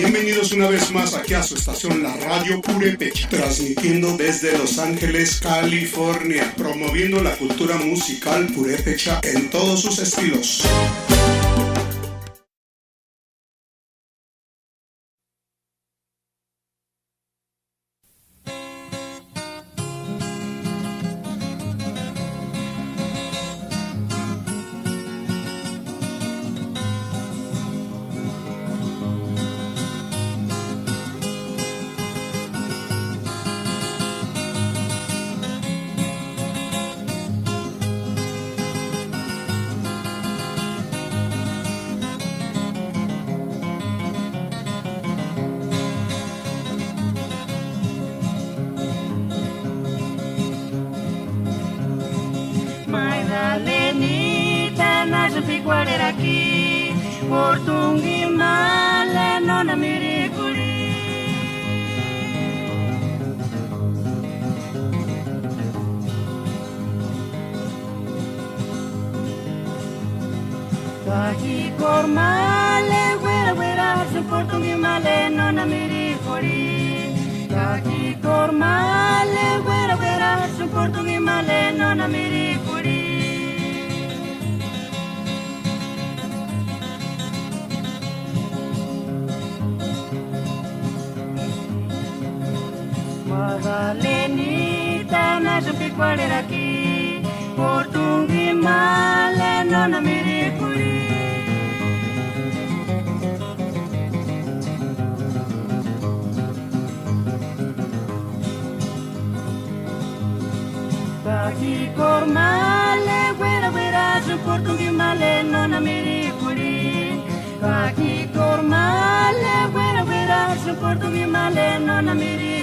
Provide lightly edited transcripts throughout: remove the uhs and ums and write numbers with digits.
Bienvenidos una vez más aquí a su estación La Radio Purépecha, transmitiendo desde Los Ángeles, California, promoviendo la cultura musical purépecha en todos sus estilos. Magdalenita, naja guarera aqui, portungi male, nona miricuri. Kaki cormale, guera, su portungi male, nona miricuri. Kaki cormale, guera, su portungi male, nona miricuri. Magdalenita, naja guarera aqui, portungi male, nona miricuri. Kaki cormale, guera, su portungi male, nona miricuri. Kaki cormale, guera, su portungi male, nona miricuri.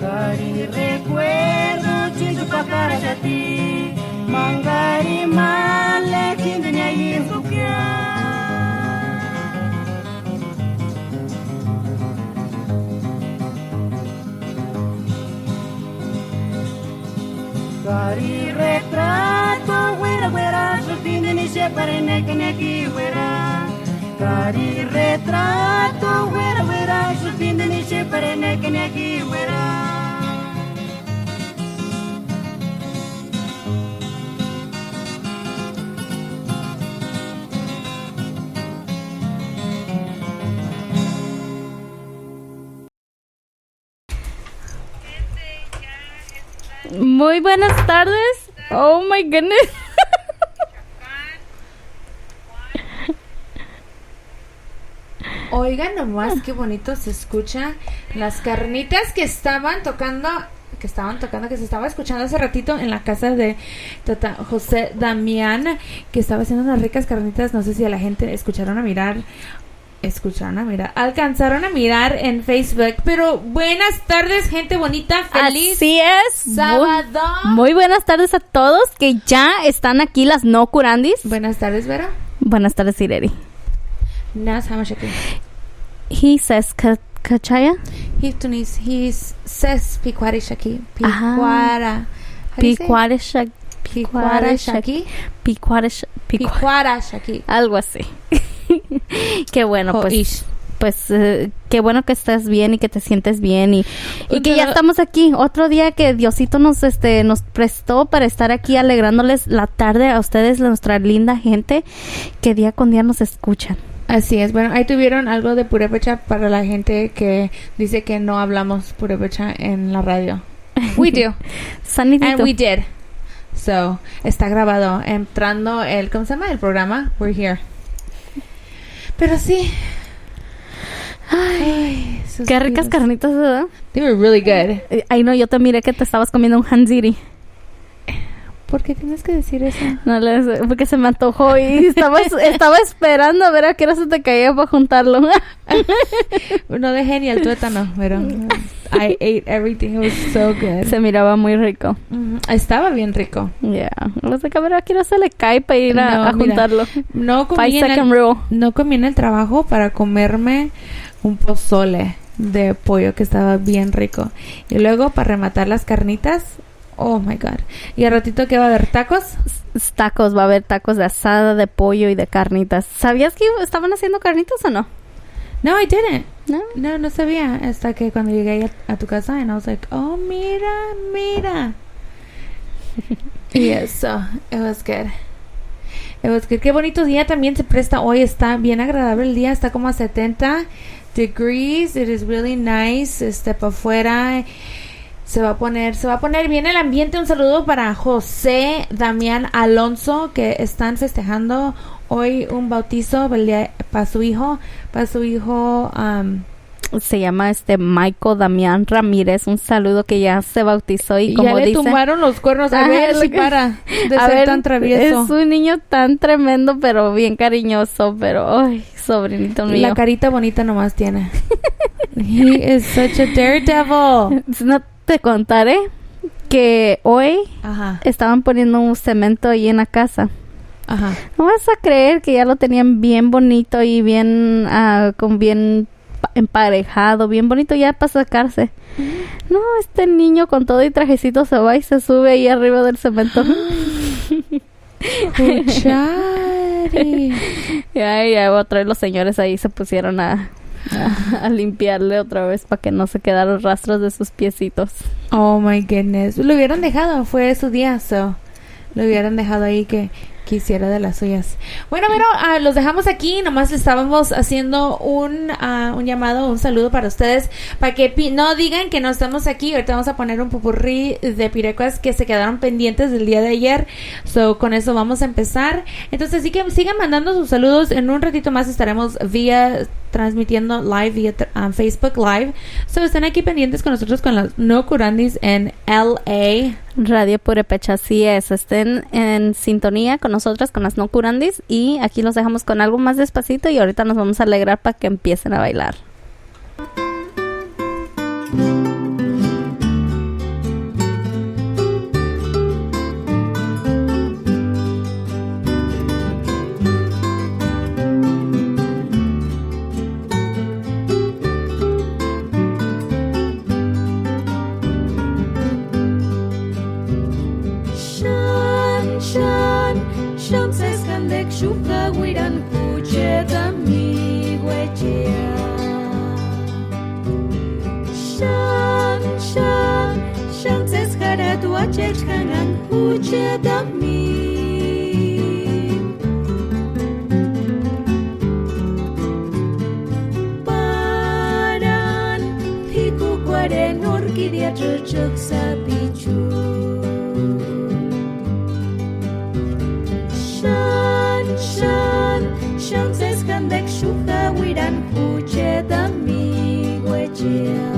Kari recuerdo chintu pakara jati, mangari male kindinya yintukya. Kari retrato guera, su tindini separe neki guera. Kari retrato guera, su tindini separe neki guera. Muy buenas tardes. Oh my goodness. Oigan nomás qué bonito se escucha las carnitas que estaban tocando, que se estaba escuchando hace ratito en la casa de José Damián, que estaba haciendo unas ricas carnitas. No sé si a la gente alcanzaron a mirar en Facebook. Pero buenas tardes, gente bonita, feliz Así es. sábado. Muy buenas tardes a todos que ya están aquí, las no curandis. Buenas tardes, Vera. Buenas tardes, Ireri. Nas hamashaki. He says Kachaya. He says picuara shaki. Ajá. Picuara. Picuara shaki. Picuara shaki. Algo así. Qué bueno, Ish. pues qué bueno que estás bien y que te sientes bien y que ya estamos aquí. Otro día que Diosito nos prestó para estar aquí alegrándoles la tarde a ustedes, nuestra linda gente que día con día nos escuchan. Así es. Bueno, ahí tuvieron algo de purépecha para la gente que dice que no hablamos purépecha en la radio. We do. Sanidito. And we did. So, está grabado. Entrando ¿cómo se llama? El programa. We're here. Pero sí. Ay, qué ricas carnitas, ¿verdad? They were really good. Ay, no, yo te miré que te estabas comiendo un hanziri. ¿Por qué tienes que decir eso? No porque se me antojó y estaba esperando a ver a qué hora se te caía para juntarlo. No dejé ni el tuétano, pero I ate everything. It was so good. Se miraba muy rico. Estaba bien rico. Yeah. No sé, a ver a qué hora se le cae para ir a mira, juntarlo. No 5 comí, second rule. no comí en el trabajo para comerme un pozole de pollo que estaba bien rico. Y luego para rematar las carnitas. Oh my God. Y al ratito que va a haber tacos. Tacos, va a haber tacos de asada, de pollo y de carnitas. ¿Sabías que estaban haciendo carnitas o no? No, I didn't. No. No sabía. Hasta que cuando llegué a tu casa, and I was like, oh, mira. Y eso, it was good. It was good. Qué bonito día también se presta hoy. Está bien agradable el día. Está como a 70 degrees. It is really nice. Para afuera. Se va a poner bien el ambiente. Un saludo para José Damián Alonso, que están festejando hoy un bautizo para su hijo. Se llama Michael Damián Ramírez. Un saludo, que ya se bautizó y como ya le dice, tumbaron los cuernos. A ver si para de ser tan travieso. Es un niño tan tremendo, pero bien cariñoso. Pero, ay, sobrinito mío. La carita bonita nomás tiene. He is such a daredevil. No te contaré que hoy estaban poniendo un cemento ahí en la casa. Ajá. No vas a creer que ya lo tenían bien bonito y bien bien emparejado, bien bonito ya para sacarse. No, este niño con todo y trajecito se va y se sube ahí arriba del cemento. Ya otra vez los señores ahí se pusieron a limpiarle otra vez para que no se quedaran rastros de sus piecitos. Oh my goodness. Lo hubieran dejado, fue su día, lo hubieran dejado ahí que hiciera de las suyas. Bueno, pero los dejamos aquí. Nomás le estábamos haciendo un llamado, un saludo para ustedes, para que no digan que no estamos aquí. Ahorita vamos a poner un popurrí de pirecuas que se quedaron pendientes del día de ayer. Con eso vamos a empezar. Entonces, así que sigan mandando sus saludos. En un ratito más estaremos transmitiendo live vía Facebook Live. Están aquí pendientes con nosotros con los No Curandis en LA. Radio Purepecha, así es. Estén en sintonía con nosotras, con las No Curandis. Y aquí los dejamos con algo más despacito y ahorita nos vamos a alegrar para que empiecen a bailar. Shuka wiran kuche dami wechia. Shan ses hara duache chanan kuche dami. Paran piku kware norki dia chuchuk sabichu. Shan ses kandek shuka wiran kuche dami wechia.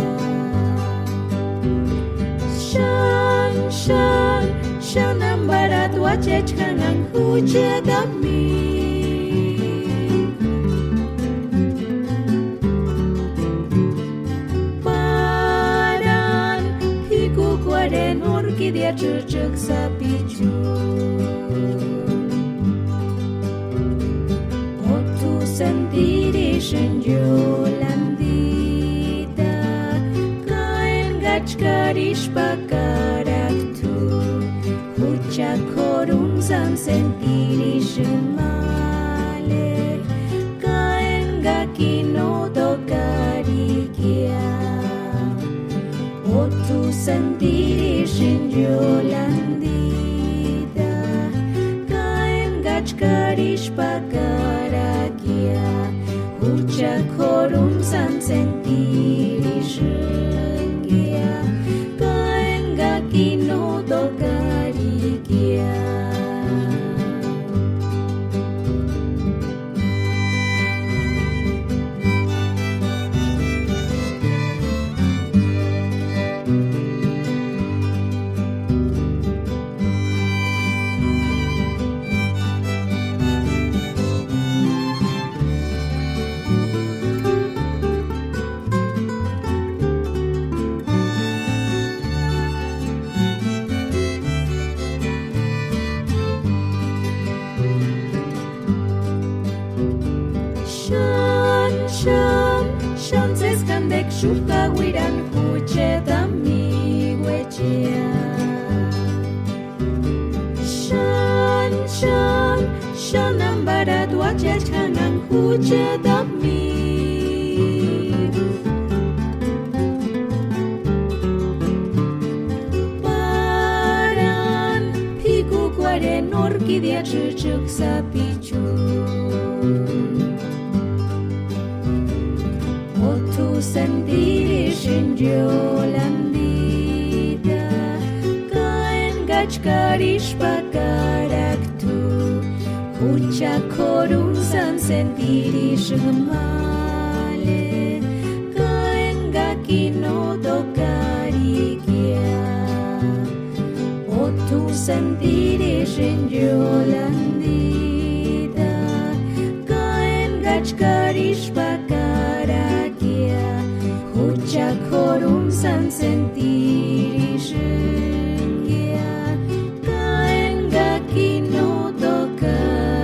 Shan ambarat wache chanan kuche dami. Paran hiku kwaren urki dia chuchuk sapichu. Sendiri senjolandita kain gachkarish pakarak tu hucha korum san sendiri shemale kain gakino dokarikia otu sendiri senjolandita kain gachkarish pakarak Ucha korum san sentiri shungia kaenga kino dokarikia. shuka wiran huche dami wechia. Shan ambara duache chanang huche dami. Paran piku kware norki dia chuchuk sapichu. Otu sendiri shinjolandida kaen gachkarish pakarak tu hucha korun san sendiri shmale kaen gakino dokarikia Otu sendiri shinjolandida kaen gachkarish Hucha korum san sentiri shengia kaenga kino dokarikia.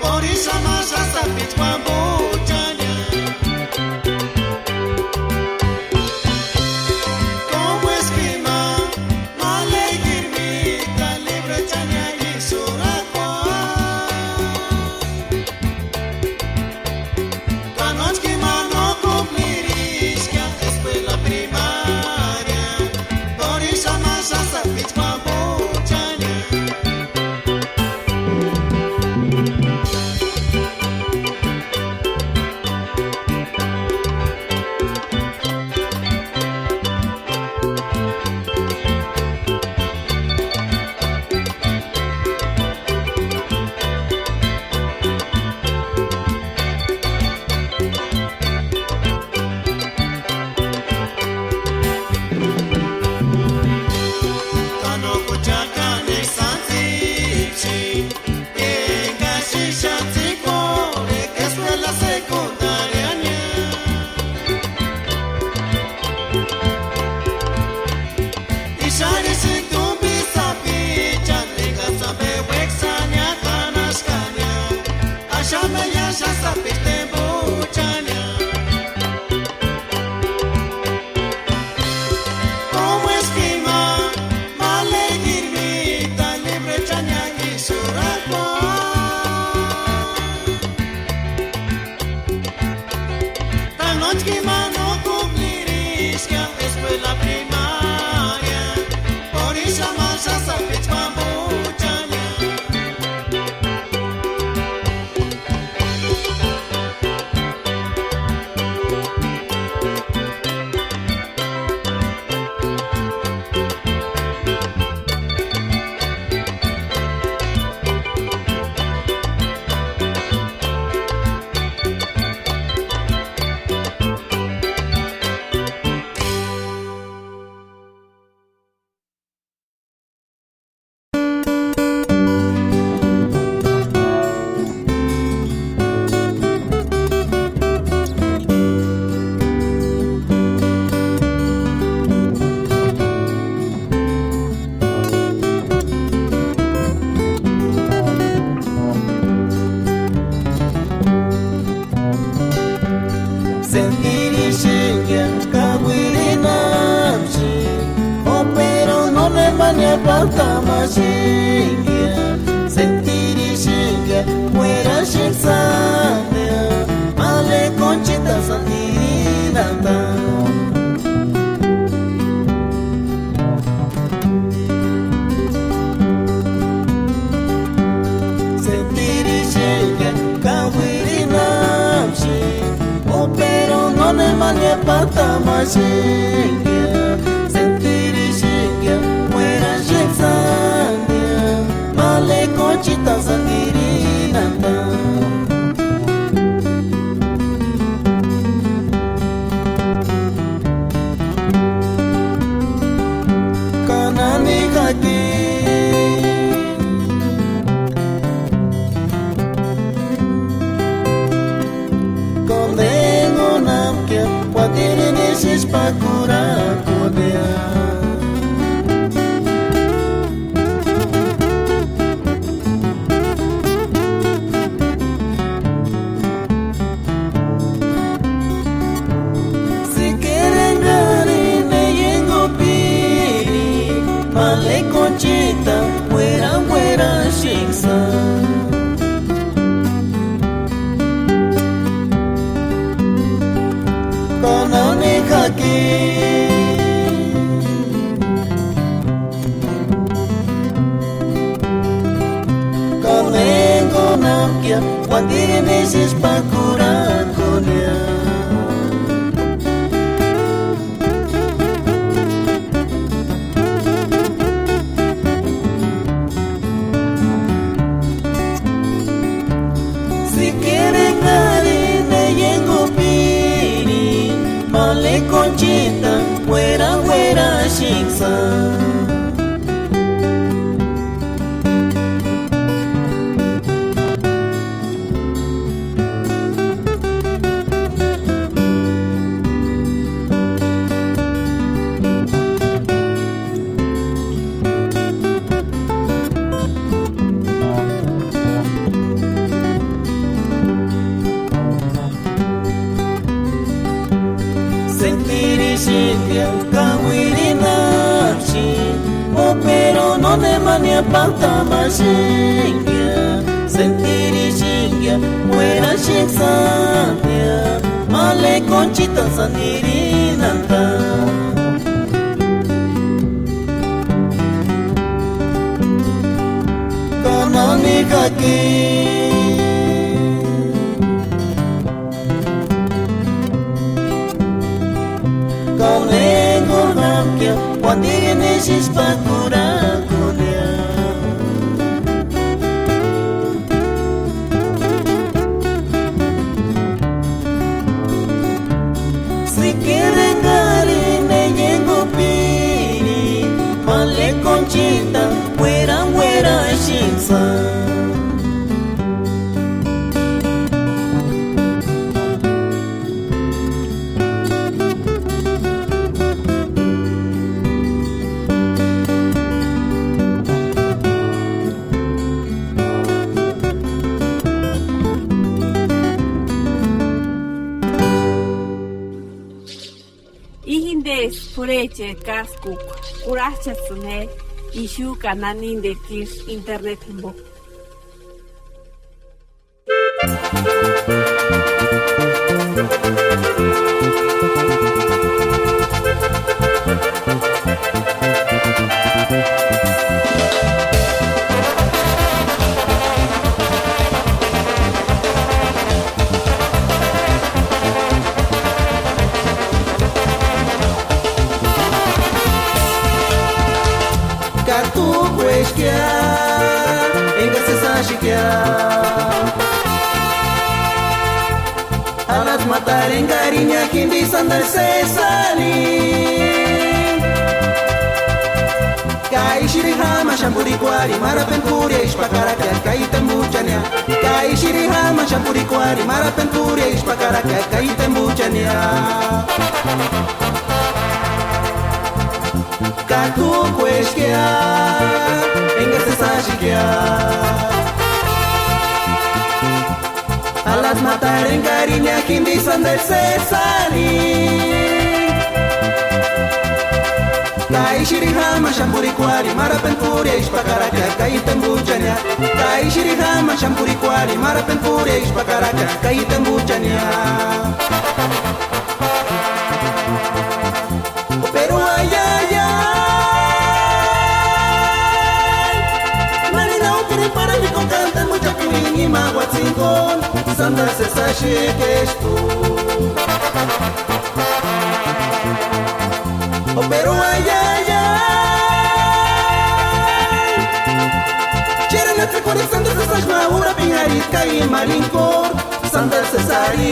Por eso más hasta fuera Shixania, Male Conchita Santinata. Mania pata machinga, sentiri shinga, fuera Shixania, Male Conchita santiri nanta. Kanani kaki, Watiri nesis pakura kodea. Si quieren garine yengo piri, Male Conchita, fuera Shixania. Kanani kaki, Kalengo namkia, Watiri nesis pakura konia. Si quieren garine yengo piri, Male Conchita, fuera Shixania. Sentiri shindia, kawiri napshi, pero no ne mania pata machinga. Sentiri shindia, fuera Shixania, Male Conchita santiri nanta. Kanani kaki, Kalengo namkia, Watiri nesis pakura konia. Si quieren garine yengo piri, Male Conchita, fuera Shixania. Ihindes fureche kaskuk kurachatsune ishu kananin de kirs internet himbo. Alas matar en cariña quindi sandal sesali. Kai shirihama shampuri kwari marapen kuria ishpakaraka kai tembuchania. Kai shirihama shampuri kwari marapen kuria ishpakaraka kai tembuchania. Katu kweshkia engase sashikia. Alas matar en cariña quindi sandal sesali. Kai shirihama shampurikwari marapenpuria ishpakaraka kaitembuchania. Kai shirihama shampurikwari marapenpuria ishpakaraka kaitembuchania. Pero ay ay ay, manina ukuri para mi cantante mucha piringi maguatzingón, sandal se sashi que esto. Pero ay ay ay, quieren hacer conexión de esas maura pingarita y malincor, sandal se sashi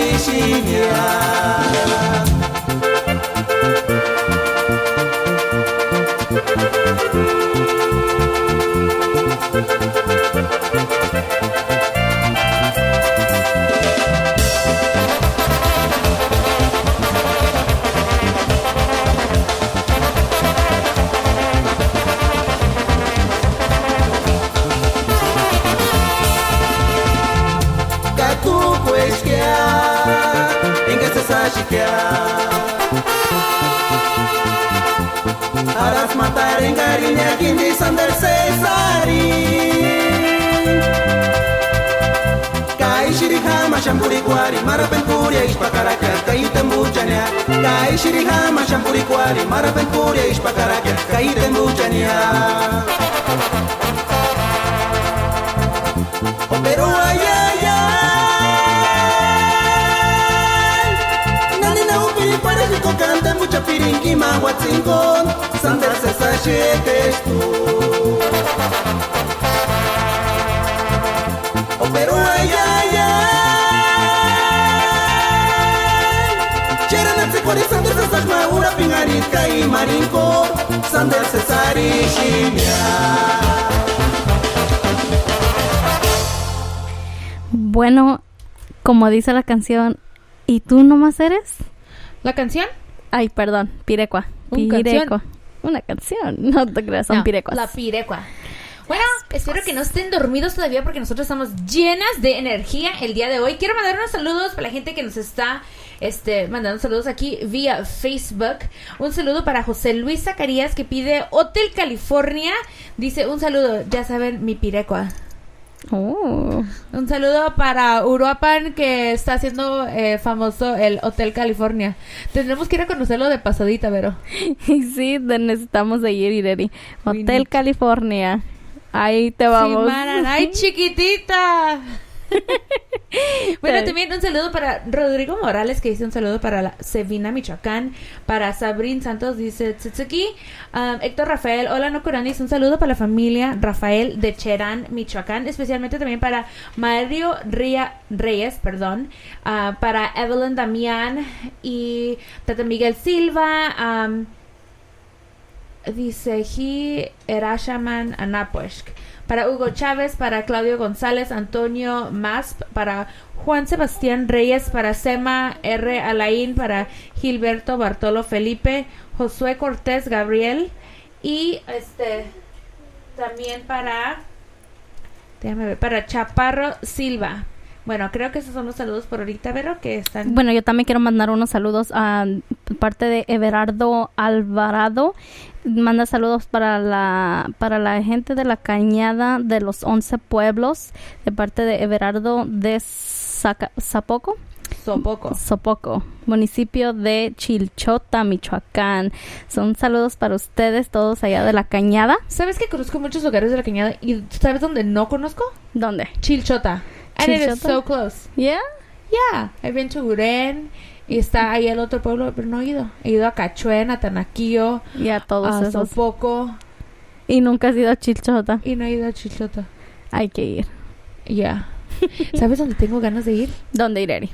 Aras matar en cariña quindi sandal Cesari. Kai shirihama shampurikwari marapenpuria ishpakaraka kaitembuchania. Kai shirihama shampurikwari marapenpuria ishpakaraka kaitembuchania. Pero ay ay ay, nanina upiri parece cocante mucha piringi maguatzingón, sandal se sachetes tú. Pero ay ay ay, cheranatse por sandal se sachmaura pingarita y marinco, sandal se sarishimia. Bueno, como dice la canción, ¿y tú nomás eres? ¿La canción? Ay, perdón, pirecua. Canción. Una canción. No te creas, son pirecuas. La pirecua. Bueno, espero que no estén dormidos todavía porque nosotros estamos llenas de energía el día de hoy. Quiero mandar unos saludos para la gente que nos está mandando saludos aquí vía Facebook. Un saludo para José Luis Zacarías que pide Hotel California. Dice un saludo, ya saben, mi pirecua. Oh. Un saludo para Uruapan que está haciendo famoso el Hotel California. Tendremos que ir a conocerlo de pasadita, Vero. Sí, necesitamos de ir, Ireri. Hotel California. Ahí te vamos. Sí, ¡ay, chiquitita! Bueno, también un saludo para Rodrigo Morales, que dice un saludo para la Sevina, Michoacán. Para Sabrin Santos, dice Tsutsuki. Héctor Rafael, hola Nokuranis, un saludo para la familia Rafael de Cherán, Michoacán. Especialmente también para Mario Reyes, para Evelyn Damián y Tata Miguel Silva. Dice He Erashaman Anapueshk. Para Hugo Chávez, para Claudio González, Antonio Masp, para Juan Sebastián Reyes, para Sema R. Alain, para Gilberto Bartolo Felipe, Josué Cortés Gabriel y también para Chaparro Silva. Bueno, creo que esos son los saludos por ahorita, Vero, que están... Bueno, yo también quiero mandar unos saludos a parte de Everardo Alvarado. Manda saludos para la gente de la Cañada de los 11 Pueblos, de parte de Everardo de Sopoco, municipio de Chilchota, Michoacán. Son saludos para ustedes todos allá de la Cañada. ¿Sabes que conozco muchos lugares de la Cañada? ¿Y sabes dónde no conozco? ¿Dónde? Chilchota. And it is so close. Yeah? Yeah. I've been to Uren. Y está ahí el otro pueblo, pero no he ido. He ido a Cachuén, a Tanaquillo. Y a todos esos. Sopoco. Y nunca has ido a Chilchota. Y no he ido a Chilchota. Hay que ir. Ya. Yeah. ¿Sabes dónde tengo ganas de ir? ¿Dónde ir, Eri?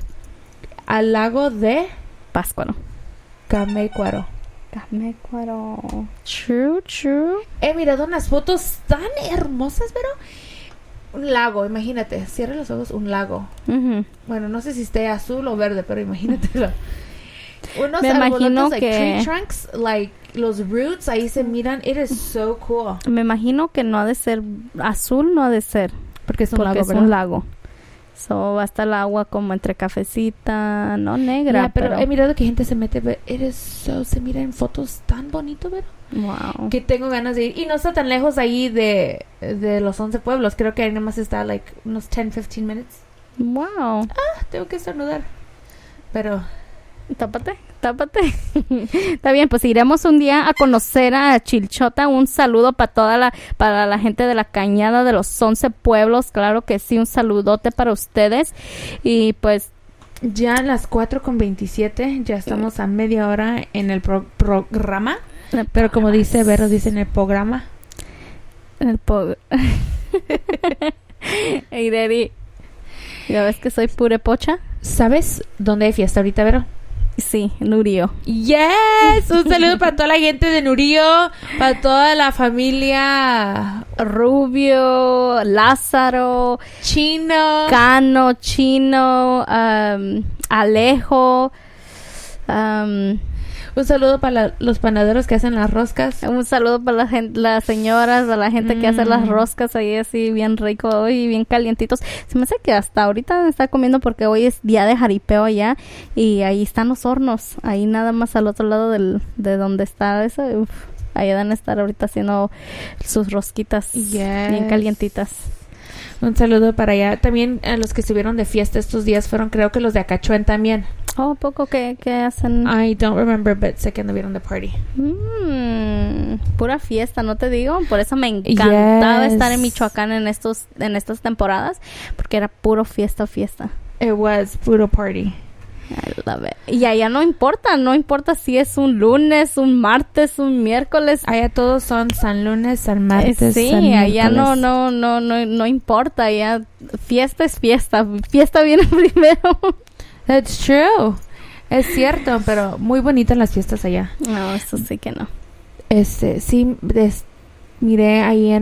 Al lago de... Páscuaro. Camécuaro. True. He mirado unas fotos tan hermosas, pero... Un lago, imagínate. Cierra los ojos, un lago. Uh-huh. Bueno, no sé si esté azul o verde, pero imagínatelo. Unos me imagino like tree trunks, like los roots, ahí se miran. It is so cool. Me imagino que no ha de ser azul, no ha de ser. Porque es un lago, es un lago. So, va a estar el agua como entre cafecita, no negra, Ya, pero he mirado que gente se mete, se mira en fotos tan bonito, ¿verdad? Wow. Que tengo ganas de ir. Y no está tan lejos ahí de los 11 pueblos. Creo que ahí nomás está like unos 10, 15 minutes. Wow. Tengo que estornudar. Pero Tápate. Está bien, pues iremos un día a conocer a Chilchota. Un saludo para la gente de la Cañada de los 11 pueblos. Claro que sí, un saludote para ustedes. Y pues ya a las 4:27, ya estamos a media hora en el programa. Pero como dice Vero, dice en el programa. Hey, Daddy, ¿ya ves que soy purepocha? ¿Sabes dónde hay fiesta ahorita, Vero? Sí, Nurio. Yes, un saludo para toda la gente de Nurio, para toda la familia Rubio, Lázaro, Chino, Cano, Chino, Alejo. Un saludo para los panaderos que hacen las roscas. Un saludo para la gente, las señoras, a la gente que hace las roscas ahí así bien rico y bien calientitos. Se me hace que hasta ahorita me está comiendo porque hoy es día de jaripeo allá y ahí están los hornos. Ahí nada más al otro lado de donde está eso. Uf, ahí van a estar ahorita haciendo sus rosquitas bien calientitas. Un saludo para allá. También a los que estuvieron de fiesta estos días fueron, creo que los de Acachuén también. Oh, poco que hacen. I don't remember, but sé que anduvieron de party. Pura fiesta, ¿no te digo? Por eso me encantaba estar en Michoacán en estas temporadas, porque era puro fiesta. It was puro party. I love it. Y allá no importa si es un lunes, un martes, un miércoles. Allá todos son San Lunes, San Martes, sí, San allá miércoles. no importa, allá fiesta es fiesta. Fiesta viene primero. That's true. Es cierto, pero muy bonitas las fiestas allá. No, eso sí que no. Sí, miré ahí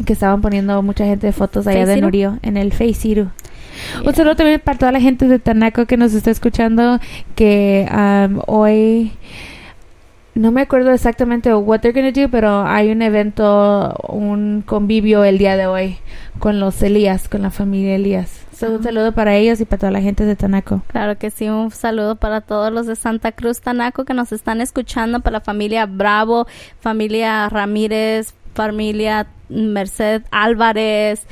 que estaban poniendo mucha gente de fotos allá de Nurio en el Face-Iru. Un saludo también para toda la gente de Tanaco que nos está escuchando, que hoy no me acuerdo exactamente what they're gonna do, pero hay un evento, un convivio el día de hoy con los Elías, con la familia Elías. Un saludo para ellos y para toda la gente de Tanaco. Claro que sí, un saludo para todos los de Santa Cruz, Tanaco, que nos están escuchando, para la familia Bravo, familia Ramírez, familia Merced Álvarez,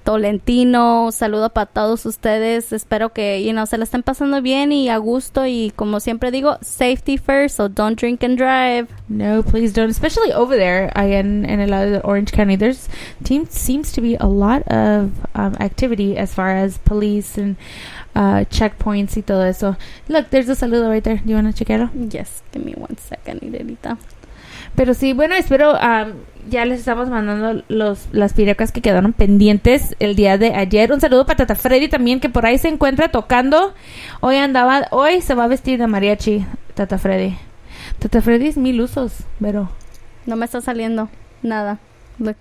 Tolentino. Un saludo para todos ustedes. Espero que se la estén pasando bien y a gusto, y como siempre digo, safety first, so don't drink and drive. No, please don't, especially over there en el lado de Orange County. Seems to be a lot of activity as far as police and checkpoints y todo eso. Look, there's a saludo right there. Do you want to check it out? Yes, give me 1 second, Irelita. Pero sí, bueno, espero ya les estamos mandando las pirecas que quedaron pendientes el día de ayer. Un saludo para Tata Freddy también, que por ahí se encuentra tocando. Hoy se va a vestir de mariachi, Tata Freddy. Tata Freddy es 1000 usos, pero no me está saliendo nada. Look,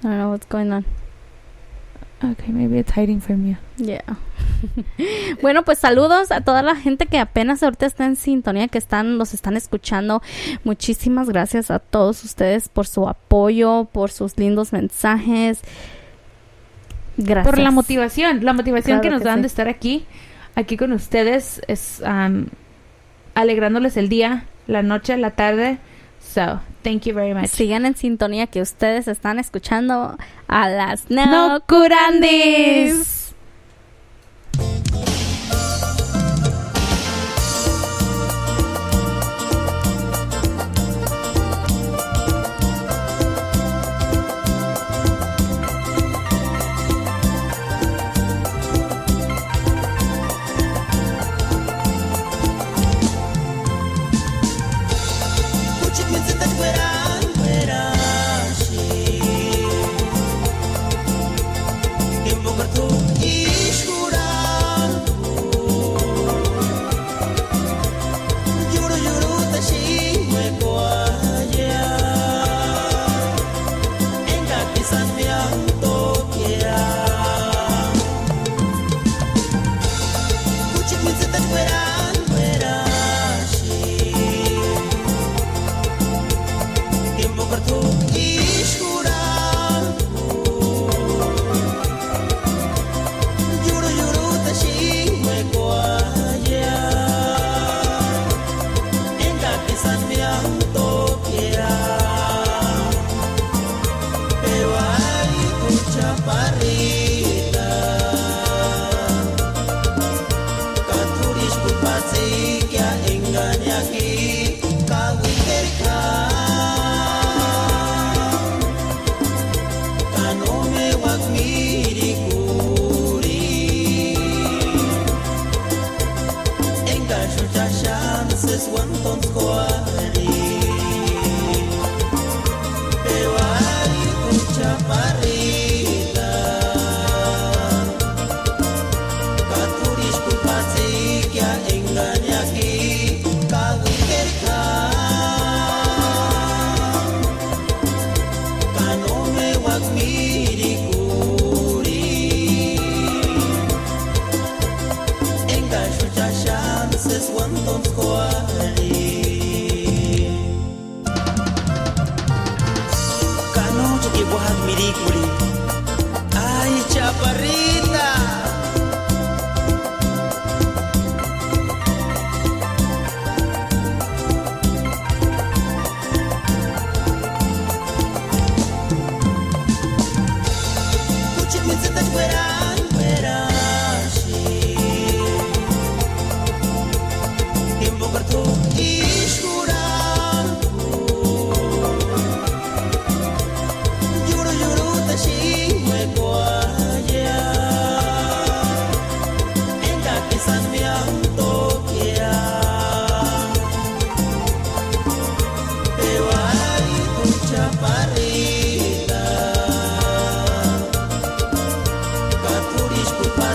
I don't know what's going on. Okay, maybe it's hiding from you. Yeah. Bueno, pues saludos a toda la gente que apenas ahorita está en sintonía, que los están escuchando. Muchísimas gracias a todos ustedes por su apoyo, por sus lindos mensajes. Gracias. Por la motivación claro que nos dan sí. de estar aquí con ustedes, es alegrándoles el día, la noche, la tarde. So, thank you very much. Sigan en sintonía, que ustedes están escuchando a las No Curandis. Tú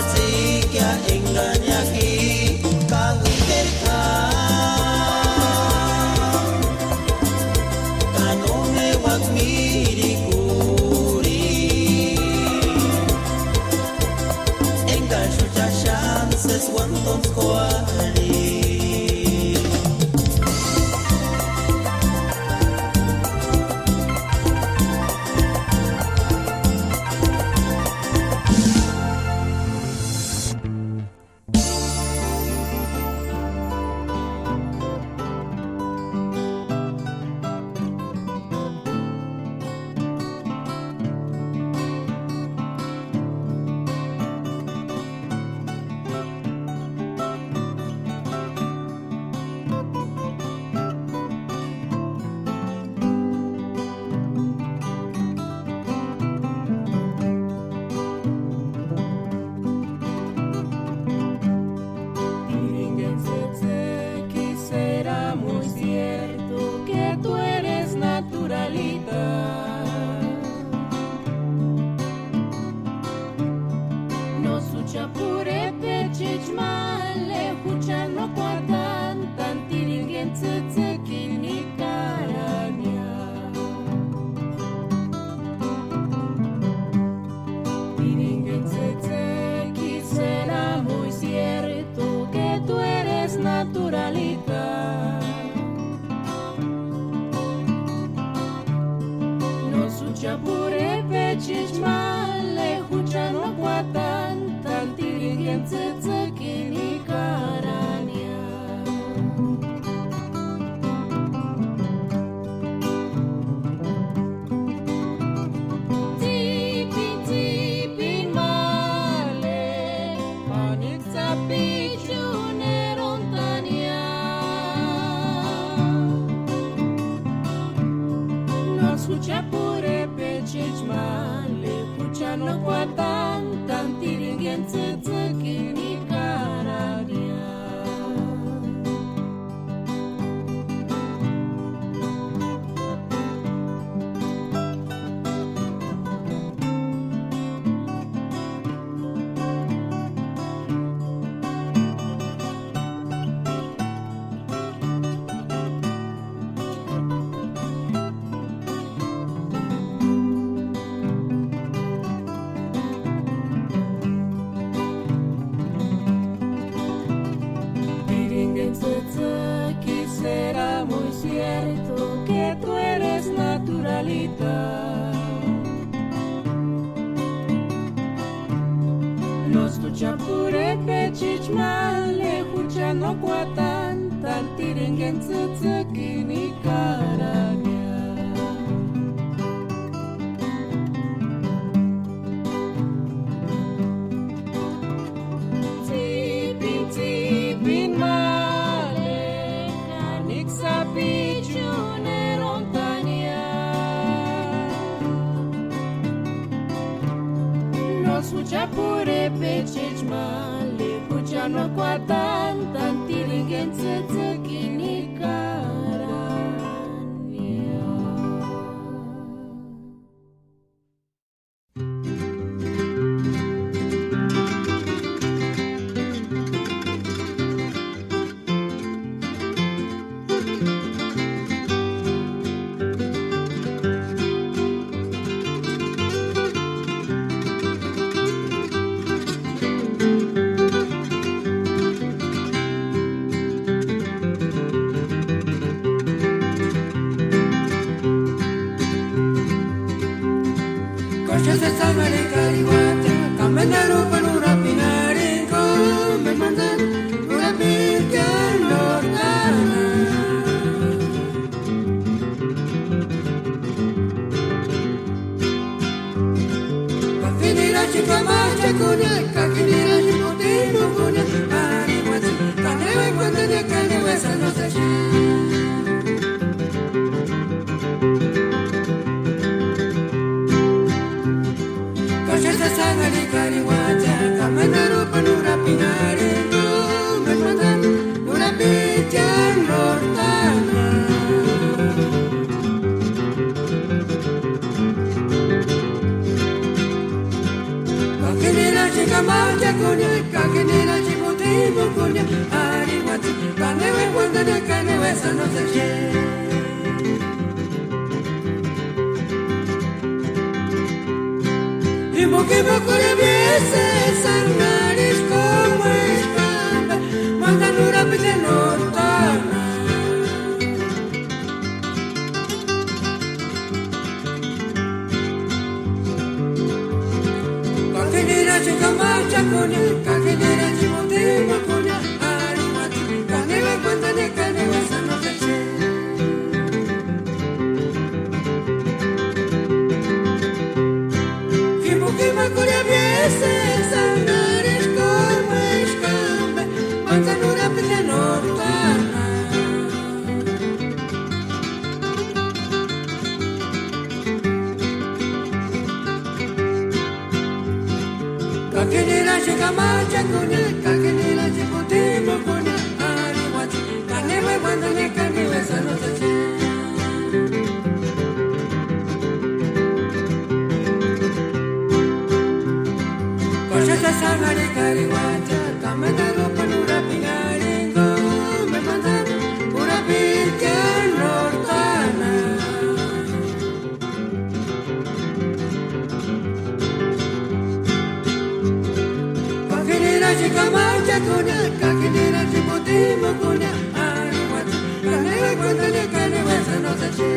Masikya engañaki kawiteka kanome wakmirikuri engashucha chances wanton squari. chica kunya kakenera chipotimo kunya ariwati kanewe kwandane kanewe sanoseche Imokimo kore biese sangaris como escamba mandanura pide notana Kakenera chica kunya kakenera chipotimo kunya ariwati kanewe kwandane kanewe sanoseche Kima kuria biese sangaris como escambe manzanura pide notana Kakenera shikamacha kunya kakenera chiputimo kunya ariwati kanewe bandane kanewe sanosache Koshata sangare kariwata kamadaro panura pingaringo me manzana pura pirke nortana Kakenera shikamacha kunya kakenera chiputimo kunya ariwati kanewe bandane kanewe sanosache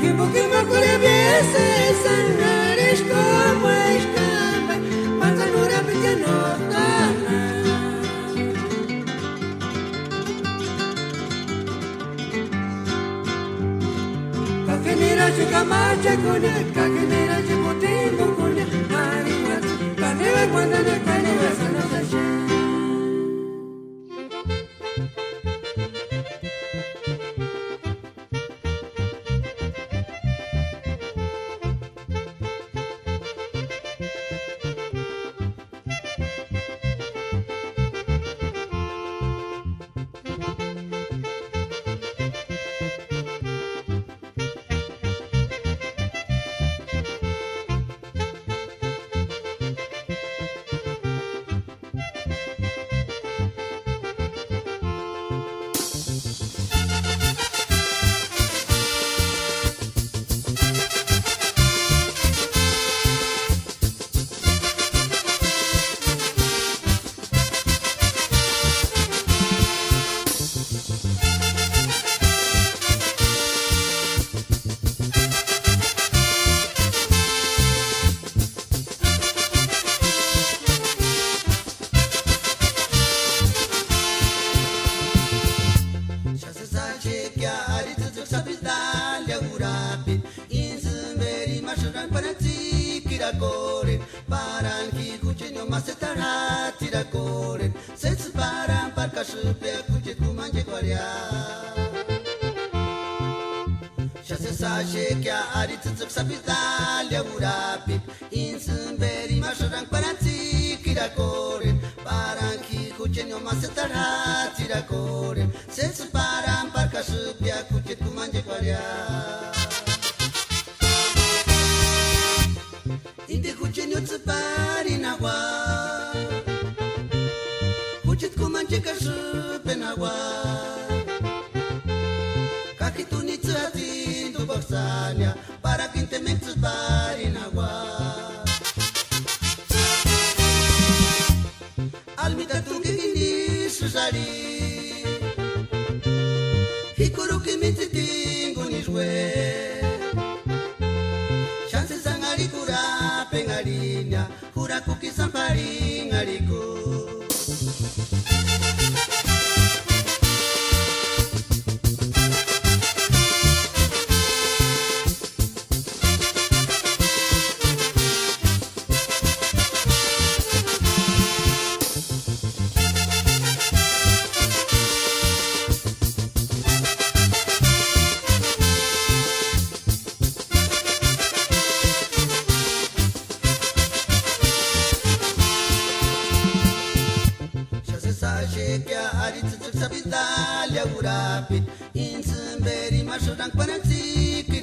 Kima kore biese sangaris como escambe manzanura pide notana Kakenera shikamacha kunya kakenera chiputimo kunya ariwati kanewe kwandane kanewe sanosache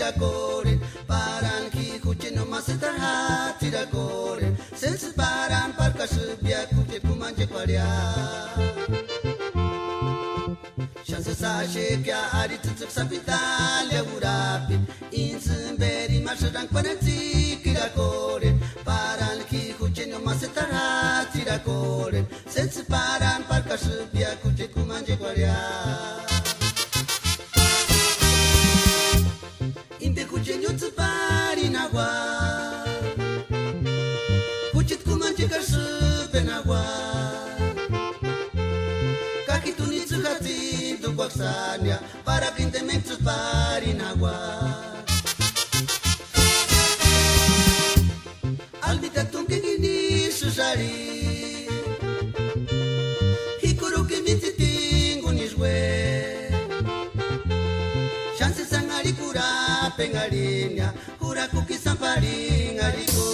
tirakoren paran ki kuche no masetar ha tirakoren sens paran parka subia kuche kumanje paria chance sache kya ari tutuk sapital ya urapit insimberi masharang panati tirakoren paran ki kuche no masetar ha tirakoren sens paran parka subia kuche kumanje paria Kuchenyo tsupari nagwa Kuchit kumanje karsupe nagwa Kakituni tsukati tukwaksanya Para pinte mek tsupari nagwa Albita tunke gini susari Hikuru ke mititingu nishwe Chance sangari kura pengalinya kura kuki sampari ngarigo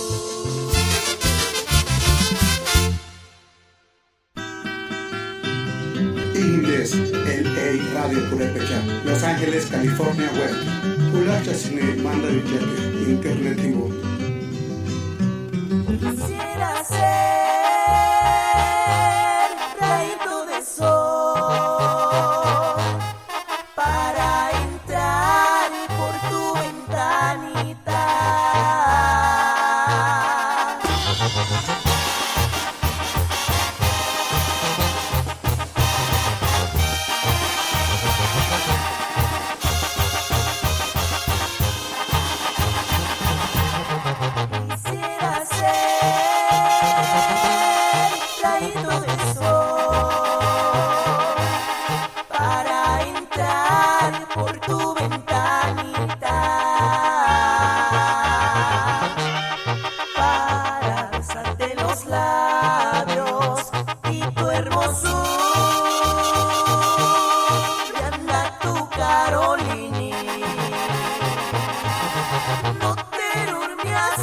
Indes, LA Radio Purepecha, Los Ángeles, California Web. Kulacha Cine, Manda Villete, Internet Tigo. Quisiera ser rayito de sol para entrar por tu ventanita. Quisiera ser rayito de sol para entrar por tu ventanita, para besarte los labios y tu hermosura, anda tu Carolini. No te durmias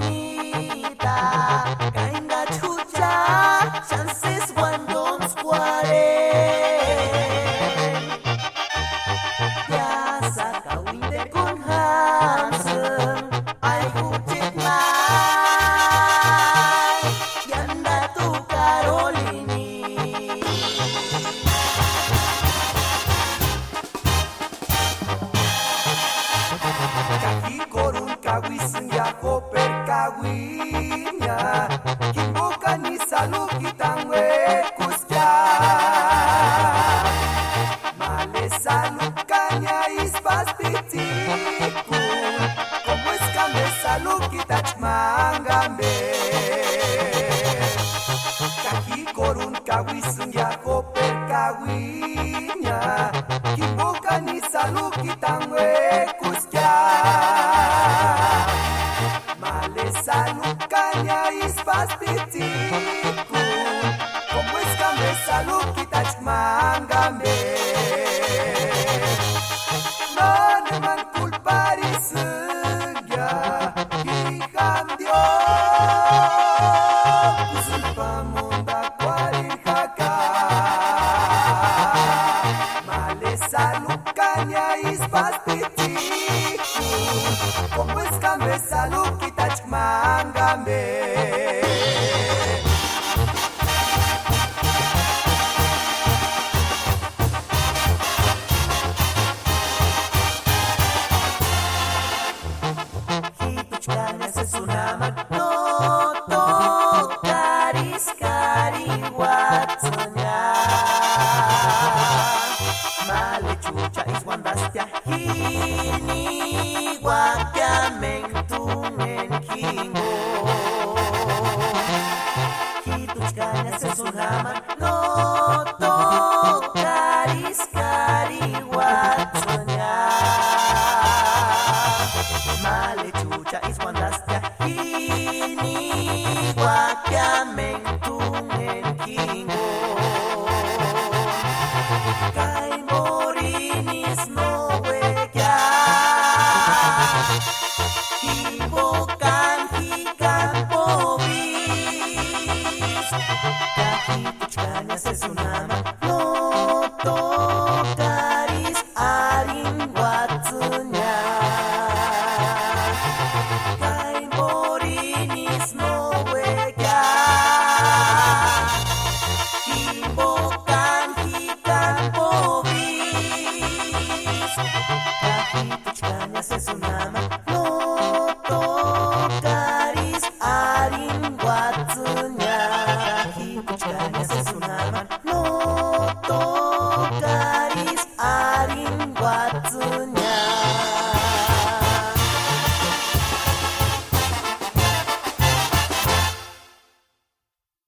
Carolinita, cainga chucha, chances guandons cuaren. Ya saca winde con Hansen, ay kuchit mai, y anda tu Carolini. Kaki korun kawisin ya koper kawinya Kimboka ni salu kitangwe kusya Male salu kanya ispastitikun Como es kambe salu kitach mangambe Kaki korun kawisin ya koper kawinya Kimboka ni salu kitangwe kusya Male salud caña ispastitikun Como es cambe salud kitach mangambe No ne man culpari sugya Hijam Dios Kusulpa munda kwarijaka Male salud caña ispastitikun Como es cambe salud kitach mangambe Hituchkañas es una mano tocaris carihuatsoña Male chucha is wandastia hini guapiamentun en kingo Hituchkañas es una mano tocaris carihuatsoña Male chucha is wandastia hini guapiamentun en kingo Kai morinis no wekya Hibokan hikan pobis Kahituchkañas es una mano toca Bukaris arin watunya.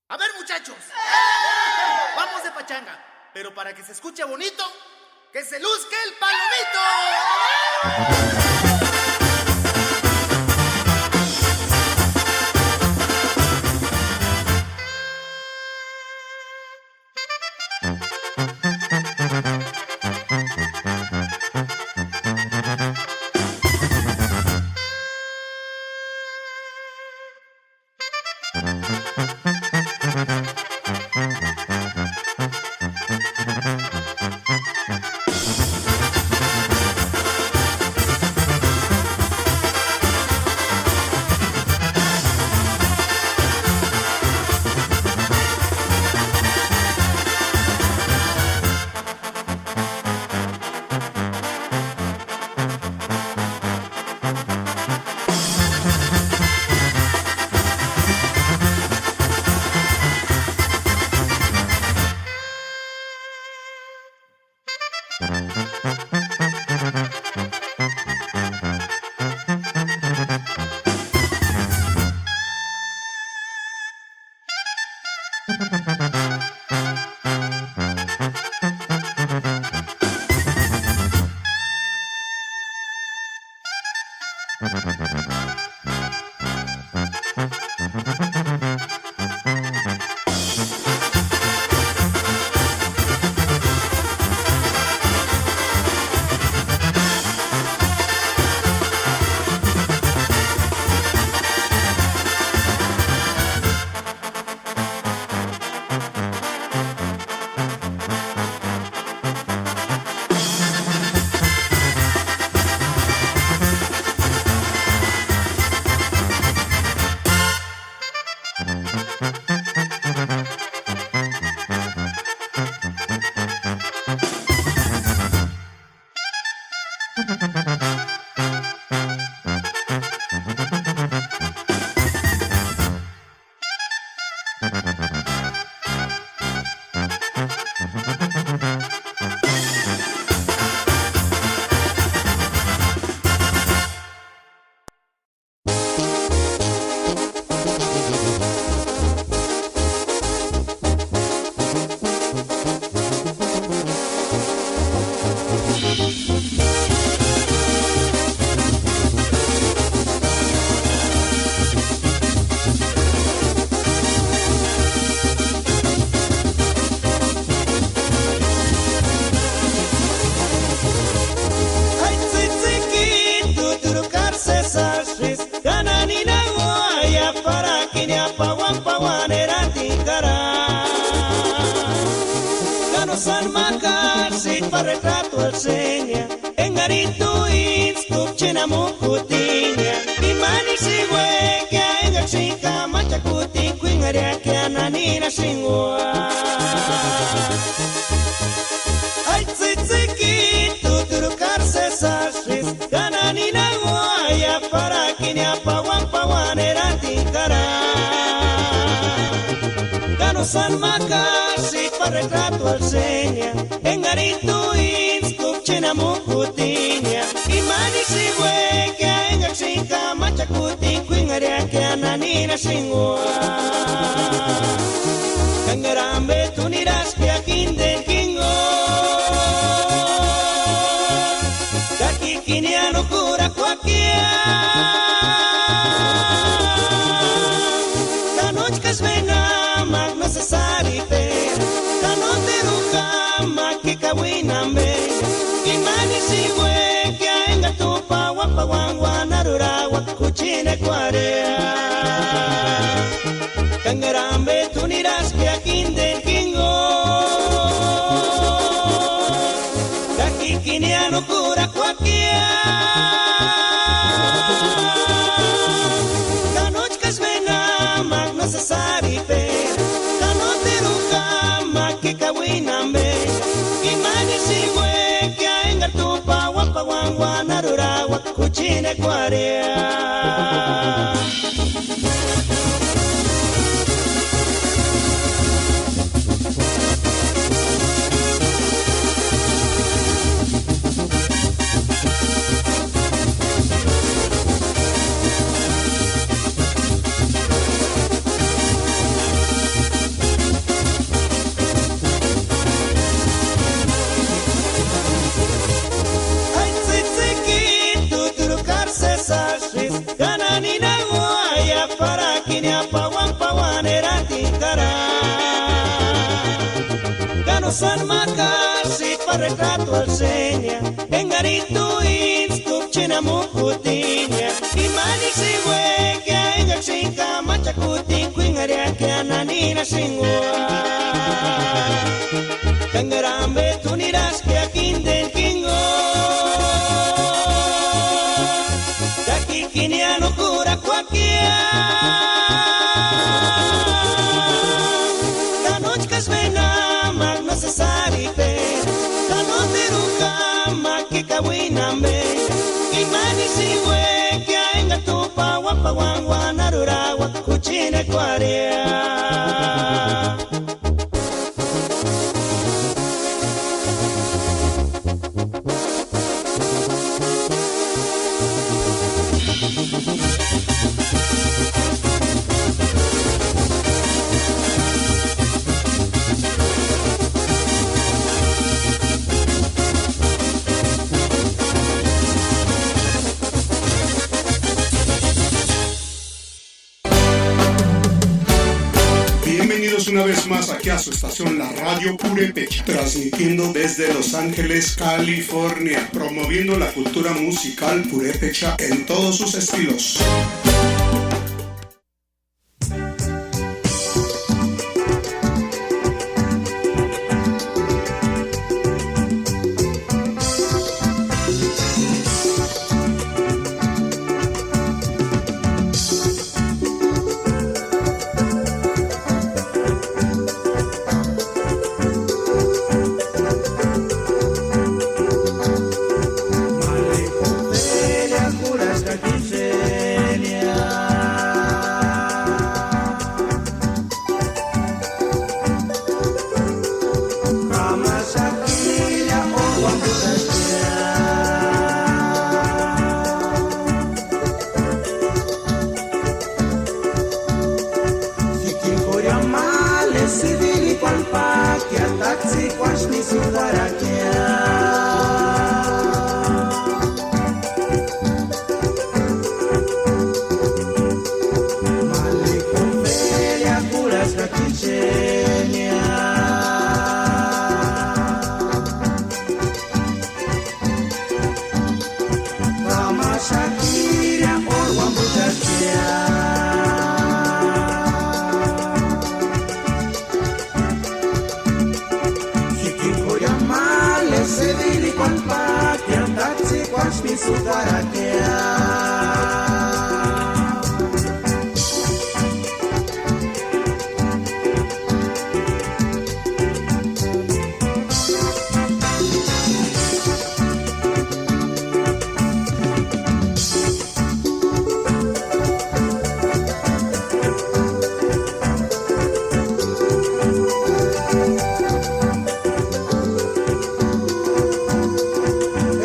A ver, muchachos, vamos de pachanga, pero para que se escuche bonito, que se luzca el palomito. San Makasi pa retrato al seña en garito instup chena mukutinya imani siwe kya enga chika machakuti kwingaria kya nanina shingwa ay tsitsiki tuturukarse sashis kananina guaya para kinya pawan erantikara Gano San Makasi pa retrato al seña en garito instup chena mukutinya imani siwe kya enga chika machakuti kwingaria kya nanina shingwa Kangarambe tuniras kya kinden kingo Kakikiniano kura kwa kia Kanochkas venga mag necessari per Kanoteruka makikawinambe Imani siwe kya enga tupa wapa wangwa narura wakuchine kwarea Kangarambe tuniras kya kinden kingo Kakikiniano kura kwa kia Kanochkas venga mag necessari per Kanoteruka makikawinambe Imani siwe kya enga tupa wapa wangwa narura wakuchine kwarea San Makasi pa retrato al seña Engarito instup china mukutinya Imani siwe kya engak singka macakuting Kuingaria kya nanina singwa Kangarambe tuniras kya kinden kingo Dakikiniano kura kwa kia Kanochkas vena mag necessary pe Kanoteruka makikawinambe Imani siwe kya enga tupa wapa wangwa narurawa kuchine kwaria Bienvenidos una vez más aquí a su estación La Radio Purépecha, transmitiendo desde Los Ángeles, California, promoviendo la cultura musical purépecha en todos sus estilos.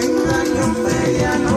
Engaño feria no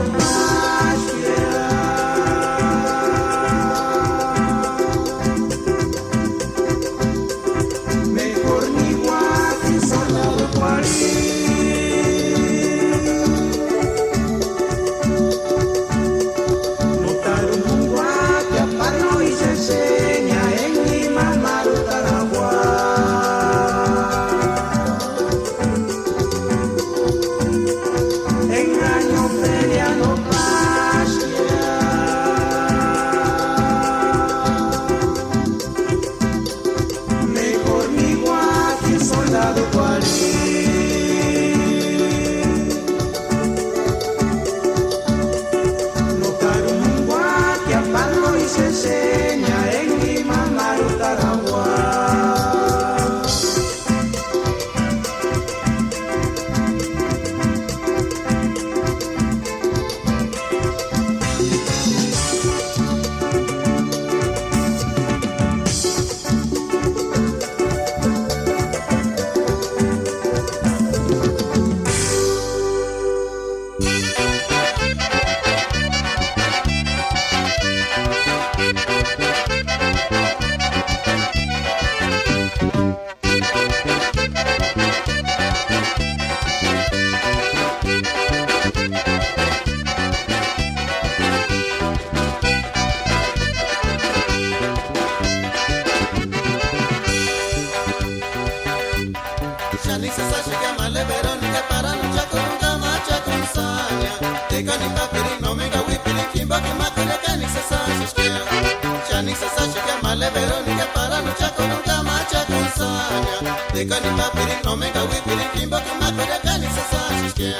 Verónica para luchar con un camacha con saña. De canipa pirin no me gawi pirin kimbo que ma kore cani se sashiskia.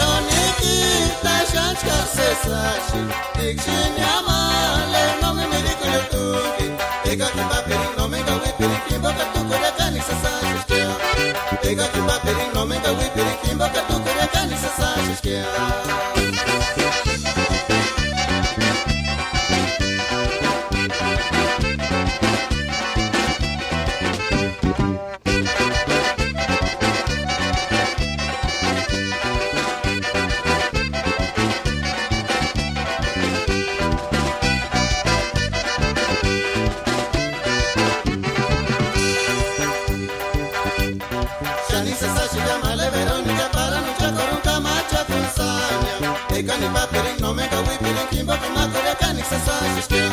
Veronica shachka se sashi. Dikshenya male no me medico yo tuki. De canipa pirin no me gawi pirin kimbo que tu kore cani se sashiskia. Ega que paperin no me gawi pirin kimbo que tu kore cani se sashiskia. Verónica para luchar con un camacha con saña. Ega ni paperin no me gawi pirin kimbo que ma kore cani se sashiskia.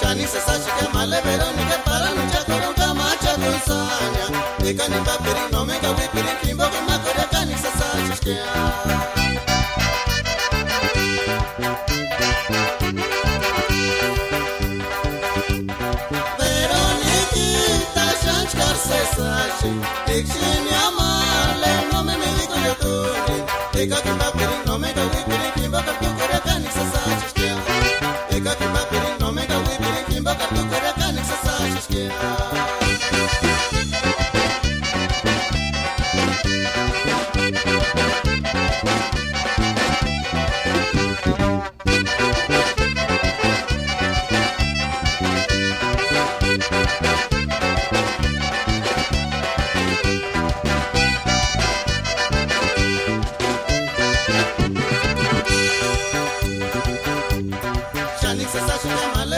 Shani se sashiskia male Verónica para luchar con un camacha con saña. Ega ni paperin no me gawi pirin kimbo que ma kore cani se sashiskia. Veronica shachkar se sashi. Dikshenya male no me medico yo tuki. Ega que paperin no me gawi pirin kimbo que tu kore cani se sashiskia. Ega que paperin no me gawi pirin kimbo que tu kore cani se sashiskia.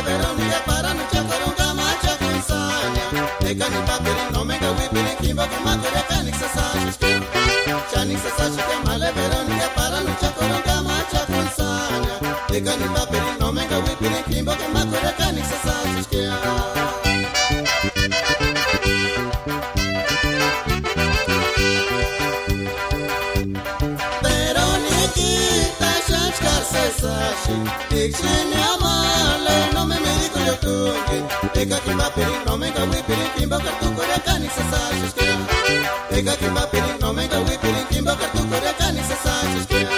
Verónica para luchar con un camacha con saña. Ega ni paperin no me gawi pirin kimbo que ma kore cani se sashiskia. Shani se sashiskia male Verónica para luchar con un camacha con saña. Ega ni paperin no me gawi pirin kimbo que ma kore cani se sashiskia. Veronica shachkar se sashi. Dikshenya male no me medico yo tuki. Ega que paperin no me gawi pirin kimbo que tu kore cani se sashiskia. Ega que paperin no me gawi pirin kimbo que tu kore cani se sashiskia.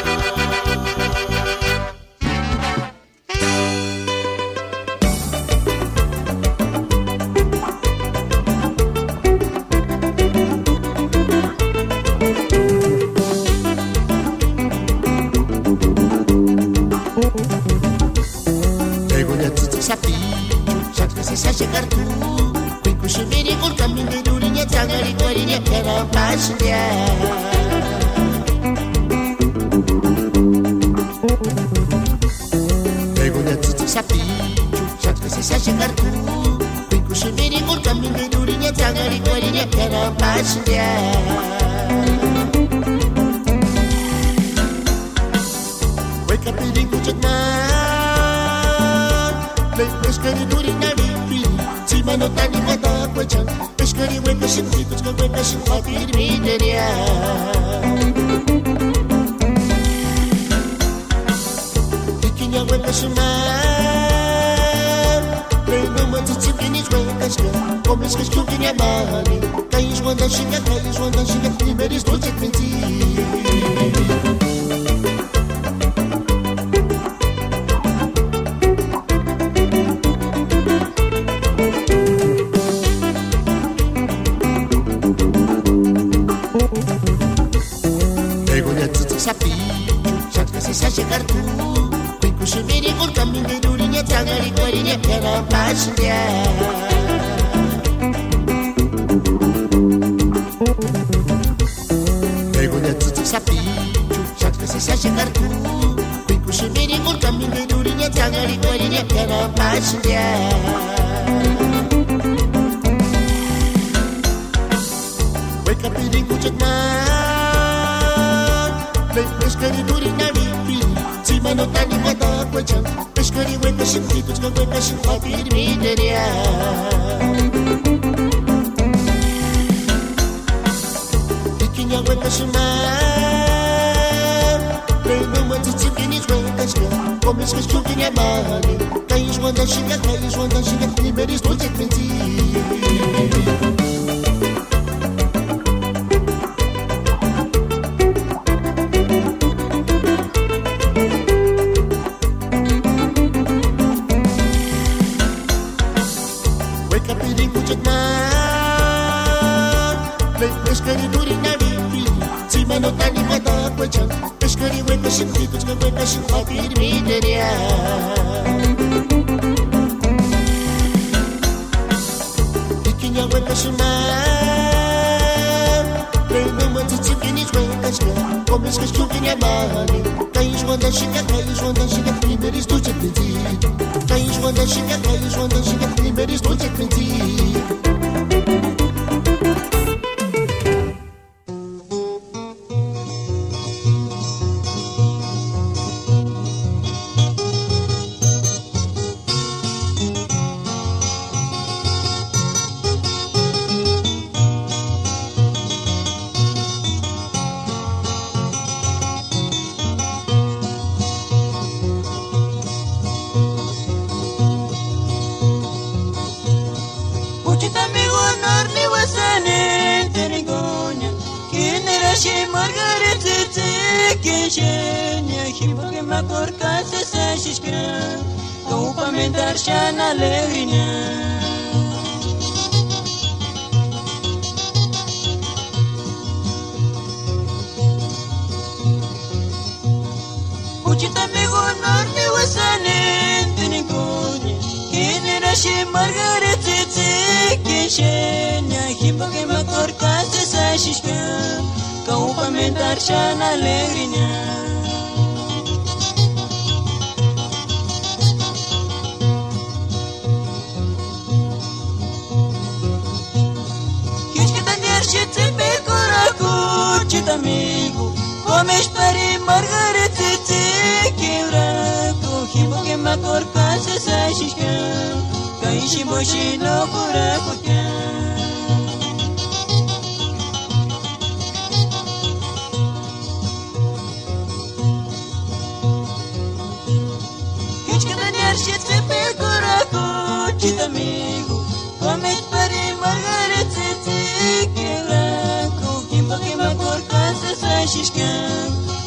Sa chegar tu, kui kushimiri kur kaminde durinya tangari kwarinya kera pasnya. Egonya tutu sapi, chatku sa chegar tu, kui kushimiri kur kaminde durinya tangari kwarinya kera pasnya. Wake up eating kujatna, let's get it durinya. Mano tani mata kwachan Eskari weka shinti tuchka weka shinti Mirmideria Ikinya weka shimar Reino matutsukinis weka shka Komis kishkukinya mali Kaish wanda shinga Nimeris dolce kventi Sa chegar tu, kui kushimiri kur kaminde durinya tangari kwarinya kera pasnya. Egonya tutu sapi, chatku sa chegar tu, kui kushimiri kur kaminde durinya tangari kwarinya kera pasnya. Wake up eating kujatna, eskari durinya. Mano tani mata kwachan Eskari weka shinti tuchka weka shinti Mirmideria Ikinya weka shimar Comes que chuvinha male Cais wanda xinga Primeiro estou te mentir Wake up perigo de Pescari duri na vivi Cima no tani mata quechan Pescari weka shintikus ka weka shinfatir mideria Ikinya weka shimar Prende mati chikinis weka shka Comes que chuvinha male Cais wanda xinga Primeiro estou te mentir Cais wanda xinga Primeiro estou te mentir Darshana Levina Uchita amigo norte wasane Tinigonya Kinera shi Margaret Tete Kishenya Hiboge makorka se sashishka Kaupa men Darshana Levina Amigo, comes para Margarete quebra, cogibo que me corca se sashishka, caishi boshi no curacoca. Kichka daniar shit se pecoraco, chit amigo, comes para Margarete quebra. Shishka,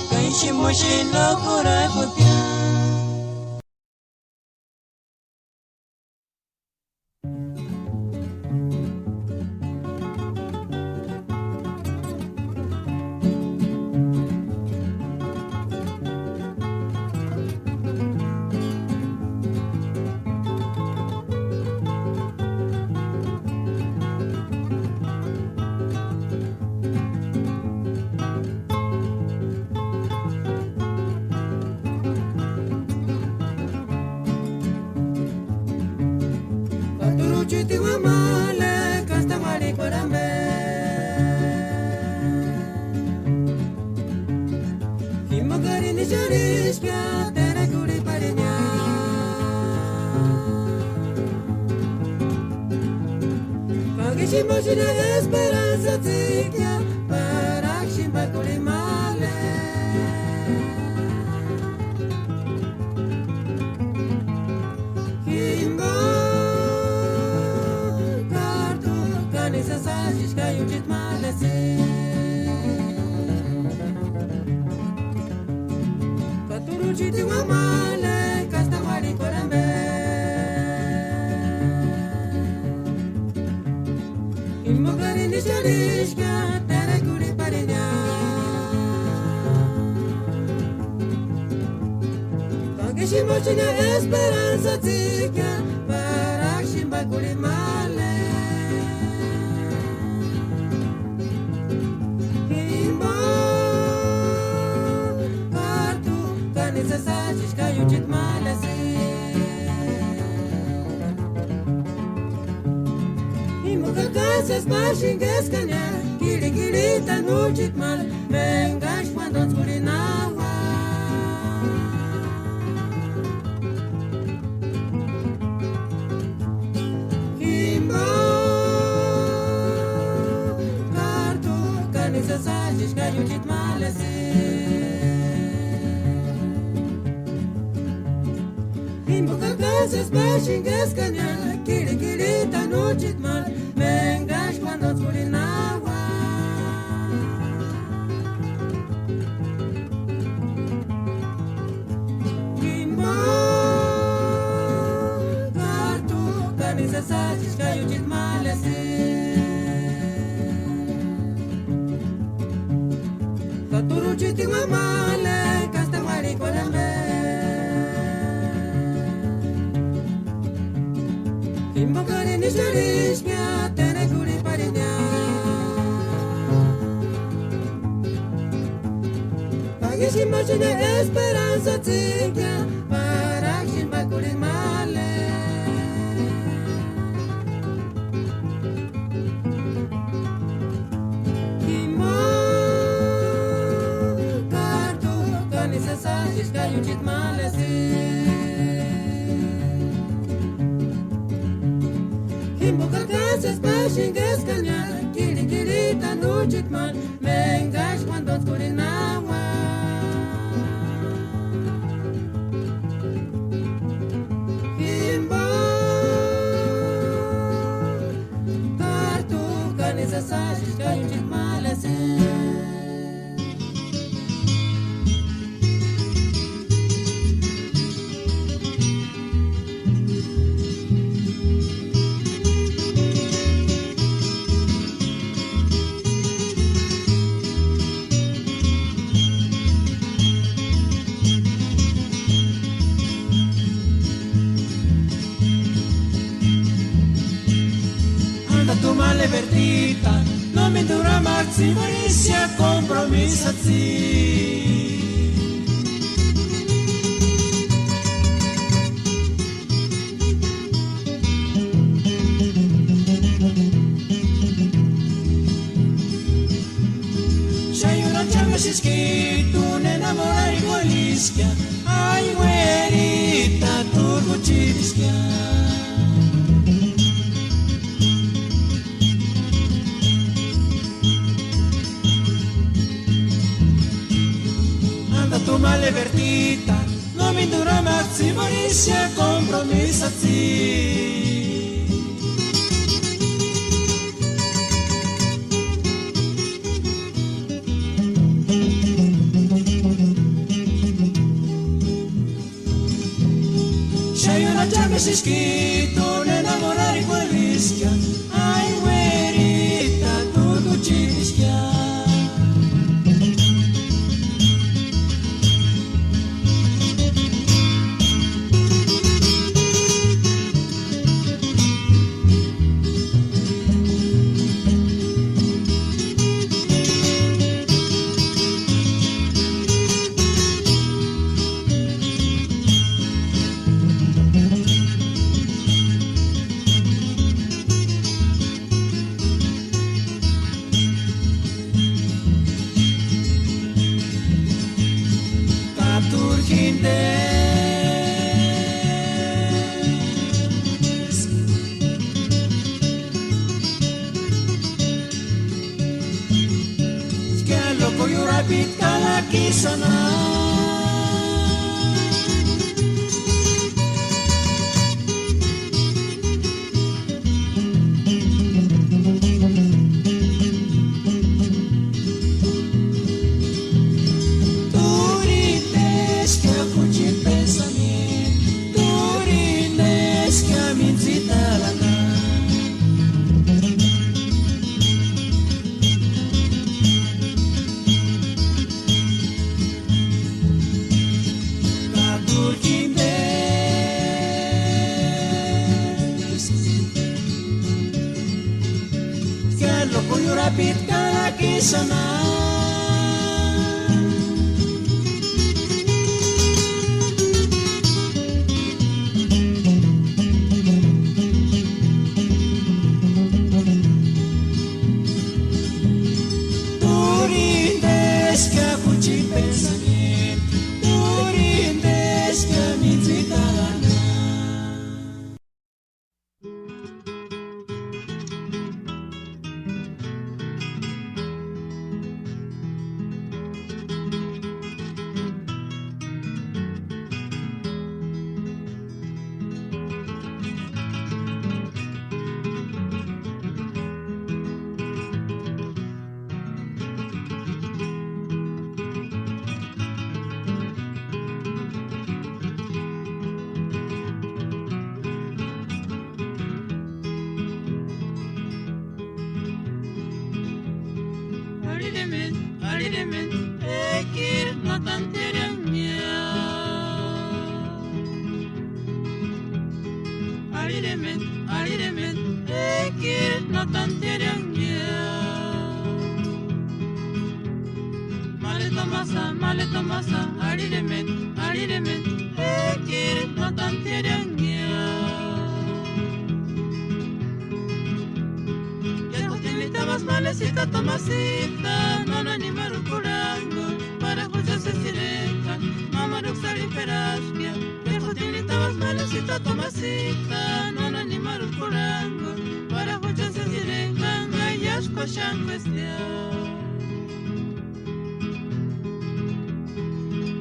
Kaishi Moshi Lokura Kupya. Esperanza tigya para shimba kulimale Kimba kartu kanisa sajish kayujit malase Katuru chiti wa male kasta wali korambe Sharishka, Taraguri Parinya. Pagashimochina Esperanza Tika, Parakshimba Kulimale. Himba, Kartu, Kanisa Sashishka, Yujit Malasi. Kakasas mashingas kanya Kiri tanuchit mal Mengash pandon skurinawa Kimba Kartu kanisa sajish kayuchit malasi casas baixinhas canha, kiri tá no mal, mengas quando furinawa. Kimbo, kartu, camisa satis, caiu de mal assim. Faturo de ti mamale, casta maricolambe. Imbocare nisharismia, tene curi parinia. Paghi si immagine esperanza zicchia, paraxin bacuri male. Kimbo, cartu, canisa sagis, caiucit male si. Kimboka casas baixinhas canha, kiri tá no mal, mengas quando furinawa. Kimbo, cartu, canisa sagis, caiu de mal assim. Tu male vertita, non mi dura marzi, Marissia compromissa C'hai una giacca si scritto, ne innamorare con l'ischia, ai guerita, turbo ci rischia. Tu male vertita, non mi dura marzi, Marissia compromissa C'hai una giacca si scritto, ne innamorare con rischia, ai guerita, tutto ci rischia. aliremen, ekir no tantieren mia. Aliremen, ekir no tantieren mia. Male tomasa, aliremen, ekir no tantieren mia. Más malecita, Tomasita, no animaron curango, para escucharse sirenca, mamá Roxari Perasquia. Dejotinita más malecita, Tomasita, no animaron curango, para escucharse sirenca, gayas cochan cuestión.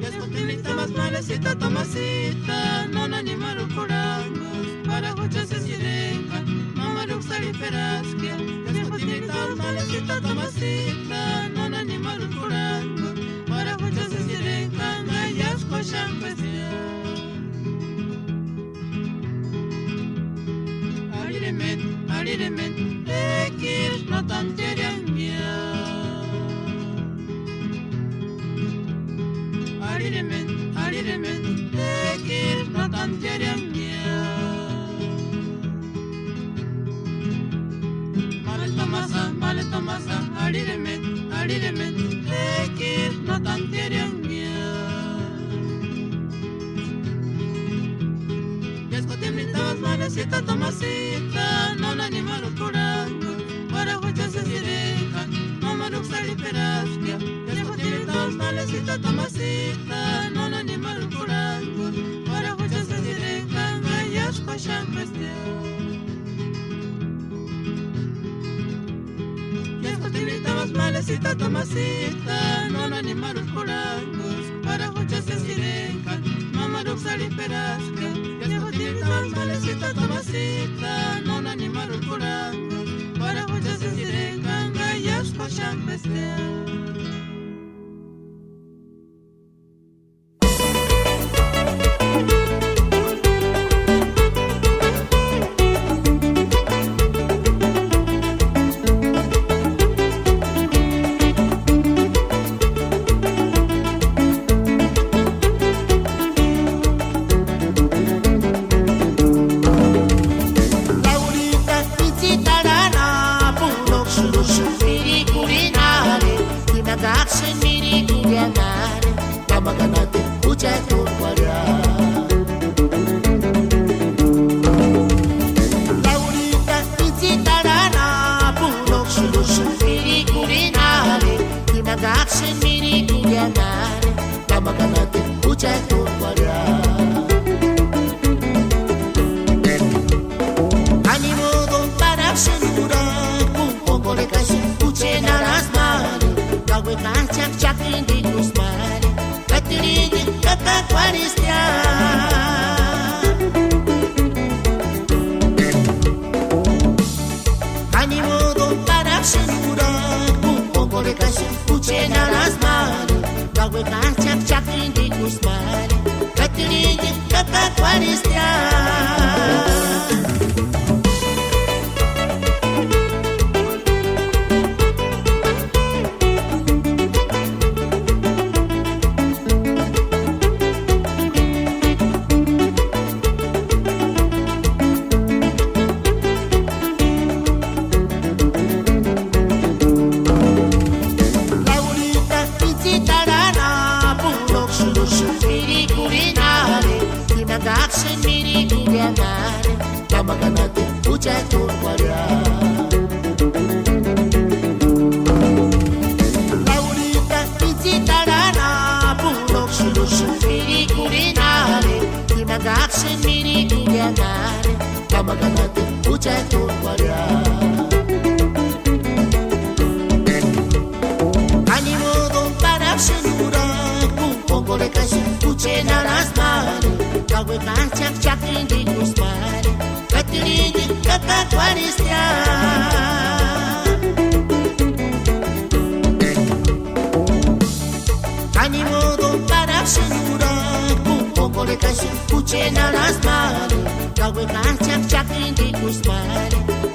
Dejotinita más malecita, Tomasita, no animaron curango, para escucharse sirenca, mamá Roxari Perasquia. Malecita, Tomasita, non animal curango, para escucharse sirenca, gayas cochan cuestión. Aliremen, ekir no tantieren mia. Aliremen, ekir no tantieren mia. Male tomasa, aliremen, ekir no tantieren mia. Descotimnitabas malecita, Tomasita, non animaron curango, para escucharse sirenca, mamá Roxari Perasquia. Descotimnitabas malecita, Tomasita, non animaron curango, para escucharse sirenca, gayas cochan cuestión. Escutabas malecita, Tomasita, non animaron curangos, para escucharse sirenca, mamá Roxari Perasquia. Escutabas malecita, Tomasita, non animaron curangos, para escucharse sirenca, gayas cochan cuestión.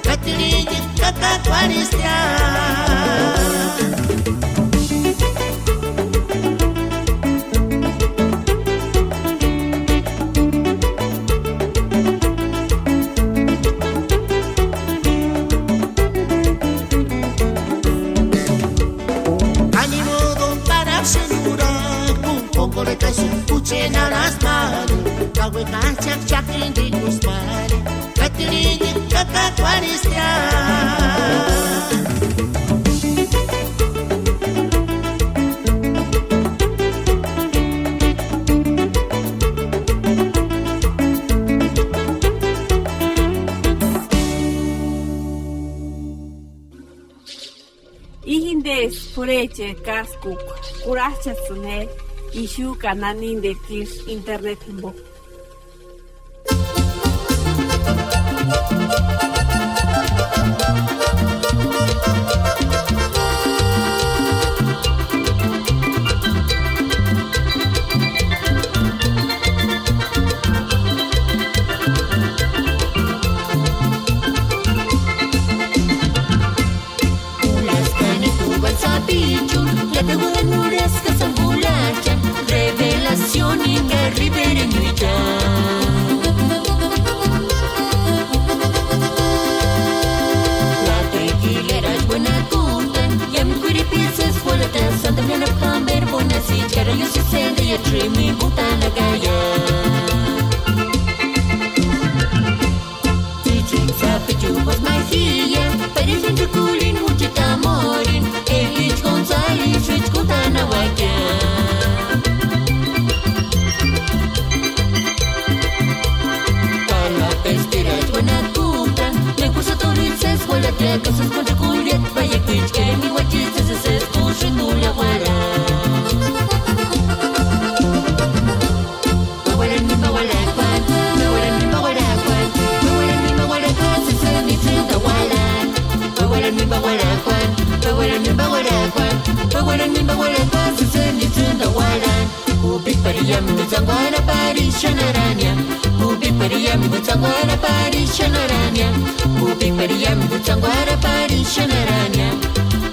Katiringi kaka kwaristia Ihindes pureche kaskuk kurachasune ishu kananin de kish internet himbo. Revelación inga ribereño y ya. La tequilera es buena cuta, y a mi curipis es buena taza, también a comer buena si cara yo se sende y a mi puta la gaya. Teaching sabe yo was my hija, parece un reculín mucho tamorin, Elich González, Rich Gutana Waka. Cosas con reculiat, vaya pitch que mi guachis se escucha en una guara. Bawalan mi bawalapan, bawalan mi bawalapan, bawalan mi bawalapan, se se ni trinta walan. Bawalan mi bawalapan, bawalan mi bawalapan, bawalan mi bawalapan, se se ni trinta walan. Ubik pariyam mi zangwana parishanaranya, ubik pariyam mi zangwana parishanaranya. Ubik pariyam mi zangwana parishanaranya.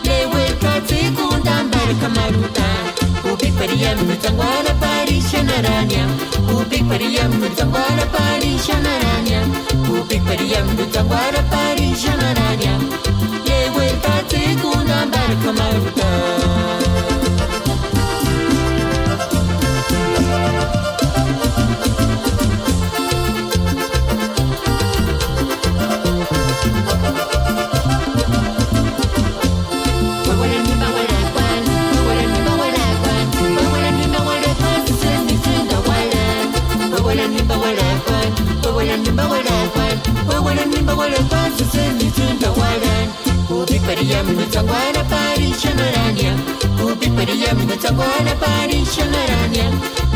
Lewe katsi kundambar kamarutan. Ubik pariyam mi zangwana parishanaranya. Ubik pariyam mi zangwana parishanaranya. Ubik pariyam mi zangwana parishanaranya. Lewe katsi kundambar kamarutan. Pariyam mi zangwana parishanaranya. Ubik pariyam mi zangwana parishanaranya.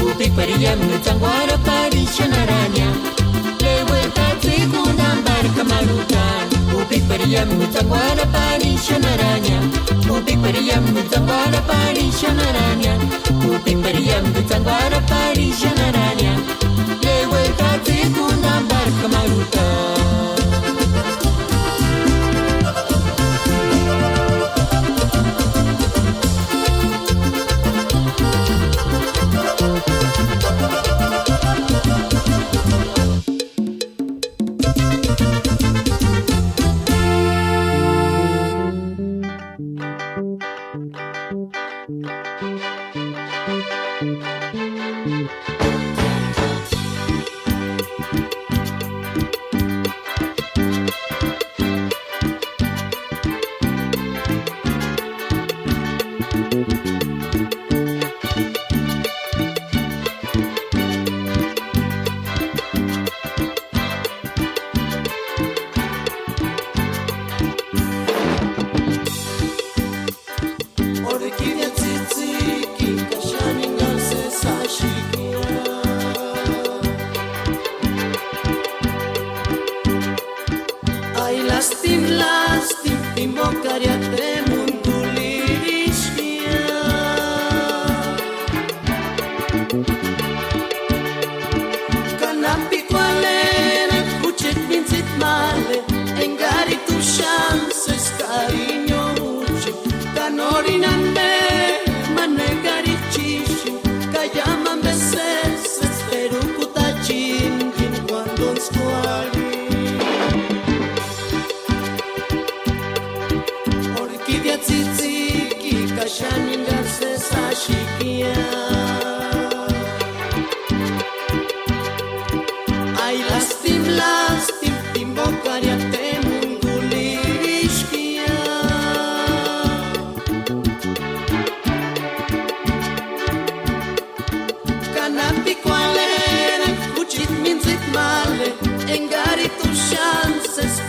Ubik pariyam mi zangwana parishanaranya. Lewe katsi kundambar kamarutan. Ubik pariyam mi zangwana parishanaranya. Ubik pariyam mi zangwana parishanaranya. Ubik pariyam mi zangwana parishanaranya. Lewe katsi kundambar kamarutan.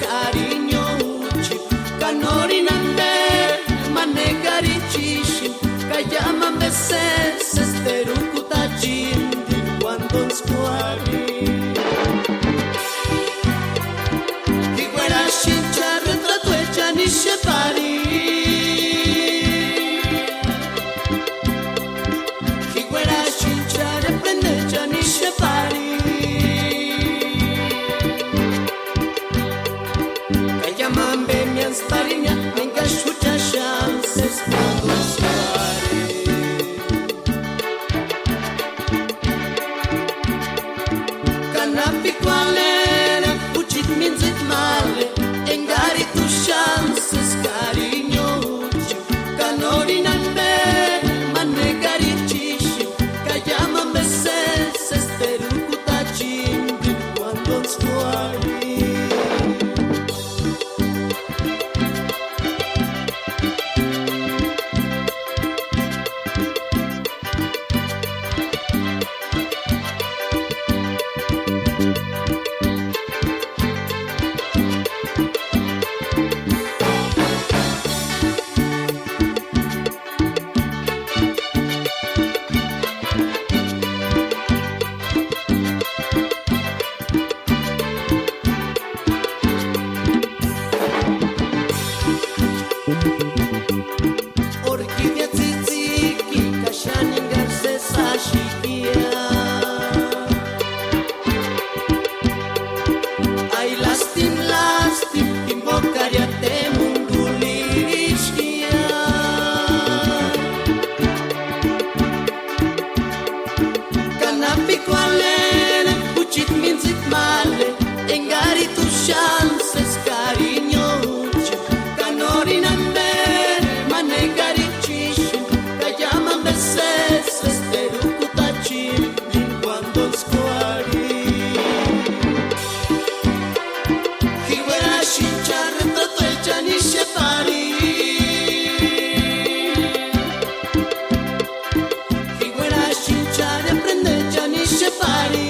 Cariño, canori nande, manegari llaman veces esterucutachín cuando en squari. Y fuera chincha retrato hecha ni shepari. Y fuera chincha reprende hecha ni shepari. Que llaman bemias pariña, venga chucha chances cuando en squari. Canapi qualera, pucit minzit male, engari tu chances cariño, canori nan be, manne caricisci, cayama meses, esterucuta cindi, quando scuoli. Orquídea tzitziki, kashanin garces ashikia. Ay lastim, invocaria te mundulishkia. Canapi qualera, pucit minzit male, engari tu chances cariño, canori nan bene, manne caricisci, callaman veces, esterucutacin, in quando squari. Higuera shincha retrato hecha ni shepari. Higuera shincha reprende hecha ni shepari.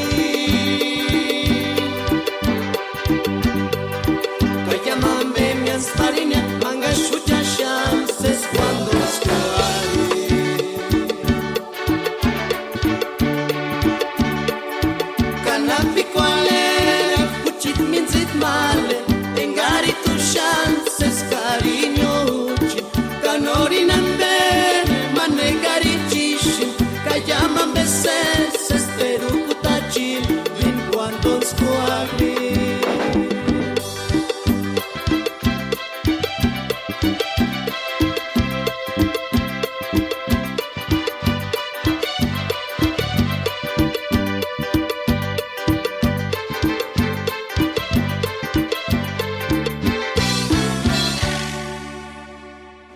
Callaman bemias pariña, manga chucha chances cuando squari. Canapi qualera, pucit minzit male, engari tu chances cariño, canori nan bene, manne caricisci, callaman veces, esterucutacin, in quando squari.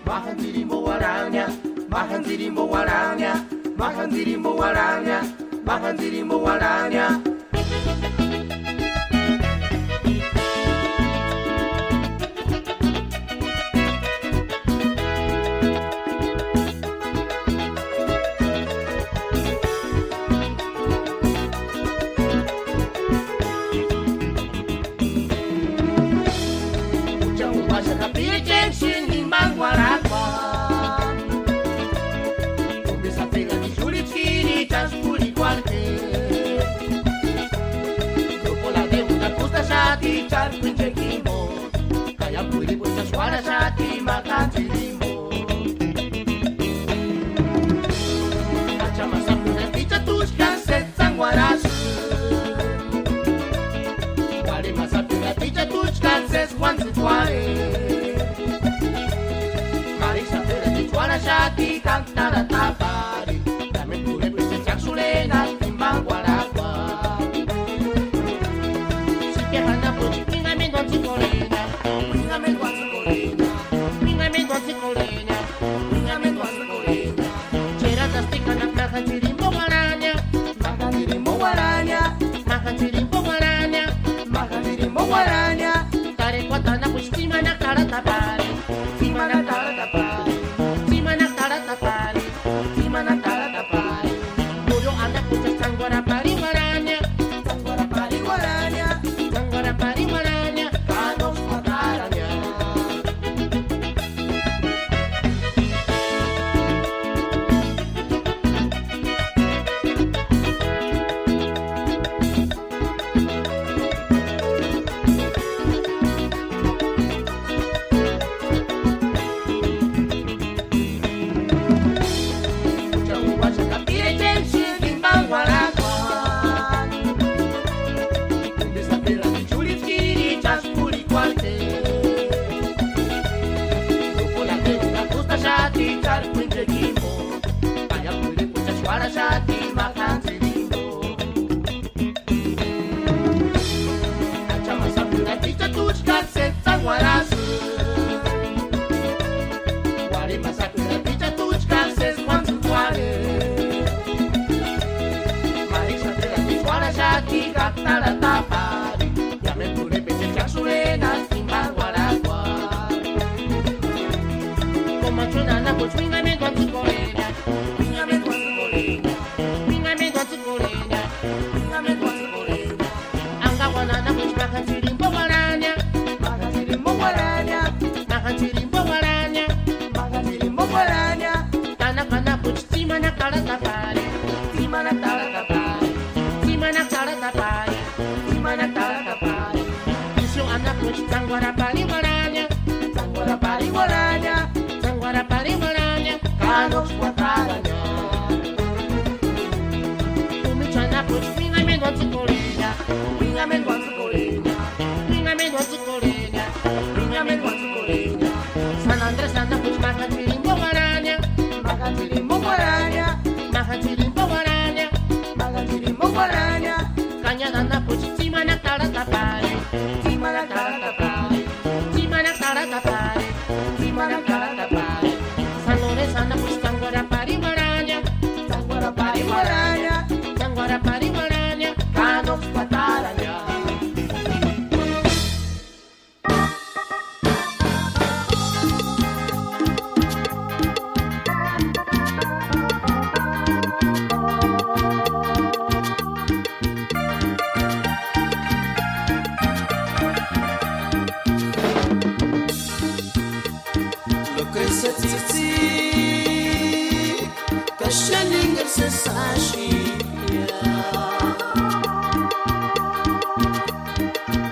Mahandirimbo waranya, mahandirimbo waranya, mahandirimbo waranya, mahandirimbo waranya. Ucha umbasha kapire jenshin ni mangwarakwa. Umbisa pega ni shurichini taspuri kwarte. Dopo la deuda costa shati char pinche kimbo. Kaya puri pucha swara shati makanti limbo. Kacha masapu na ticha tushka set sangwarasu. Wale masapu na ticha tushka set kwanzi kware. Marisa tere di swara shati kantara tapari. Dame pure pucha chaksulena timbang warakwa. Sikehana puchi pinga mi donzi kolena. Pinga mi donzi kolena. Pinga mi donzi kolena. Pinga mi donzi kolena. Chera tastika na mahandirimbo waranya. Mahandirimbo waranya. Mahandirimbo waranya. Mahandirimbo waranya. Tare kwata na kushtima na kara tapari. Tima na kara tapari. Tima na kara tapari. Tima na kara tapari. Mulo anda pucha sangwara pari waranya. Sangwara pari waranya. Sangwara pari waranya. Kados mataranya. Canos Guataranya. Umichana puch, minga me guanzu colinia, minga me guanzu colinia, minga me guanzu colinia, minga me guanzu colinia. San Andrés anda puch, macachirimbo guaraña, macachirimbo guaraña, macachirimbo guaraña, macachirimbo guaraña. Cañada anda puch, chimana tara tapare, chimana tara tapare, chimana tara tapare, chimana tara tapare. San Lorenzo anda puch, tanguara pari guaraña, tanguara pari guaraña, tanguara pari guaraña, Canos Guataranya. Lucrecia Titi, Kashaningar Sasashia,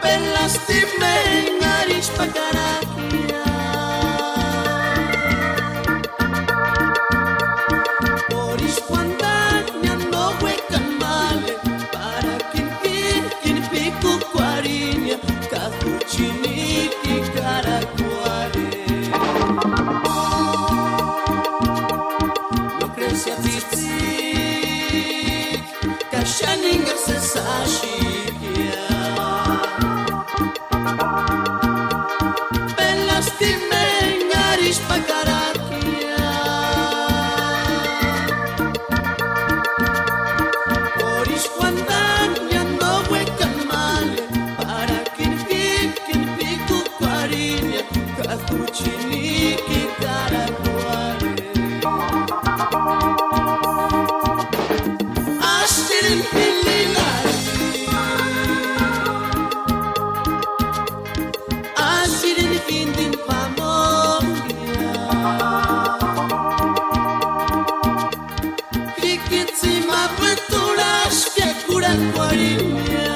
Pelastime Ngarish Pakarakia, Orish Pandanya no huecan male, para quien pico cuariña, Capuchiniki Caracuare. Lucrecia Titi, Kashaningar Sasashia, Pelastime Ngarish Pakarakia, Orish Pandanya no huecan male, para quien pico cuariña, Capuchiniki Caracuare. Ashirin Pilinari, Ashirin Findin Pamonia, Kikitsima Peturash Kekura Quarinia,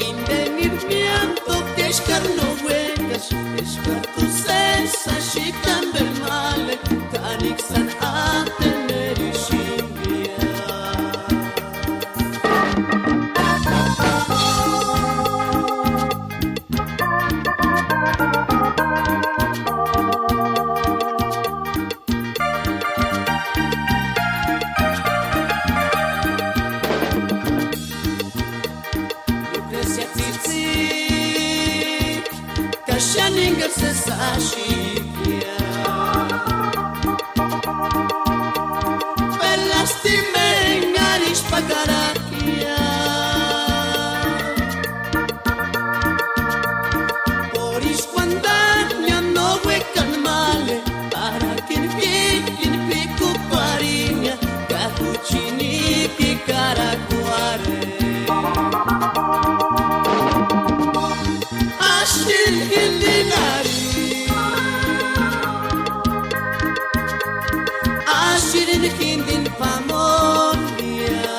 Indenirmianto que escarno huecas, escarto cesa, chican bernale, Canixan a tener y Lucrecia Titi, Kashaningar Sasashia, Pelastime Ngarish Pakarakia, Orish Pandanya no huecan male, para quien pico pariña, Capuchiniki Caracuare. Ashil Hilinari, Ashirin Hindin Pamonia,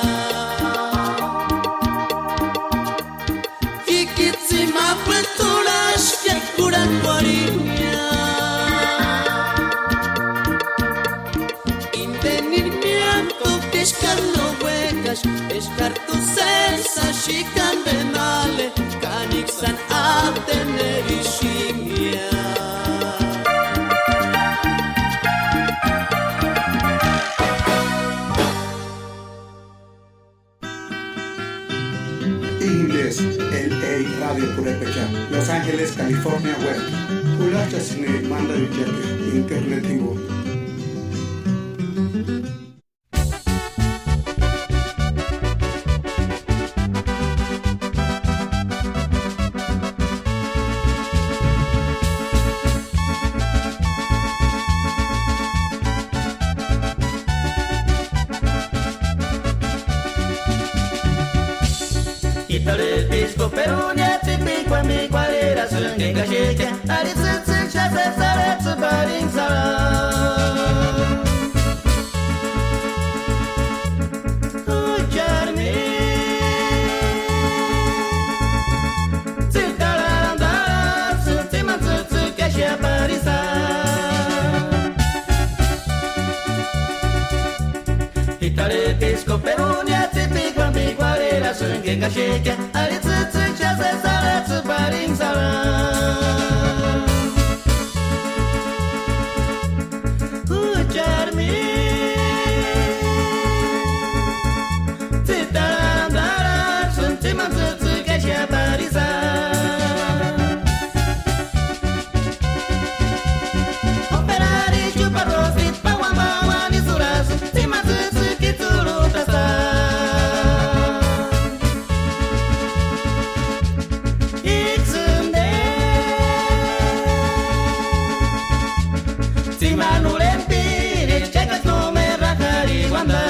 Kikitsima Peturash Kekura Quarinia, Indenirmianto que escarno huecas, escarto cesa, chican benale, Canixan a tener y Inglés, LA Radio Purepecha, Los Ángeles, California Web. Kulacha Sine Manda Yucheke, Internet Tigo. Kitare disco perunia tipico mi qualera sunge gasheke aritsu chase saretsu baring sara Ujarni Tsutaranda Tsutima Tsukashe sungega sheka ari tsutsu chasa sara tsuparing sara Ujarmi Tsitaram suntima tsutsu gasha parisa Operari chuparrosit pawamawani suras Tsima tsutsu kitsuru tasa Iksunde Tsimanulempiri chekas no me rajari wanda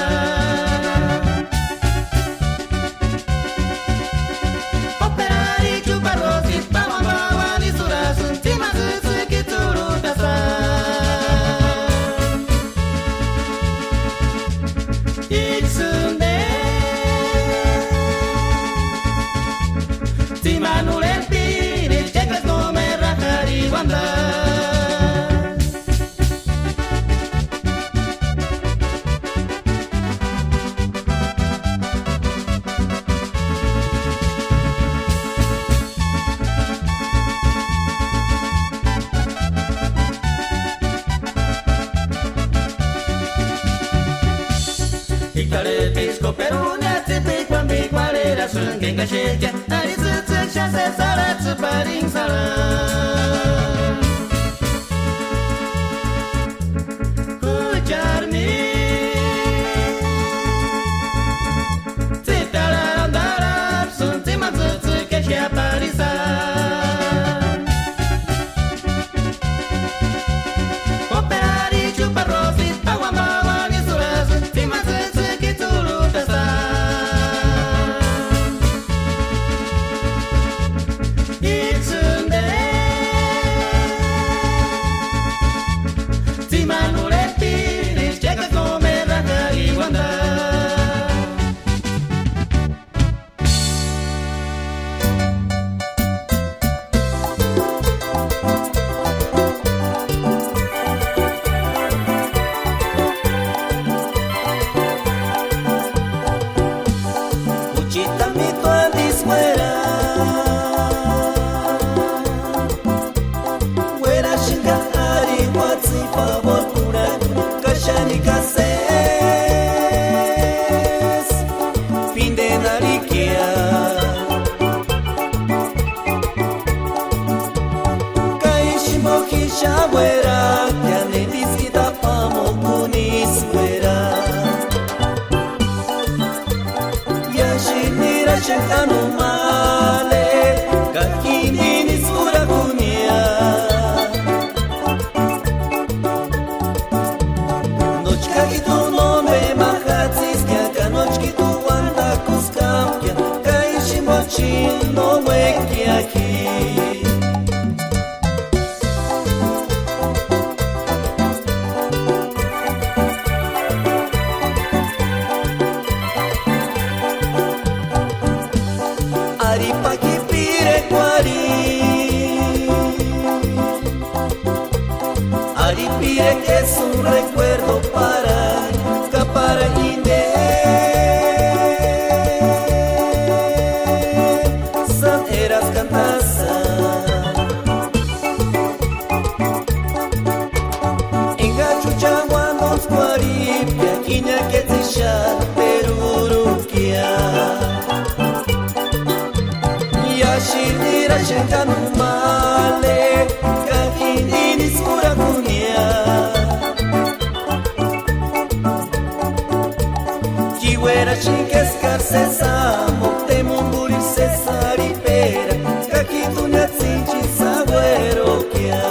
Operari chuparrosit pawamawani suras Tsima tsutsu kitsuru tasa Iksunde Tsimanulempiri chekas no me rajari wanda Ikare disco perunia tipi kwambi kwarera sungenga sheka ari tsutsu chase sara tsuparing sara Ujarmi Tsitararandaram suntima tsutsu kesha parisa Operari chuparrosit pawamawani suras Tsima tsutsu kitsuru tasa Itsunde Tsimanulempiri chekas no me rajari wanda Uchita mi tuandis Wera shinga ari watsi favor pura Kashani kases Pinde narikia Kaishimo kisha wera Kyane diskita pamo kunis wera Yashinira shakanu male Kakini nisura kunia Nochka itu nome mahatsis Kyaka nochki tu wanda kuskam Kya kaishimo chino wekiaki Aripaki pire kwari Aripire que es un recuerdo para Capara inde San eras cantasa Engachu chaguanos kwari Piaquiña que te sha perurukia Yashirira shenkanu male Kakini nisura kunia Kiwera shinkes karsesa Mokte munguri sesari pera Kakitunya tsinchi sabuero kia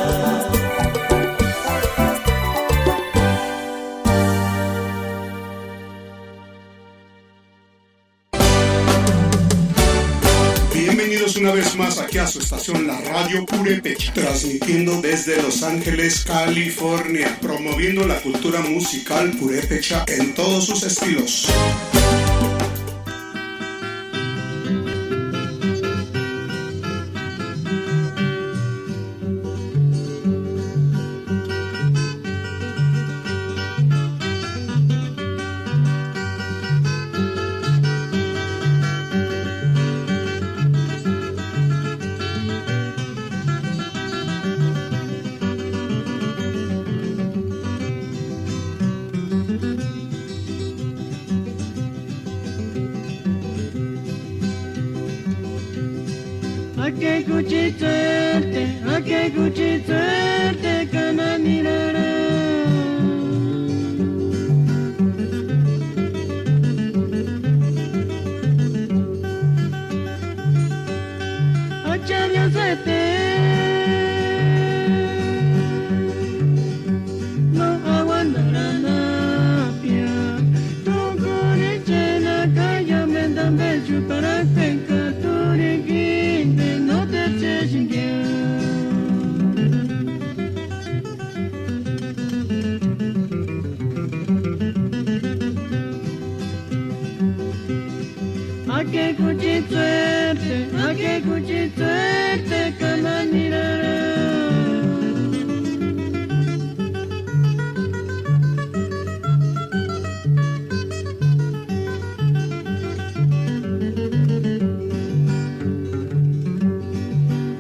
Bienvenidos una vez más aquí a su estación La Radio Purépecha, transmitiendo desde Los Ángeles, California, promoviendo la cultura musical purépecha en todos sus estilos. ake kuchitserte kana nirara. Acharya sete no aguantarana pia tukuri chena kaya mendambe chupara penka turi ginde no te cheshingia. Ake kuchitserte kana nirara.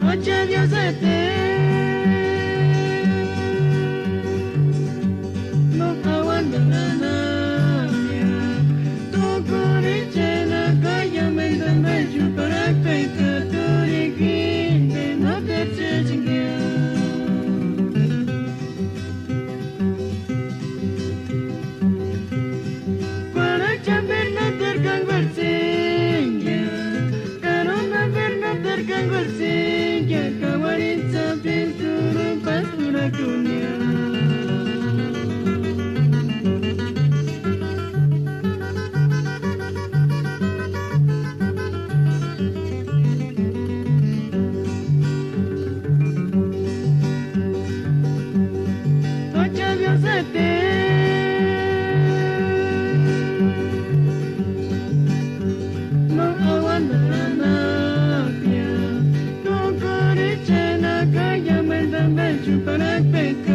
Acharya sete no aguantarana pia tukuri chena kaya mendambe chupara penka turi ginde no te cheshingia. Para chamber no terkang bersingya, karona berna terkang bersingya, kawarin sapin turun pastura dunia. Acharya sete no aguantarana pia tukuri chena kaya mendambe chupara penka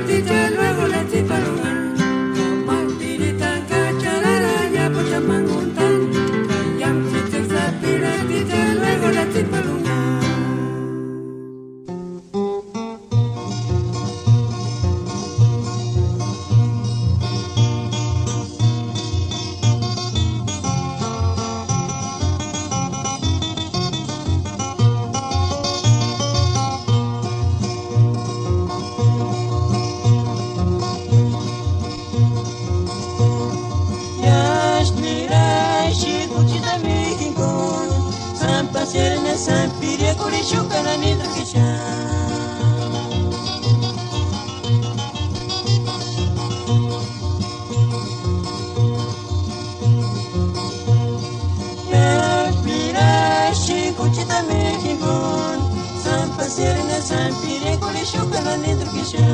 tita, luego la tipalunga. Kamakirita, cacharara, pochamanguntan. Kayam tita, sapira, tita, luego la tipalunga. Serena Sampiria Kurishuka na Nidrikisha. Yaspirashi Kuchita Mekingon. Sampa Serena Sampiria Kurishuka na Nidrikisha.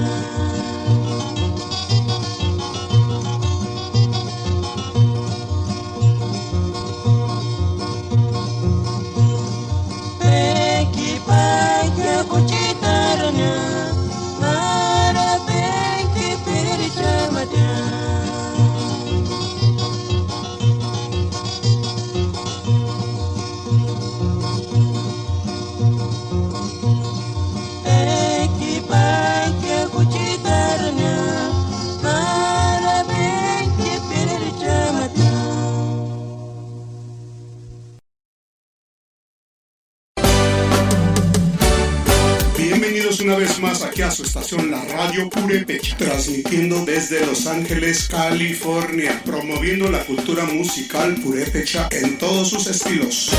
Bienvenidos una vez más aquí a su estación La Radio Purépecha, transmitiendo desde Los Ángeles, California, promoviendo la cultura musical purépecha en todos sus estilos.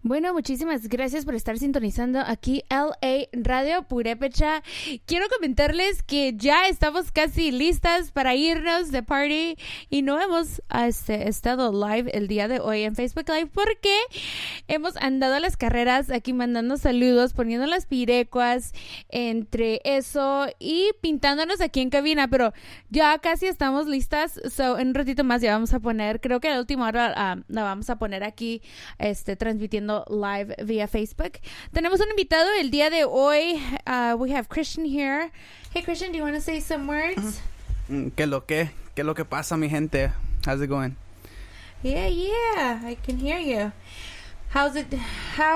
Bueno, muchísimas gracias por estar sintonizando aquí LA Radio Purépecha. Quiero comentarles que ya estamos casi listas para irnos de party y no hemos estado live el día de hoy en Facebook Live porque hemos andado a las carreras aquí mandando saludos, poniendo las pirecuas entre eso y pintándonos aquí en cabina, pero ya casi estamos listas. So, en un ratito más ya vamos a poner, creo que a la última hora la vamos a poner aquí transmitiendo live via Facebook. Tenemos un invitado el día de hoy. We have Christian here. Hey Christian, do you want to say some words? ¿Qué es lo que pasa, mi gente? How's it going? Yeah, I can hear you. How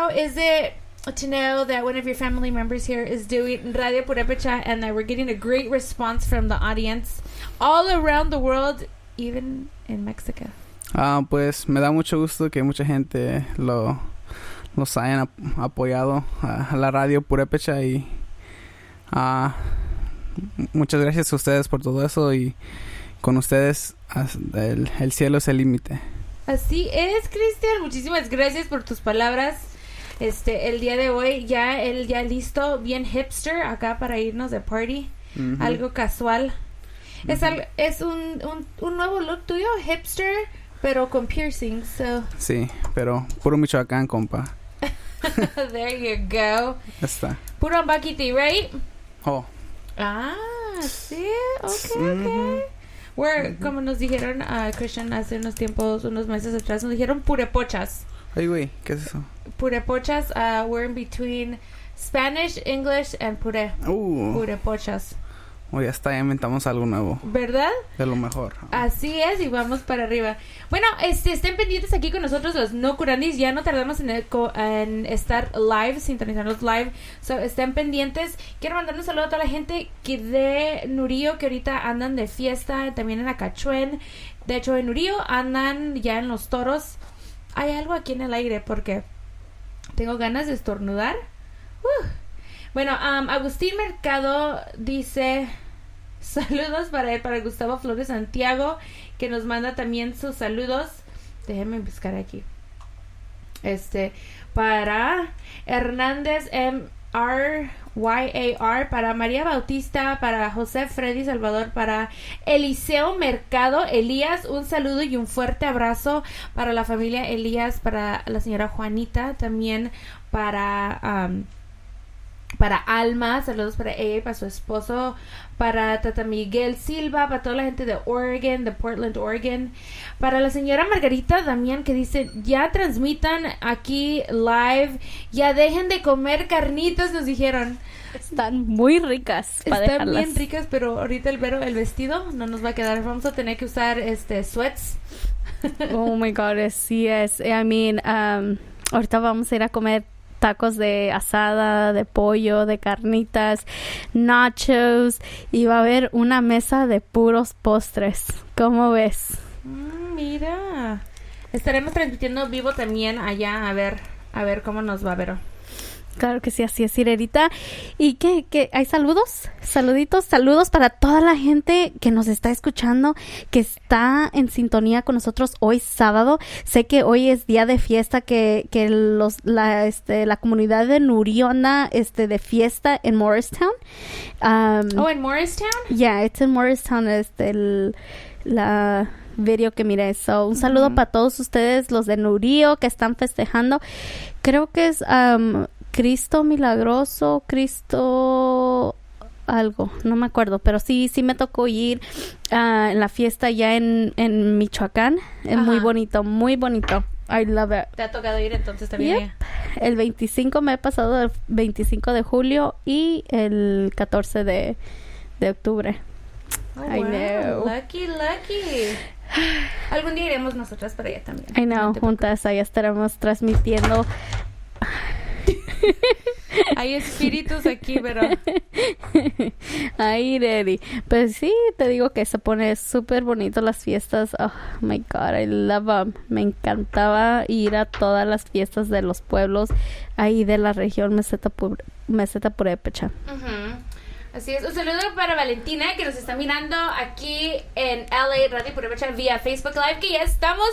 is it to know that one of your family members here is doing Radio Purépecha and that we're getting a great response from the audience all around the world, even in Mexico? Pues me da mucho gusto que mucha gente los hayan apoyado a la Radio Purépecha y muchas gracias a ustedes por todo eso y con ustedes el cielo es el límite. Así es, Cristian, muchísimas gracias por tus palabras. El día de hoy ya listo, bien hipster acá para irnos de party, algo casual. Es un nuevo look tuyo, hipster, pero con piercings. So. Sí, pero puro Michoacán, compa. There you go. Está. Puro Ambaquiti, right? Oh. Sí, okay. Como nos dijeron a Christian hace unos meses atrás, nos dijeron purepochas. Ay, güey, ¿qué es eso? Purepochas, we're in between Spanish, English, and pure. Purepochas. Ya está, ya inventamos algo nuevo. ¿Verdad? De lo mejor. Así es, y vamos para arriba. Bueno, estén pendientes aquí con nosotros los no curandis. Ya no tardamos en estar live, sintonizarnos live. So, estén pendientes. Quiero mandar un saludo a toda la gente de Nurío que ahorita andan de fiesta, también en Acachuén. De hecho, en Nurío andan ya en los toros. Hay algo aquí en el aire porque tengo ganas de estornudar. Bueno, Agustín Mercado dice saludos para él, para Gustavo Flores Santiago, que nos manda también sus saludos. Déjenme buscar aquí. Para Hernández MRYAR, para María Bautista, para José Freddy Salvador, para Eliseo Mercado Elías, un saludo y un fuerte abrazo para la familia Elías, para la señora Juanita, también para para Alma, saludos para ella y para su esposo, para Tata Miguel Silva, para toda la gente de Oregon, de Portland, Oregon, para la señora Margarita Damián que dice, ya transmitan aquí live, ya dejen de comer carnitas, nos dijeron. Están muy ricas para Están dejarlas. bien ricas, pero ahorita el vestido no nos va a quedar, vamos a tener que usar sweats. Oh my God, sí es. I mean, ahorita vamos a ir a comer tacos de asada, de pollo, de carnitas, nachos, y va a haber una mesa de puros postres. ¿Cómo ves? Mira, estaremos transmitiendo vivo también allá, a ver cómo nos va, Vero. Claro que sí, así es, Irerita. ¿Y qué? ¿Hay saludos? Saludos para toda la gente que nos está escuchando, que está en sintonía con nosotros hoy sábado. Sé que hoy es día de fiesta, que la comunidad de Nurio anda de fiesta en Morristown. ¿En Morristown? Yeah, it's in Morristown, la video que miré. So, un saludo para todos ustedes, los de Nurio, que están festejando. Creo que es Cristo Milagroso, Cristo algo, no me acuerdo, pero sí me tocó ir en la fiesta ya en Michoacán. Es muy bonito, muy bonito. I love it. ¿Te ha tocado ir entonces también? Yep. El 25 me he pasado, el 25 de julio y el 14 de octubre. Oh, I know. Lucky. Algún día iremos nosotras para allá también. I know, juntas allá estaremos transmitiendo. Hay espíritus aquí, pero... Ay, Daddy. Pues sí, te digo que se pone súper bonito las fiestas. Oh, my God, I love them. Me encantaba ir a todas las fiestas de los pueblos ahí de la región Meseta Purépecha. Así es, un saludo para Valentina que nos está mirando aquí en LA Radio Purépecha vía Facebook Live, que ya estamos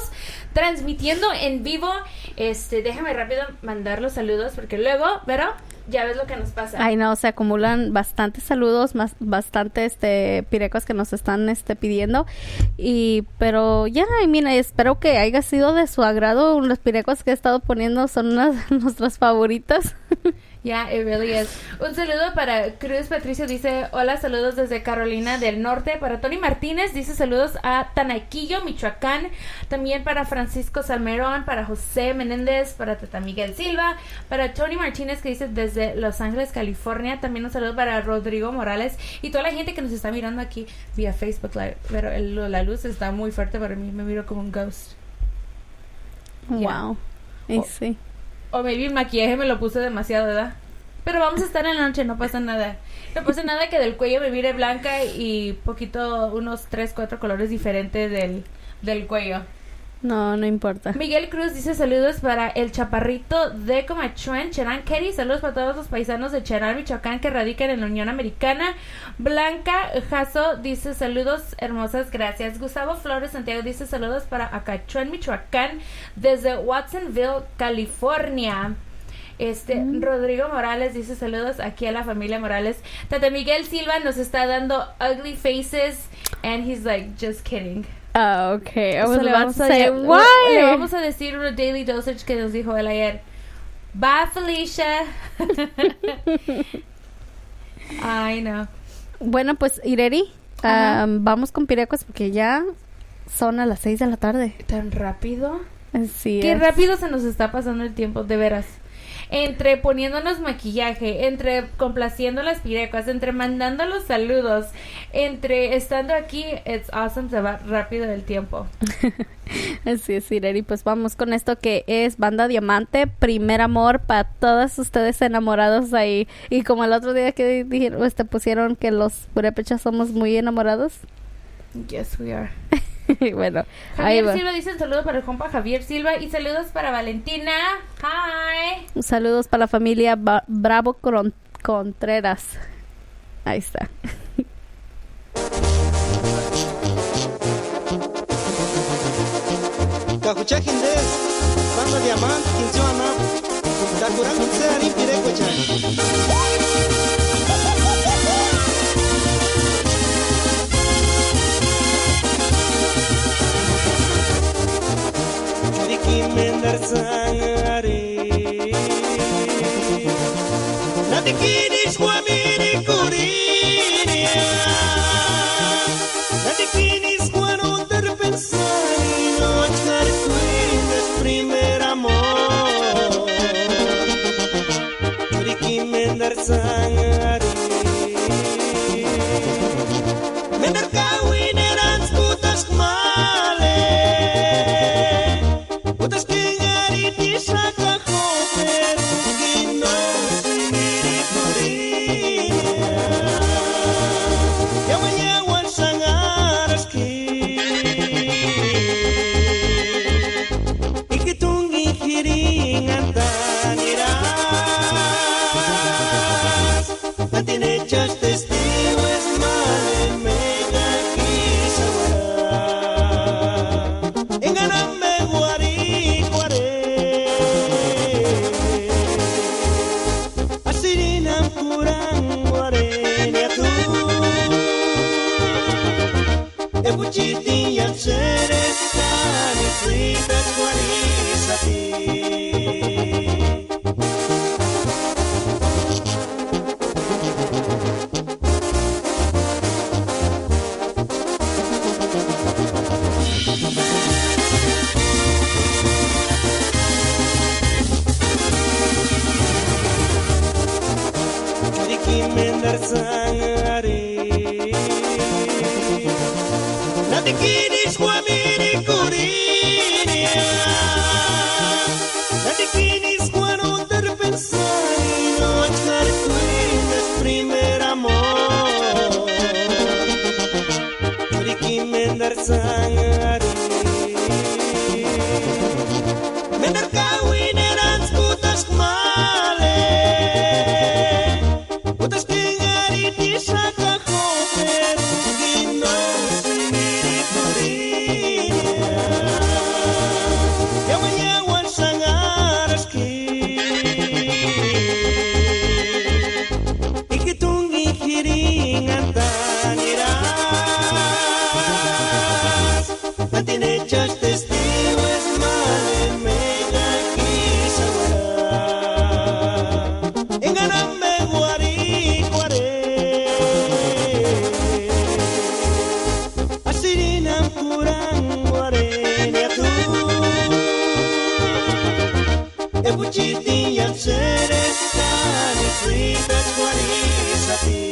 transmitiendo en vivo. Déjame rápido mandar los saludos porque luego, pero ya ves lo que nos pasa. Ay, no, se acumulan bastantes saludos, bastantes pirecos que nos están pidiendo. Pero ya, espero que haya sido de su agrado. Los pirecos que he estado poniendo son unas de nuestras favoritas. Yeah, it really is. Un saludo para Cruz Patricio, dice, hola, saludos desde Carolina del Norte. Para Tony Martínez, dice saludos a Tanaquillo, Michoacán. También para Francisco Salmerón, para José Menéndez, para Tata Miguel Silva, para Tony Martínez, que dice desde Los Ángeles, California. También un saludo para Rodrigo Morales y toda la gente que nos está mirando aquí vía Facebook Live. Pero la luz está muy fuerte para mí, me miro como un ghost. Wow. Yeah. Sí. O maybe el maquillaje me lo puse demasiado, ¿verdad? Pero vamos a estar en la noche, no pasa nada. No pasa nada que del cuello me mire blanca y unos 3-4 colores diferentes del cuello. No importa. Miguel Cruz dice saludos para el chaparrito de Comachuén, Cherán Kerry. Saludos para todos los paisanos de Cherán, Michoacán, que radican en la Unión Americana. Blanca Jasso dice saludos, hermosas, gracias. Gustavo Flores Santiago dice saludos para Acachuén, Michoacán, desde Watsonville, California. Rodrigo Morales dice saludos aquí a la familia Morales. Tata Miguel Silva nos está dando ugly faces and he's like, just kidding. Oh, okay. I was So about to say, why? Le vamos a decir un daily dosage que nos dijo él ayer. Bye, Felicia. Ay, no. Bueno, pues, Ireri, vamos con pirecos porque ya son a las 6 de la tarde. ¿Tan rápido? Sí. Qué rápido se nos está pasando el tiempo, de veras. Entre poniéndonos maquillaje, entre complaciendo las pirecas, entre mandando los saludos, entre estando aquí, it's awesome, se va rápido el tiempo. Así es, Ireri, pues vamos con esto que es Banda Diamante, Primer Amor, para todos ustedes enamorados ahí. Y como el otro día que dijeron, pusieron que los purépechas somos muy enamorados. Yes, we are. Bueno, Javier Silva dice un saludo para el compa Javier Silva y saludos para Valentina. Hi. Saludos para la familia Bravo Contreras. Ahí está. Cajuchajindes, Banda Diamante, Quincionana, Tacurango Tsearin Pirecocha. Mendar sangare Natikini testigo es male mega kisawara enganame guari guare asirinam kurang guare niatu ebuchiti yang seresan frita guari sapi. Mendar sangare Nati kinis guamini curinia Nati kinis guano terpensari No achar cuinas primer amor Nati mendar sangare Mendar kawin eran putas male Putas que ngari di saka koper Gino sendiri kurinya Yawan-yawan sangareski Ikitungi hiringan taniras Antinechas testigos male mega kisawara Enganame guari Asirinam kurang warenya tu Ebuchiti yang seresan Frita kuari sapi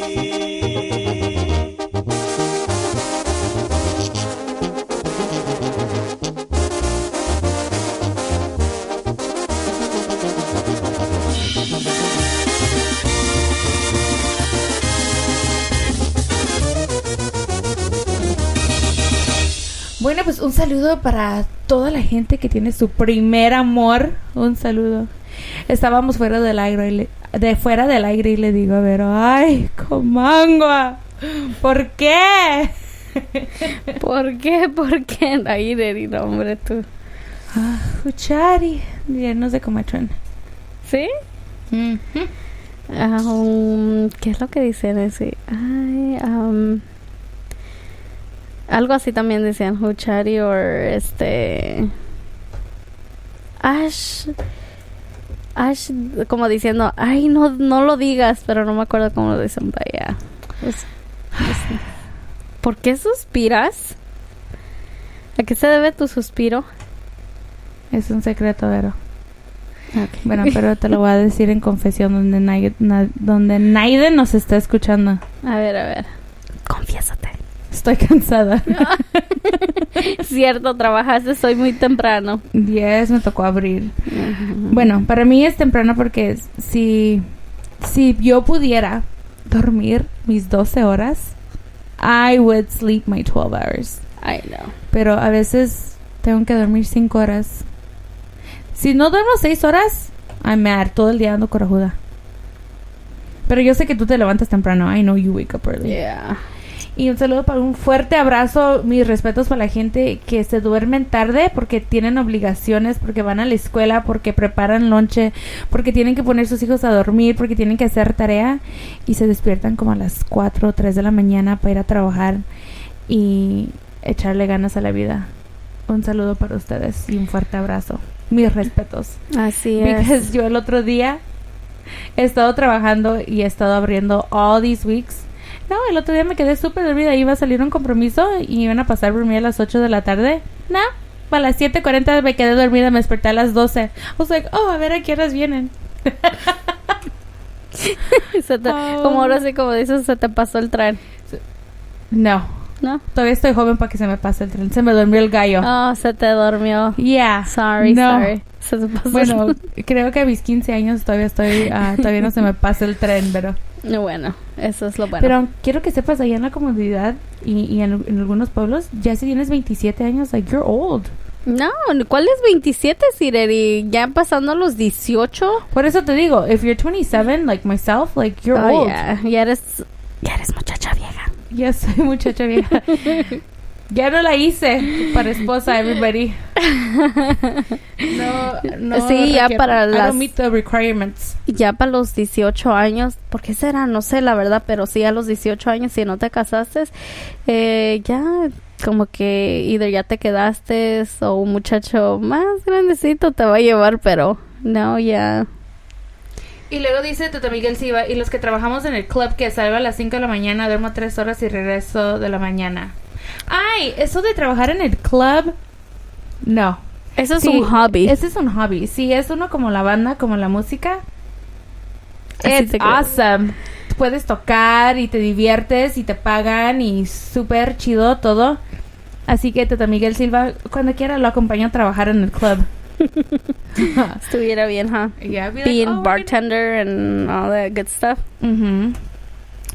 Bueno, pues un saludo para toda la gente que tiene su primer amor. Un saludo. Estábamos fuera del aire y le digo a Vero, ay, Comangua, ¿por qué? ¿Por qué? ¿Por qué? Ahí de nombre tú. Huchari, llenos de comachón. ¿Sí? ¿Qué es lo que dicen ese? Ay, algo así también decían Huchari o Ash, como diciendo, ay, no lo digas, pero no me acuerdo cómo lo dicen. Vaya. ¿Por qué suspiras? ¿A qué se debe tu suspiro? Es un secreto, Vero. Okay. Bueno, pero te lo voy a decir en confesión donde nadie nos está escuchando. A ver. Confiésate. Estoy cansada. Cierto, trabajaste hoy muy temprano. 10 me tocó abrir. Bueno, para mí es temprano porque si yo pudiera dormir mis 12 horas, I would sleep my 12 hours. I know. Pero a veces tengo que dormir 5 horas. Si no duermo 6 horas, I'm mad. Todo el día ando corajuda. Pero yo sé que tú te levantas temprano. I know you wake up early. Yeah. Y un saludo para un fuerte abrazo, mis respetos para la gente que se duermen tarde porque tienen obligaciones, porque van a la escuela, porque preparan lonche, porque tienen que poner sus hijos a dormir, porque tienen que hacer tarea y se despiertan como a las 4 o 3 de la mañana para ir a trabajar y echarle ganas a la vida. Un saludo para ustedes y un fuerte abrazo. Mis respetos. Así es. Porque yo el otro día he estado trabajando y he estado abriendo all these weeks. No, el otro día me quedé súper dormida. Iba a salir un compromiso y iban a pasar por mí a las 8 de la tarde. No, a las 7:40 me quedé dormida. Me desperté a las 12. I was like, a ver a qué horas vienen. Como ahora sí, como dices, se te pasó el tren. No. Todavía estoy joven para que se me pase el tren. Se me durmió el gallo. Se te durmió. Yeah. Sorry. Se te pasó. Bueno, creo que a mis 15 años todavía todavía no se me pasa el tren, pero... Bueno, eso es lo bueno. Pero quiero que sepas, allá en la comunidad y en algunos pueblos, ya si tienes 27 años, like, you're old. No, ¿cuál es 27, Sireri? Ya pasando los 18. Por eso te digo, if you're 27, like myself, like, you're old. Yeah. Ya eres Ya eres muchacha vieja. Ya soy muchacha vieja. Ya no la hice para esposa, everybody. No. Sí, ya para I las... don't meet the requirements. Ya para los 18 años, ¿por qué será? No sé la verdad, pero sí a los 18 años, si no te casaste, ya como que either ya te quedaste o un muchacho más grandecito te va a llevar, pero no, ya... Y luego dice Tata Miguel Silva, y los que trabajamos en el club, que salgo a las 5 de la mañana, duermo 3 horas y regreso de la mañana. Ay, eso de trabajar en el club, no. Eso es un hobby. Ese es un hobby. Sí, es uno como la banda, como la música. It's awesome. Puedes tocar y te diviertes y te pagan y súper chido todo. Así que Tata Miguel Silva, cuando quiera lo acompaño a trabajar en el club. Estuviera bien, huh? Yeah, being bartender and all that good stuff.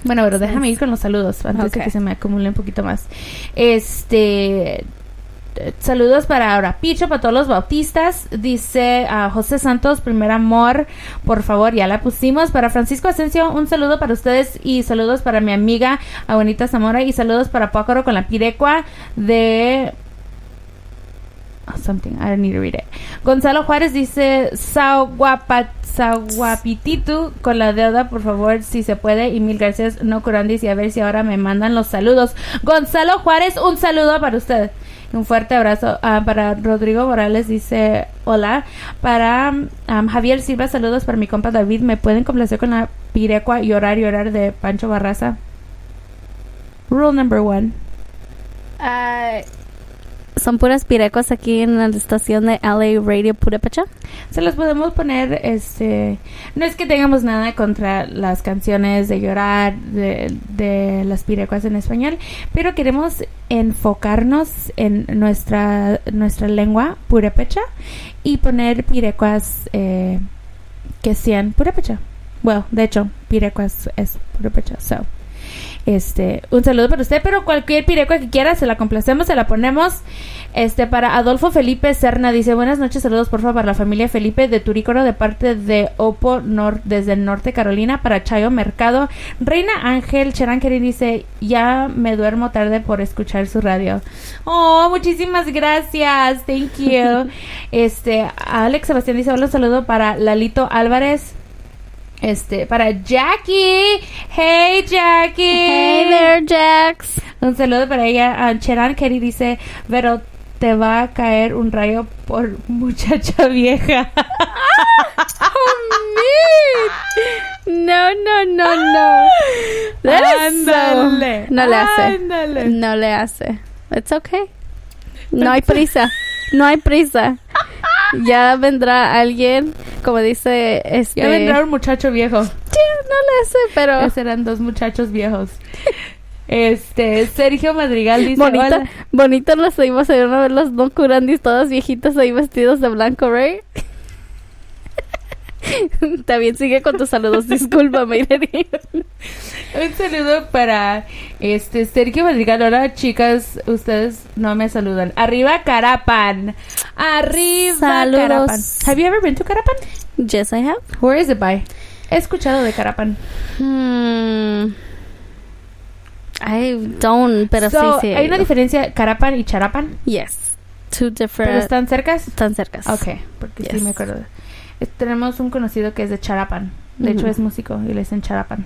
Bueno, pero déjame ir con los saludos antes de que se me acumule un poquito más. Saludos para ahora Picho, para todos los bautistas. Dice José Santos, primer amor, por favor, ya la pusimos. Para Francisco Asensio, un saludo para ustedes y saludos para mi amiga Abuelita Zamora y saludos para Pácaro con la Pirecua de... something, I don't need to read it. Gonzalo Juárez dice Saguapititu con la deuda, por favor, si se puede, y mil gracias, no curandis, y a ver si ahora me mandan los saludos. Gonzalo Juárez, un saludo para usted. Un fuerte abrazo. Para Rodrigo Morales dice hola. Para Javier Silva, saludos para mi compa David. ¿Me pueden complacer con la Pirecua llorar de Pancho Barraza? Rule number 1. Son puras pirecos aquí en la estación de LA Radio Purepecha. Se los podemos poner, no es que tengamos nada contra las canciones de llorar de las pirecuas en español, pero queremos enfocarnos en nuestra lengua purepecha y poner pirecuas que sean purepecha. Well, de hecho, pirecuas es purepecha, so... un saludo para usted, pero cualquier pirecua que quiera se la complacemos, se la ponemos. Para Adolfo Felipe Serna dice buenas noches, saludos por favor para la familia Felipe de Turícoro de parte de Opo desde el norte Carolina. Para Chayo Mercado, Reina Ángel Cheranqueri dice ya me duermo tarde por escuchar su radio. Oh, muchísimas gracias, thank you. Alex Sebastián dice hola, un saludo para Lalito Álvarez. Para Jackie. Hey, Jackie. Hey there, Jax. Un saludo para ella. Cheran Kerry dice, pero te va a caer un rayo por muchacha vieja. No. Ándale. No le hace. Ándale. No le hace. It's okay. No hay prisa. Ya vendrá alguien, como dice ya vendrá un muchacho viejo. Sí, no le hace, pero... Ya serán 2 muchachos viejos. Sergio Madrigal dice... Bonito nos seguimos a ver los no curandis todas viejitas ahí vestidos de blanco, right? También sigue con tus saludos, discúlpame, Irene. Un saludo para Sergio Madrigal. Hola, chicas, ustedes no me saludan. Arriba Carapan. Arriba Saludos. Carapan. Have you ever been to Carapan? Yes, I have. Where is it by? He escuchado de Carapan. I don't, pero sí. ¿Hay una diferencia Carapan y Charapan? Yes. Two different. ¿Pero están cercas? Están cercas. Okay, porque sí me acuerdo. Tenemos un conocido que es de Charapan. De hecho, es músico y le dicen Charapan.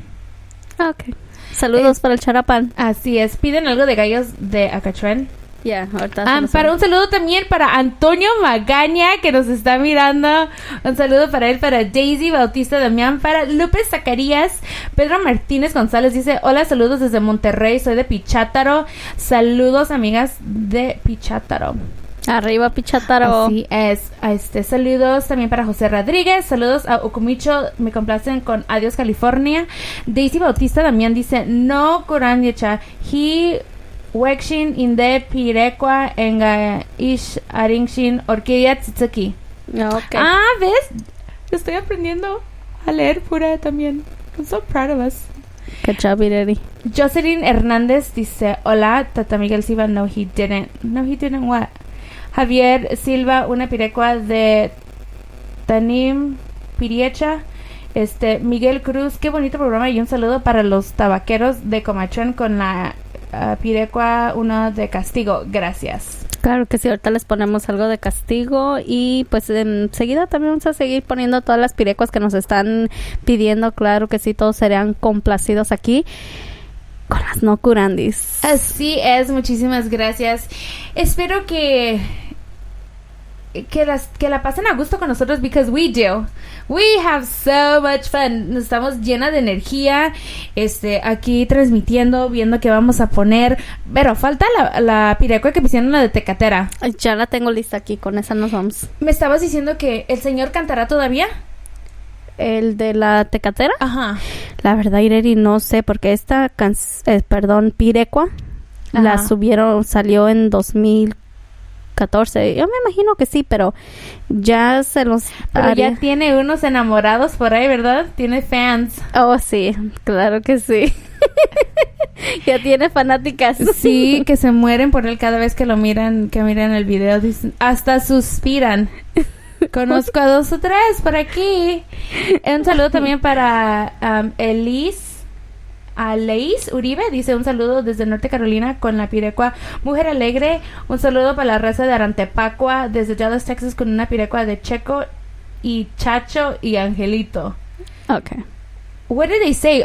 Okay. Saludos para el Charapan. Así es. Piden algo de gallos de Acachuén. Para un saludo también para Antonio Magaña, que nos está mirando. Un saludo para él, para Daisy Bautista Damián, para López Zacarías. Pedro Martínez González dice, hola, saludos desde Monterrey, soy de Pichátaro. Saludos, amigas de Pichátaro. Arriba Pichátaro. Así es. Saludos también para José Rodríguez. Saludos a Okumicho. Me complacen con Adiós California. Daisy Bautista Damián dice, no Kurandicha. He Wekshin inde Pirecua enga ish aringshin orquídea tsutsuki. Okay. ¿Ves? Estoy aprendiendo a leer pura también. I'm so proud of us. Good job, Irene. Jocelyn Hernández dice, hola, Tata Miguel Silva. No, he didn't. No, he didn't what? Javier Silva, una pirecua de Tanim Piriecha. Miguel Cruz, qué bonito programa y un saludo para los tabaqueros de Comachón con la Pirecua 1 de castigo. Gracias. Claro que sí, ahorita les ponemos algo de castigo y pues enseguida también vamos a seguir poniendo todas las pirecuas que nos están pidiendo. Claro que sí, todos serían complacidos aquí con las no curandis. Así es, muchísimas gracias. Espero que la pasen a gusto con nosotros, because we do. We have so much fun. Estamos llenas de energía, aquí transmitiendo, viendo qué vamos a poner. Pero falta la pirecua que pusieron, la de Tecatera. Ya la tengo lista aquí, con esa nos vamos. Me estabas diciendo que el señor cantará todavía. ¿El de la Tecatera? Ajá. La verdad, Ireri, no sé, porque esta pirecua la salió en 2014. Yo me imagino que sí, pero ya se los... Pero ya tiene unos enamorados por ahí, ¿verdad? Tiene fans. Oh, sí, claro que sí. Ya tiene fanáticas. Sí, que se mueren por él cada vez que lo miran, que miran el video. Dicen, hasta suspiran. Conozco a 2 o 3 por aquí. Un saludo también para Elise Uribe, dice un saludo desde Norte Carolina con la pirecua Mujer Alegre. Un saludo para la raza de Arantepacua desde Dallas, Texas, con una pirecua de Checo y Chacho y Angelito. Okay. What did they say?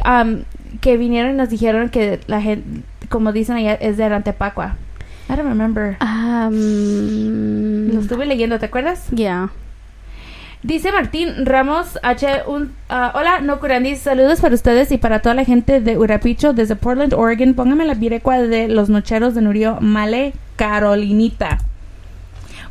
Que vinieron y nos dijeron que la gente, como dicen allá, es de Arantepacua. I don't remember. Lo estuve leyendo, ¿te acuerdas? Yeah. Dice Martín Ramos H. Hola, no curandis, saludos para ustedes y para toda la gente de Urapicho desde Portland, Oregon. Póngame la pirecua de los nocheros de Nurio Male, Carolinita.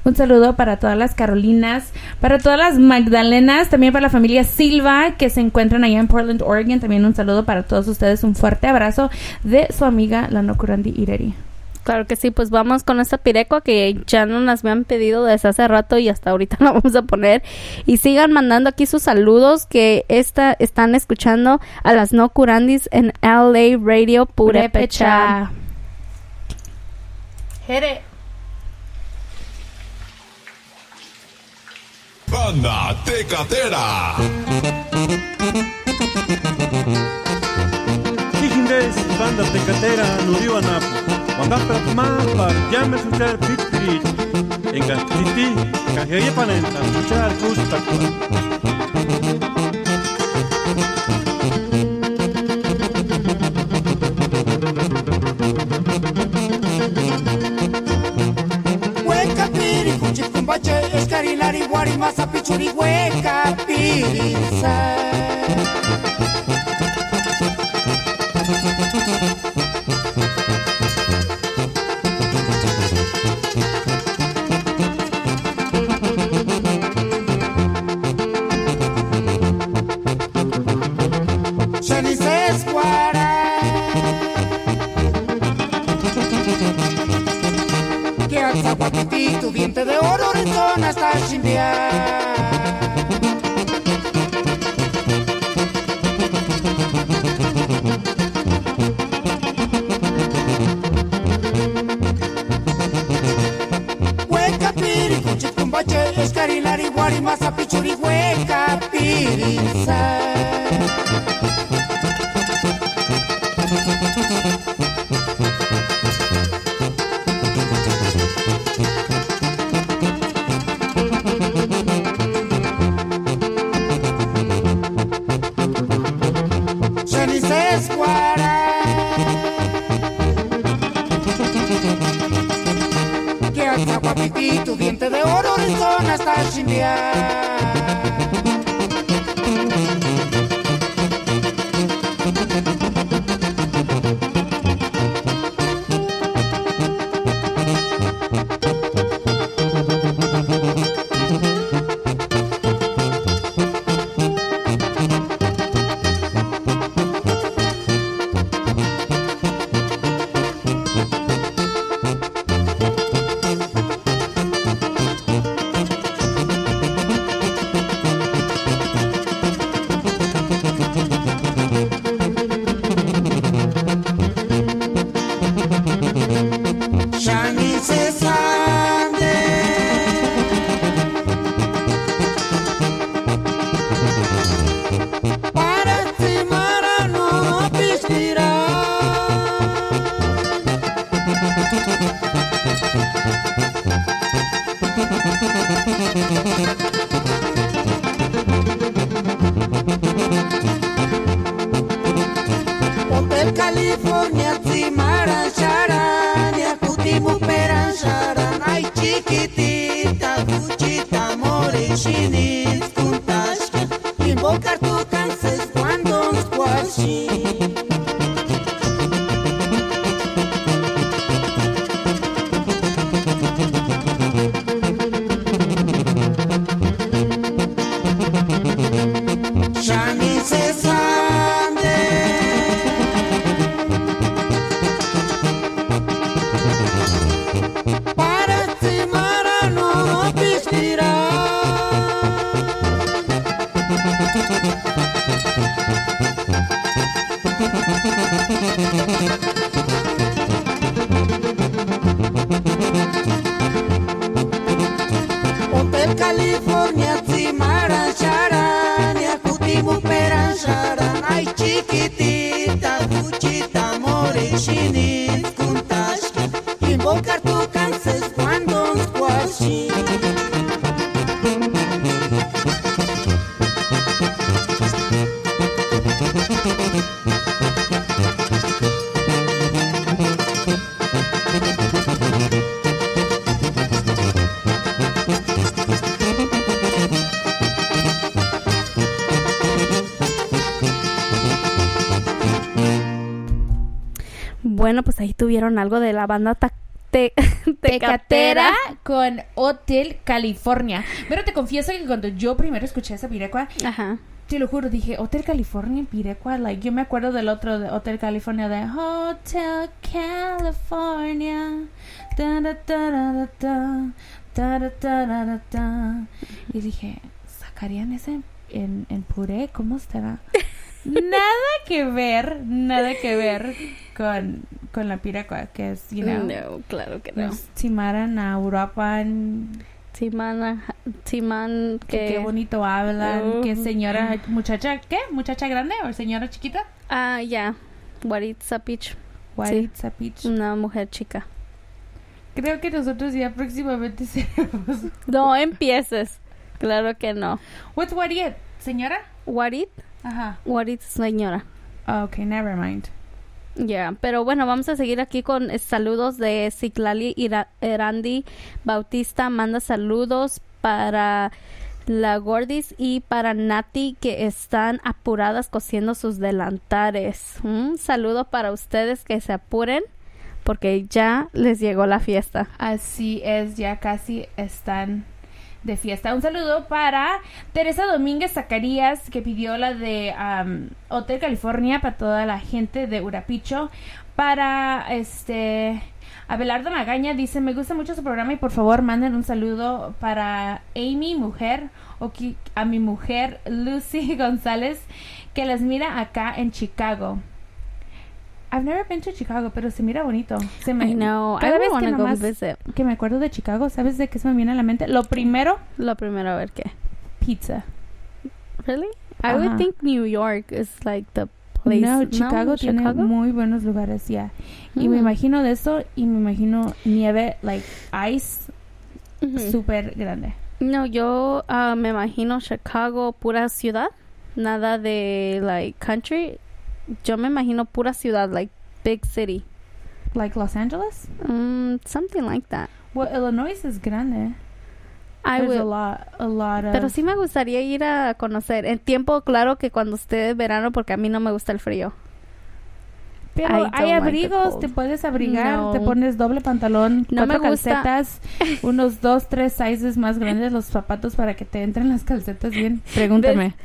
Un saludo para todas las Carolinas, para todas las Magdalenas, también para la familia Silva que se encuentran allá en Portland, Oregon. También un saludo para todos ustedes, un fuerte abrazo de su amiga la no curandi Ireri. Claro que sí, pues vamos con esta pirecua que ya no las me han pedido desde hace rato y hasta ahorita la vamos a poner. Y sigan mandando aquí sus saludos que están escuchando a las no curandis en LA Radio Purépecha. Jere. Banda Tecatera. Hijindes, banda Tecatera, Nuriwanapu. Wangaprat Mapar, llame a escuchar Pitrit. En Gantiti, Cajería Panenta, escuchar Custakua. Hueca piri, cuchicumbache, escarilari, guarimasa, pichuri, hueca pirisa. Tu diente de oro, rizón hasta chimbiar. Hueca piri, cuchicumbache, escarilari, guarimasa, pichuri, hueca pirisa. Tu diente de oro, rizón hasta chimbiar. California, Tzimara, Sharania, Kutimu, Peran, Sharan, ay chiquitita, Cuchita, Morechinit, Kuntashka, invocar tu canses cuando squashi. Shani se sande para Tzimara no pispira. Hotel California, Tzimara, Sharania, Kutimu, Peran, Sharan, ay chiquitita, Cuchita, Morechinit, Kuntashka, invocar tu canses cuando squashi. Bueno, pues ahí tuvieron algo de la banda Tecatera con Hotel California. Pero te confieso que cuando yo primero escuché esa pirecua, te lo juro, dije Hotel California, pirecua, like, yo me acuerdo del otro de Hotel California, de Hotel California, da, da, da, da, da, da, da, da, da, da, da. Y dije, ¿sacarían ese en puré? ¿Cómo estará? Nada que ver con la pirecua, que es, you know, no, claro que no. Tsimaran a Uruapan, Tsiman, qué bonito hablan, qué señora, muchacha, ¿qué? ¿Muchacha grande o señora chiquita? Ah, ya, Huaritzapich. Huaritzapich. Una mujer chica. Creo que nosotros ya próximamente seremos. No empieces, claro que no. What's Warit? ¿Señora? Warit. Ajá. Warit es señora. Okay, never mind. Ya, pero bueno, vamos a seguir aquí con saludos de Citlali Erandi Bautista. Manda saludos para la Gordis y para Nati, que están apuradas cosiendo sus delantares. Un saludo para ustedes, que se apuren porque ya les llegó la fiesta. Así es, ya casi están de fiesta. Un saludo para Teresa Domínguez Zacarías, que pidió la de Hotel California para toda la gente de Urapicho. Para Abelardo Magaña dice: me gusta mucho su programa y por favor manden un saludo para Amy, mujer, o a mi mujer Lucy González, que las mira acá en Chicago. I've never been to Chicago, pero se mira bonito. I know. I Cada vez want que to go nomás visit. que me acuerdo de Chicago, ¿sabes de qué se me viene a la mente? Lo primero, a ver qué. Pizza. Really? I would think New York is like the place. No, Chicago tiene muy buenos lugares, ya. Y me imagino de eso, y me imagino nieve, like ice, súper grande. No, yo me imagino Chicago pura ciudad, nada de like country. Yo me imagino pura ciudad, like big city. Like Los Angeles? Something like that. Well, Illinois es grande. There's a lot of... Pero sí me gustaría ir a conocer. En tiempo, claro, que cuando esté verano, porque a mí no me gusta el frío. Pero hay abrigos, te puedes abrigar, te pones doble pantalón, no 4 me gusta. calcetas, unos 2, 3 sizes más grandes los zapatos para que te entren las calcetas bien. Pregúntame.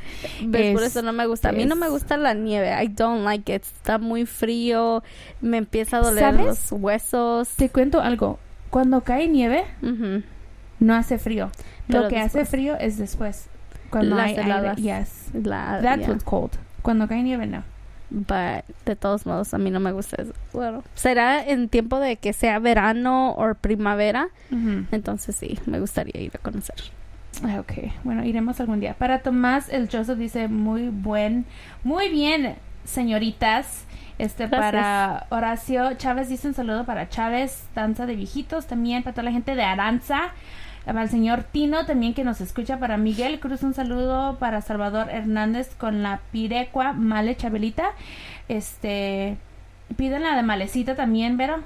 ¿Ves? Por eso no me gusta. A mí no me gusta la nieve. I don't like it. Está muy frío. Me empieza a doler los huesos. Te cuento algo. Cuando cae nieve, no hace frío. Pero lo que hace frío es después. Cuando las hay heladas. aire. Yes. That's what's cold. Cuando cae nieve, no. But de todos modos, a mí no me gusta eso. Bueno, será en tiempo de que sea verano o primavera. Entonces sí, me gustaría ir a conocer. Ok, bueno, iremos algún día. Para Tomás, el Joseph dice: muy bien, señoritas. Para Horacio Chávez dice: un saludo para Chávez, danza de viejitos. También para toda la gente de Aranza. Para el señor Tino también, que nos escucha. Para Miguel Cruz, un saludo. Para Salvador Hernández con la pirecua Male Chabelita. Piden la de Malecita también, Vero.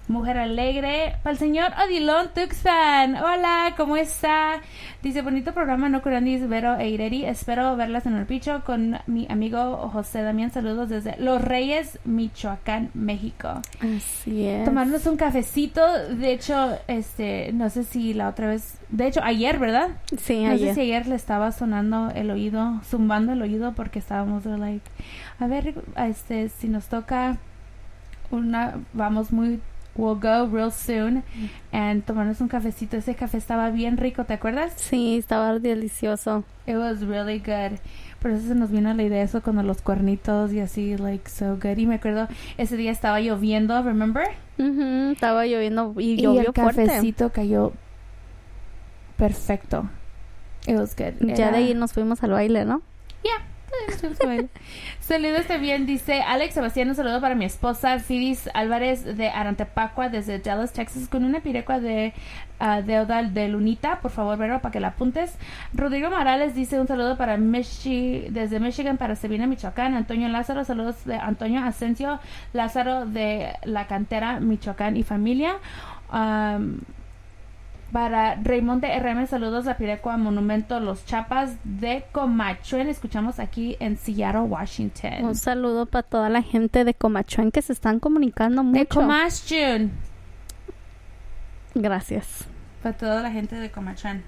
Mujer Alegre. Para el señor Odilon Tuxpan. Hola, ¿cómo está? Dice, bonito programa, no curandis, Vero e Ireri. Espero verlas en el picho con mi amigo José Damián. Saludos desde Los Reyes, Michoacán, México. Así es. Tomarnos un cafecito. De hecho, no sé si la otra vez... De hecho, ayer, ¿verdad? Sí, no ayer. sé si ayer le estaba sonando el oído, zumbando el oído porque estábamos like... A ver, si nos toca we'll go real soon and tomarnos un cafecito. Ese café estaba bien rico, ¿te acuerdas? Sí, estaba delicioso. It was really good. Por eso se nos vino la idea eso con los cuernitos y así, like, so good. Y me acuerdo, ese día estaba lloviendo, remember? Estaba lloviendo y llovió el fuerte. cafecito cayó perfecto. It was good. Ya de ahí nos fuimos al baile, ¿no? Yeah. Saludos también, dice Alex Sebastián, un saludo para mi esposa Fidis Álvarez de Arantepacua desde Dallas, Texas, con una pirecua de deuda de Lunita, por favor, Vero, para que la apuntes. Rodrigo Morales dice un saludo para desde Michigan para Sabina, Michoacán. Antonio Lázaro, saludos de Antonio Asensio Lázaro de La Cantera, Michoacán y familia. Para Raymond de RM, saludos a Pirecua Monumento Los Chapas de Comachuén. Escuchamos aquí en Seattle, Washington. Un saludo para toda la gente de Comachuén que se están comunicando mucho. De Comachuén. Gracias. Para toda la gente de Comachuén.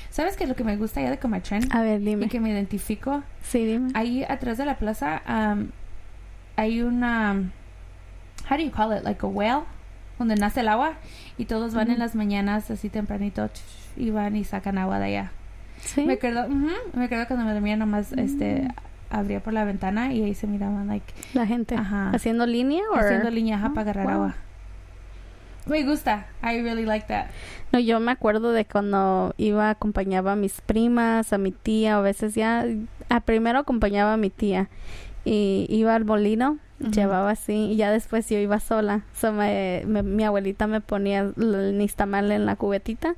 ¿Sabes qué es lo que me gusta ya de Comachuén? A ver, dime. Y que me identifico. Sí, dime. Ahí atrás de la plaza hay una... How do you call it? Like a well? Donde nace el agua y todos van en las mañanas así tempranito y van y sacan agua de allá. Sí. Me acuerdo cuando me dormía nomás abría por la ventana y ahí se miraban like la gente haciendo línea para agarrar agua. Me gusta. I really like that. No, yo me acuerdo de cuando acompañaba a mis primas, a mi tía, a veces primero acompañaba a mi tía y iba al molino. Llevaba así y ya después yo iba sola. Mi abuelita me ponía el nixtamal en la cubetita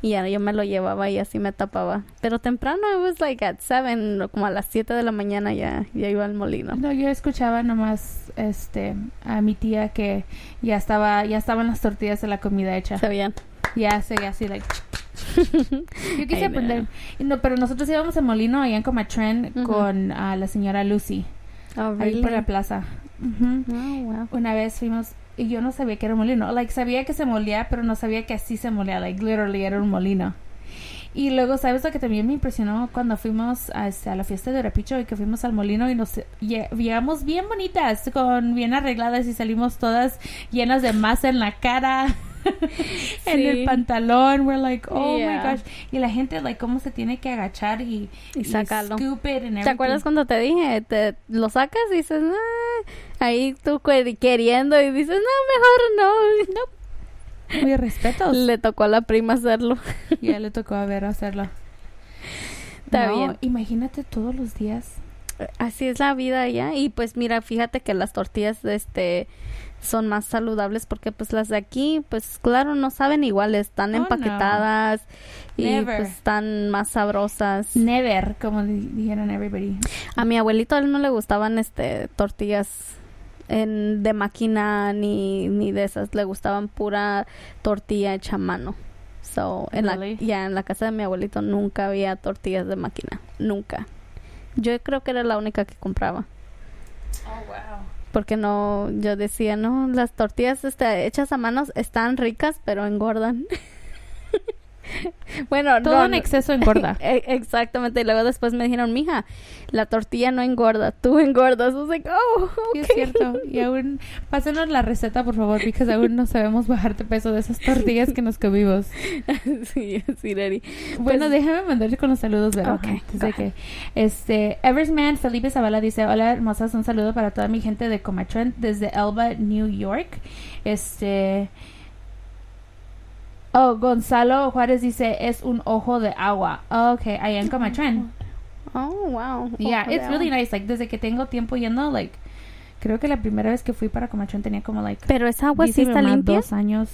y ya yo me lo llevaba y así me tapaba. Pero temprano, it was like at 7, como a las 7 de la mañana ya iba al molino. No, yo escuchaba nomás a mi tía que ya estaban las tortillas de la comida hecha. ¿Sabían? Ya seguía así like yo quise aprender. No, pero nosotros íbamos al molino allá en Comachuén con la señora Lucy. Oh, really? Ahí por la plaza. Oh, wow. Una vez fuimos y yo no sabía que era un molino. Like, sabía que se molía, pero no sabía que así se molía. Like, literally era un molino. Y luego, ¿sabes lo que también me impresionó? Cuando fuimos a la fiesta de Repicho y que fuimos al molino y nos llegamos bien bonitas, bien arregladas y salimos todas llenas de masa en la cara. En el pantalón, we're like, oh my gosh. Y la gente, like, cómo se tiene que agachar y sacarlo. Scoop it and everything. ¿Te acuerdas cuando te dije? Lo sacas y dices, ahí tú queriendo y dices, no, mejor no. Muy respetos. Le tocó a la prima hacerlo. Ya le tocó a Vero hacerlo. Está bien. Imagínate todos los días. Así es la vida ya. Y pues mira, fíjate que las tortillas son más saludables porque pues las de aquí, pues claro, no saben igual, están empaquetadas y pues están más sabrosas. Never, como dijeron everybody. A mi abuelito, a él no le gustaban tortillas de máquina ni de esas, le gustaban pura tortilla hecha a mano. So, en la casa de mi abuelito nunca había tortillas de máquina, nunca. Yo creo que era la única que compraba. Oh, wow. Porque yo decía, no, las tortillas hechas a manos están ricas, pero engordan. Bueno, todo en exceso engorda. Exactamente. Y luego después me dijeron, mija, la tortilla no engorda, tú engordas. I was like, oh, okay. Es cierto. Y aún, pásenos la receta, por favor, porque aún no sabemos bajar de peso de esas tortillas que nos comimos. Sí, Daddy. Bueno, déjame mandarte con los saludos, ¿verdad? Okay. Antes de que, Eversman Felipe Zavala dice, hola, hermosas, un saludo para toda mi gente de Comachuén desde Elba, New York. Gonzalo Juárez dice, es un ojo de agua. Okay, allá en Comachuén. Oh, wow. Yeah, it's really nice. Like, desde que tengo tiempo yendo, like, creo que la primera vez que fui para Comachuén tenía como, like... Pero esa agua sí está limpia. 2 años.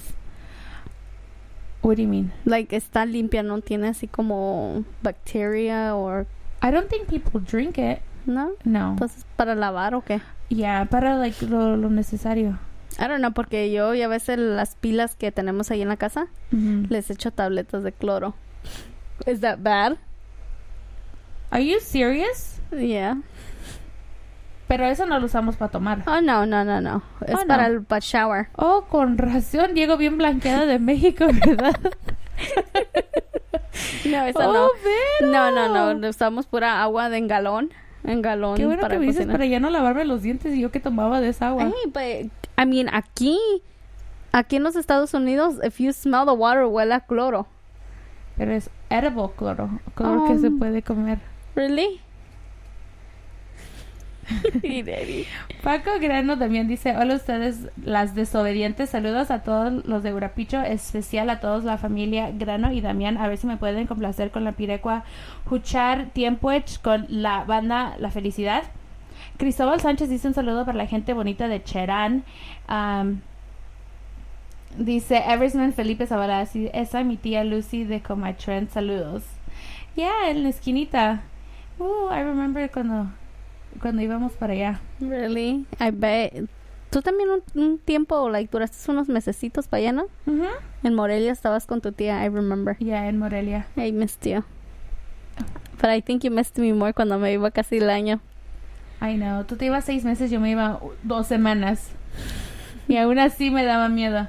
What do you mean? Like, está limpia, no tiene así como bacteria or... I don't think people drink it. ¿No? No. Entonces, ¿para lavar o qué? Ya, para like, lo necesario. I don't know, porque yo y a veces las pilas que tenemos ahí en la casa les echo tabletas de cloro. Is that bad? Are you serious? Yeah. Pero eso no lo usamos para tomar. Oh, no. Es para el shower. Oh, con razón. Llego bien blanqueada de México, ¿verdad? No, eso no. No. Usamos pura agua de galón. En galón. Qué bueno para que me dices cocinar. para ya no lavarme los dientes y yo que tomaba de esa agua. Hey, but, I mean, aquí en los Estados Unidos, if you smell the water, huele a cloro. Pero es edible cloro. Cloro que se puede comer. Really? Paco Grano también dice: hola ustedes las desobedientes, saludos a todos los de Urapicho, especial a todos la familia Grano y Damián, a ver si me pueden complacer con la pirecua Huchar Tiempuech con la banda La Felicidad. Cristóbal Sánchez dice un saludo para la gente bonita de Cherán. Dice Eversman Felipe Zavala, sí, esa mi tía Lucy de Comatren, saludos. En la esquinita. I remember cuando íbamos para allá. Really? I bet. Tú también un tiempo, like, duraste unos mesecitos para allá, ¿no? En Morelia estabas con tu tía, I remember. En Morelia. I missed you. But I think you missed me more cuando me iba casi el año. I know. Tú te ibas 6 meses, yo me iba 2 semanas. Y aún así me daba miedo.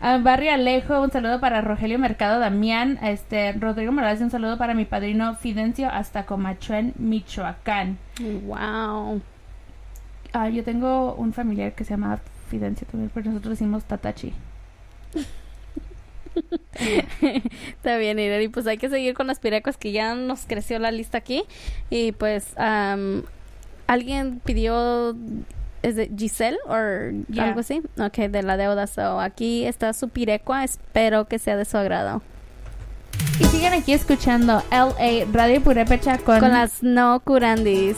Barrio Alejo, un saludo para Rogelio Mercado Damián. Rodrigo Morales, un saludo para mi padrino Fidencio hasta Comatren, Michoacán. Wow. Yo tengo un familiar que se llama Fidencio también, pero nosotros decimos Tatachi. Está bien, Irene. Y pues hay que seguir con las pirecas que ya nos creció la lista aquí. Y pues alguien pidió... ¿Es de Giselle o algo así? Ok, de la deuda. So, aquí está su pirecua. Espero que sea de su agrado. Y sigan aquí escuchando LA Radio Purépecha con las no curandis.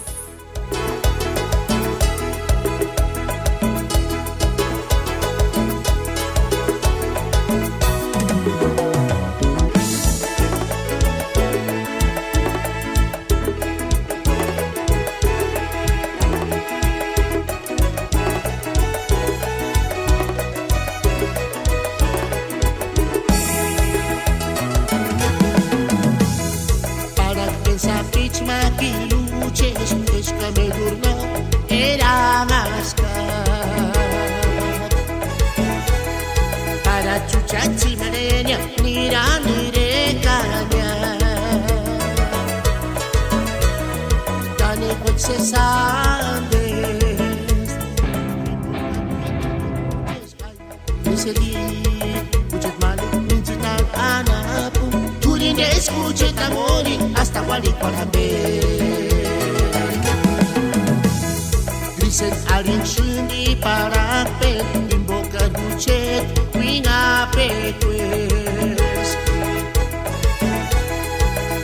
Para chuchachi mareña, mira, mire caña. Dane se sabe. Ese día, muchas malas, minchitan anapu. Turin escuche tamori, hasta Gualicuarambe. Grisen alin shini para pen, invoca duchet, winga petues.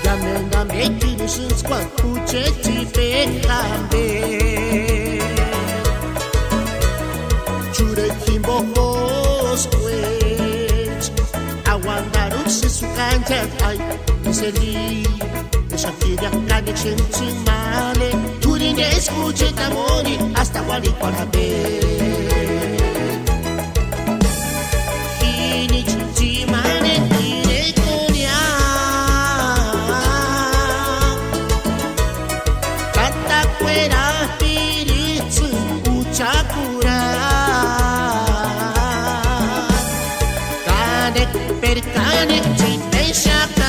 Gamenda mekinishin squat, uchechi petambe. Chure kimbo hosquech, awandaruk se su cancha, ay, miseri. Shakira, la de Chinchimale, Turin escuche tamori, hasta Gualicuarambe. Fini Chinchimale, tire conia. Canta cuera, piritsu, uchakura. Canek, percanek, chimpe shaka.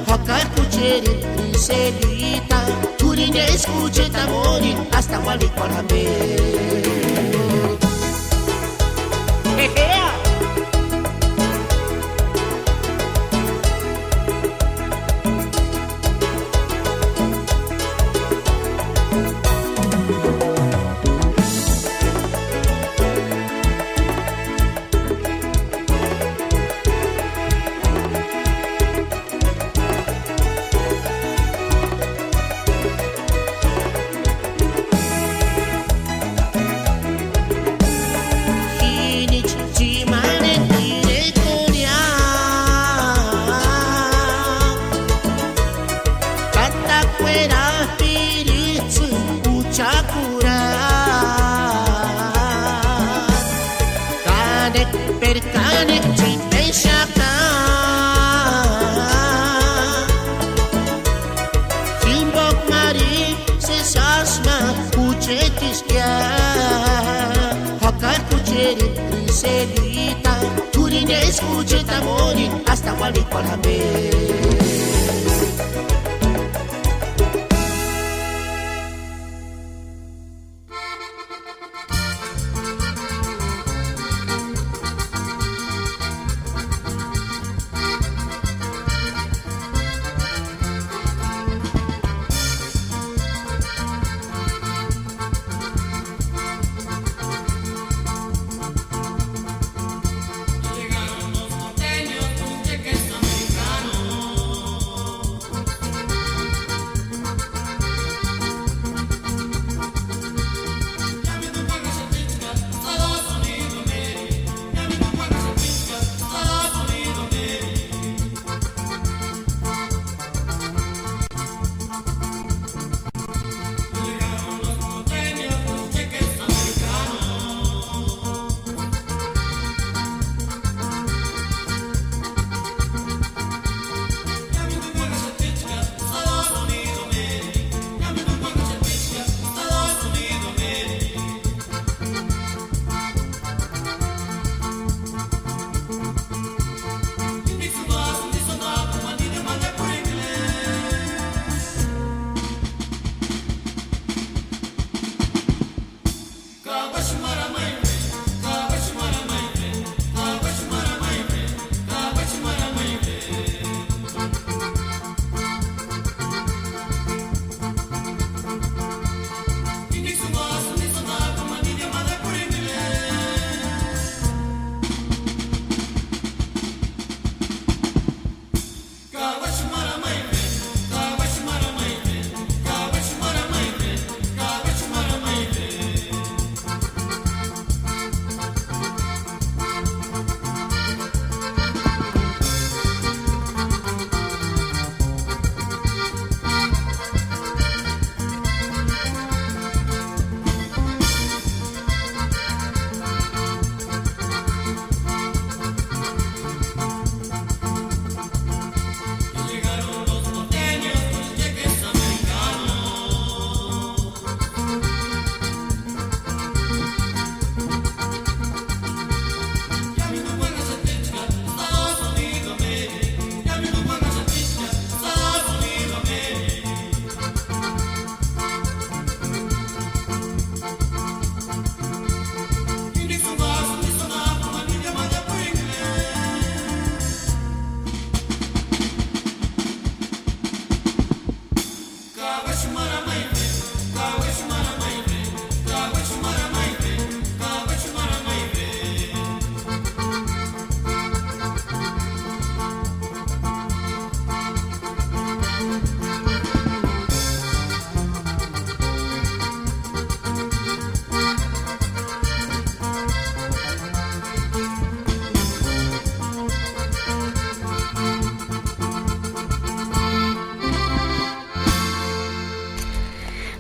Hakar kucheri riselita Turin escuche tamori hasta Gualicuarambe. Joselita, Turine escuche tamori, hasta Gualicualame.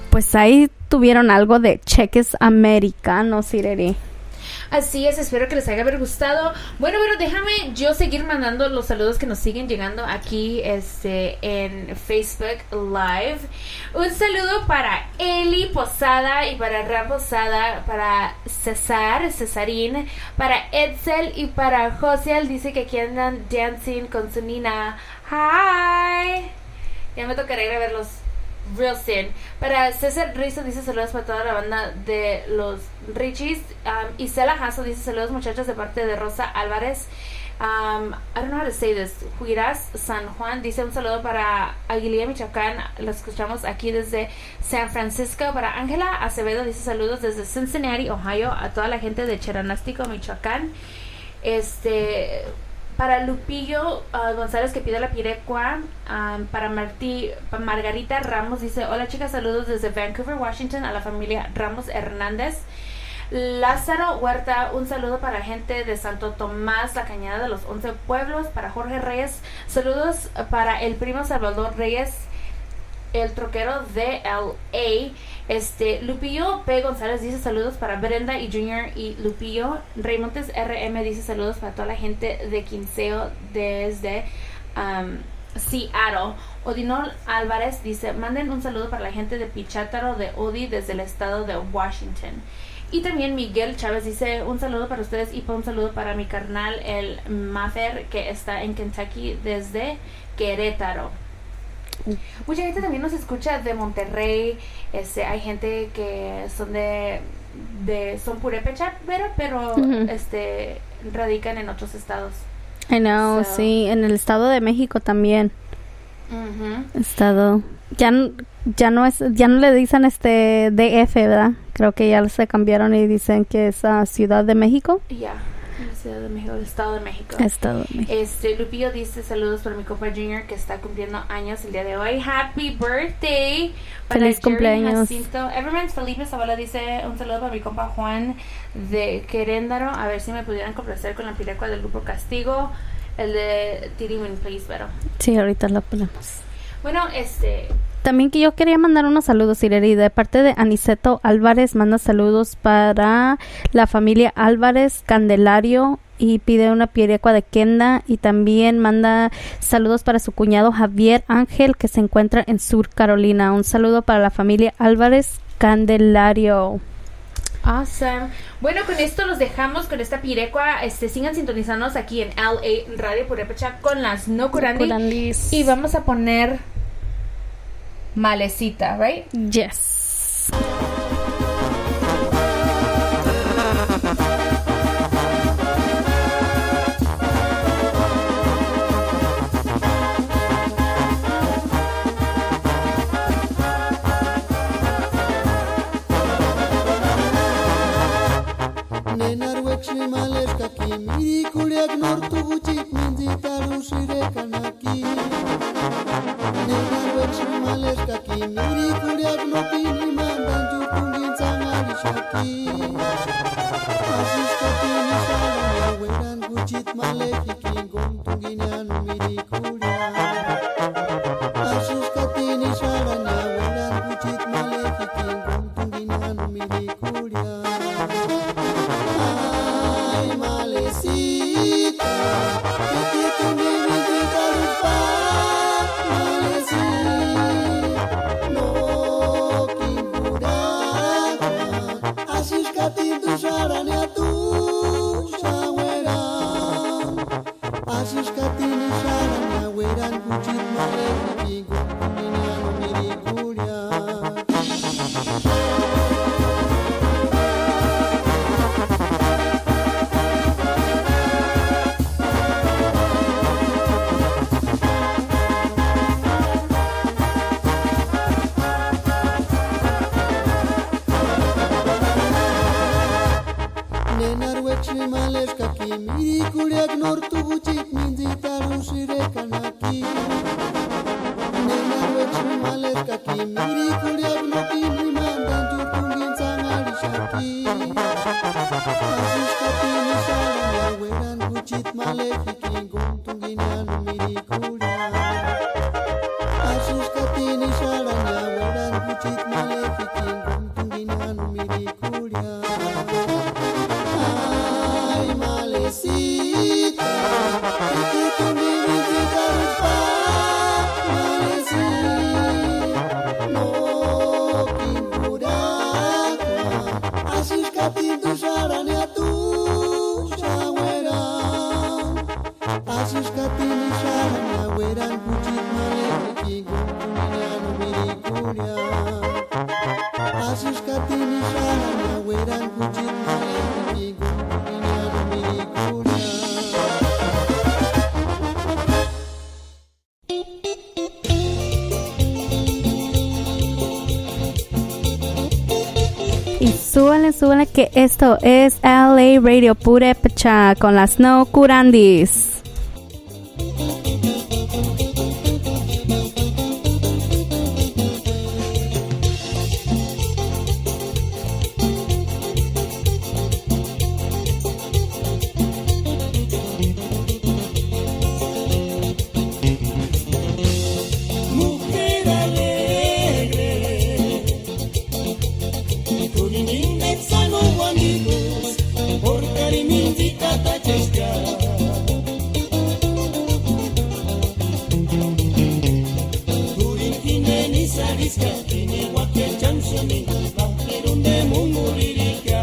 Pues ahí tuvieron algo de cheques americanos, Ireri. Así es, espero que les haya gustado. Bueno, déjame yo seguir mandando los saludos que nos siguen llegando aquí en Facebook Live. Un saludo para Eli Posada y para Ram Posada, para Cesarín, para Edsel y para Josiel. Dice que aquí andan dancing con su nina. Hi. Ya me tocará ir a verlos real soon. Para César Rizzo dice saludos para toda la banda de los Richies. Isela Jasso dice saludos muchachos de parte de Rosa Álvarez. I don't know how to say this. Juiras San Juan dice un saludo para Aguililla, Michoacán. Lo escuchamos aquí desde San Francisco. Para Ángela Acevedo dice saludos desde Cincinnati, Ohio, a toda la gente de Cheranástico, Michoacán. Para Lupillo González que pide la pirecua. Para Margarita Ramos dice hola chicas, saludos desde Vancouver, Washington, a la familia Ramos Hernández. Lázaro Huerta, un saludo para la gente de Santo Tomás, la Cañada de los 11 Pueblos. Para Jorge Reyes, saludos para el primo Salvador Reyes, el troquero de LA. Lupillo P. González dice saludos para Brenda y Junior y Lupillo. Raymontes RM dice saludos para toda la gente de Quinceo desde Seattle. Odinol Álvarez dice manden un saludo para la gente de Pichátaro de Odi desde el estado de Washington. Y también Miguel Chávez dice un saludo para ustedes y un saludo para mi carnal, el Mafer, que está en Kentucky desde Querétaro. Mucha gente también nos escucha de Monterrey. Hay gente que son son purépecha, pero radican en otros estados. I know, sí, en el Estado de México también. Estado. Ya no le dicen DF, ¿verdad? Creo que ya se cambiaron y dicen que es Ciudad de México. Ya, Ciudad de México, el Estado de México. Estado de México. Lupillo dice saludos para mi compa Junior que está cumpliendo años el día de hoy. Happy birthday. Feliz cumpleaños. Everman's Felipe Zavala dice un saludo para mi compa Juan de Queréndaro. A ver si me pudieran complacer con la pirecua del grupo Castigo. El de Tirimin, please, pero. Sí, ahorita la ponemos. Bueno, También que yo quería mandar unos saludos, Ireri, de parte de Aniceto Álvarez, manda saludos para la familia Álvarez Candelario y pide una pirecua de Kenda, y también manda saludos para su cuñado Javier Ángel, que se encuentra en Sur Carolina. Un saludo para la familia Álvarez Candelario. Awesome. Bueno, con esto los dejamos con esta pirecua. Sigan sintonizándonos aquí en LA Radio Purépecha con las No Curandis. Y vamos a poner Malecita, right? Yes. Nenarwekshni maleshka kimiri kuliak nortu guchik minzitaru shirekanaki. Nenarwekshni maleshka kimiri kuliak nopini mandan jupungin sangari shaki. Asishka tini shalanya weran guchit maleki kingong tunginyanu miri kuliak. Asishka tini shalanya weran guchit maleki kingong tunginyanu miri kuliak. Malecita, que te tuve mi vida lupa, malecita, no kimburaga, asishkatin tu sharania tu shawera, asishkatin sharania weran kuchit maleki guminiano mirikuria. Nenarwekshni maleshka kimiri kuliak nortu guchik minzitaru shirekanaki. Nenarwekshni maleshka kimiri kuliak nopini mandan jupungin sangari shaki. Asishka tini shalanya weran guchit maleki kingong tunginyanu miri kuliak. Asishka tini shalanya weran guchit maleki kingong tunginyanu miri kuliak. Malecita, que te tuve mi vida lupa, malecita, no kimburaga, asishkatin tu sharania tu shawera, asishkatin sharania weran kuchit maleki guminiano mirikuria, asishkatin sharania weran kuchit maleki guminiano mirikuria. Y súbanle que esto es LA Radio Purépecha con las No Curandis. Mujer alegre, tu linda exano amigos, por cariñita tachesca. Tu intine ni sariska, tiene guaque chansoni, bajerun de munguririca.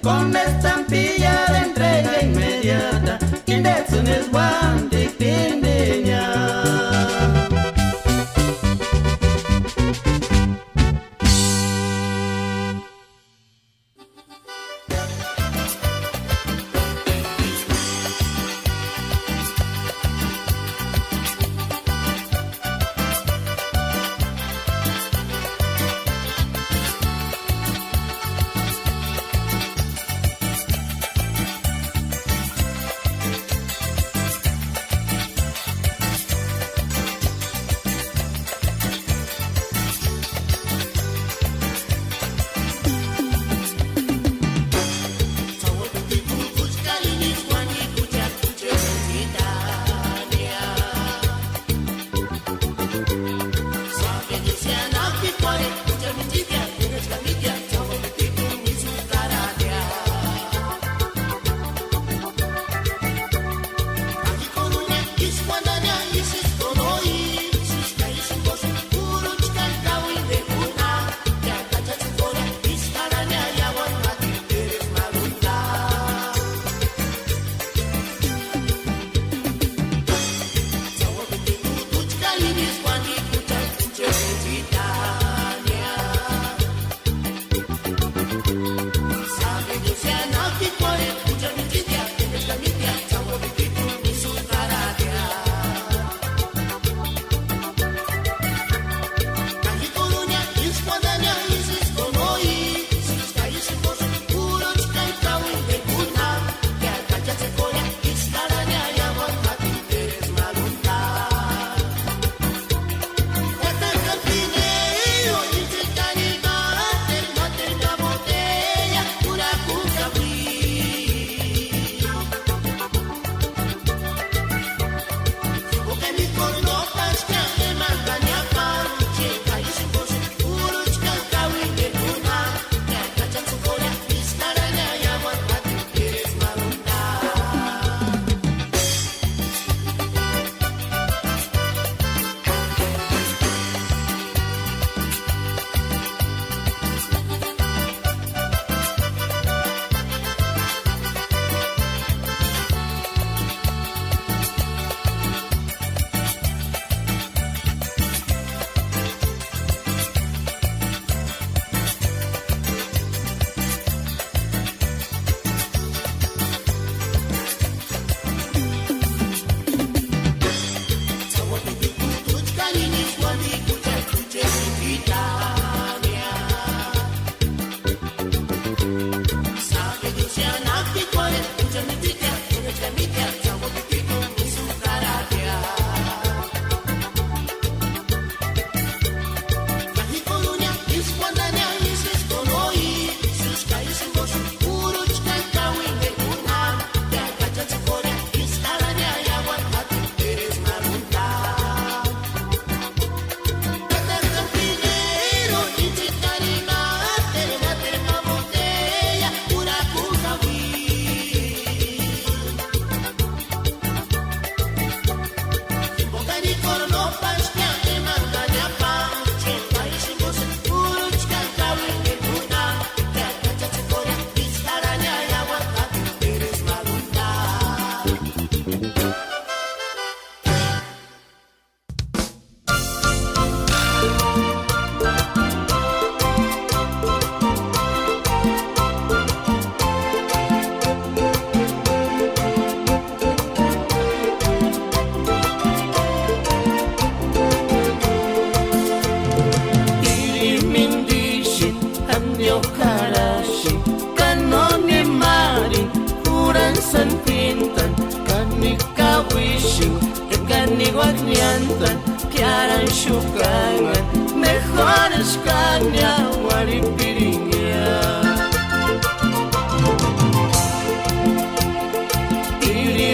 Con estampilla de entrega inmediata, Kindetsun es one big thing. wishin Ekani wakniantan Kiaran shukangan Mejores kanya Waripiringia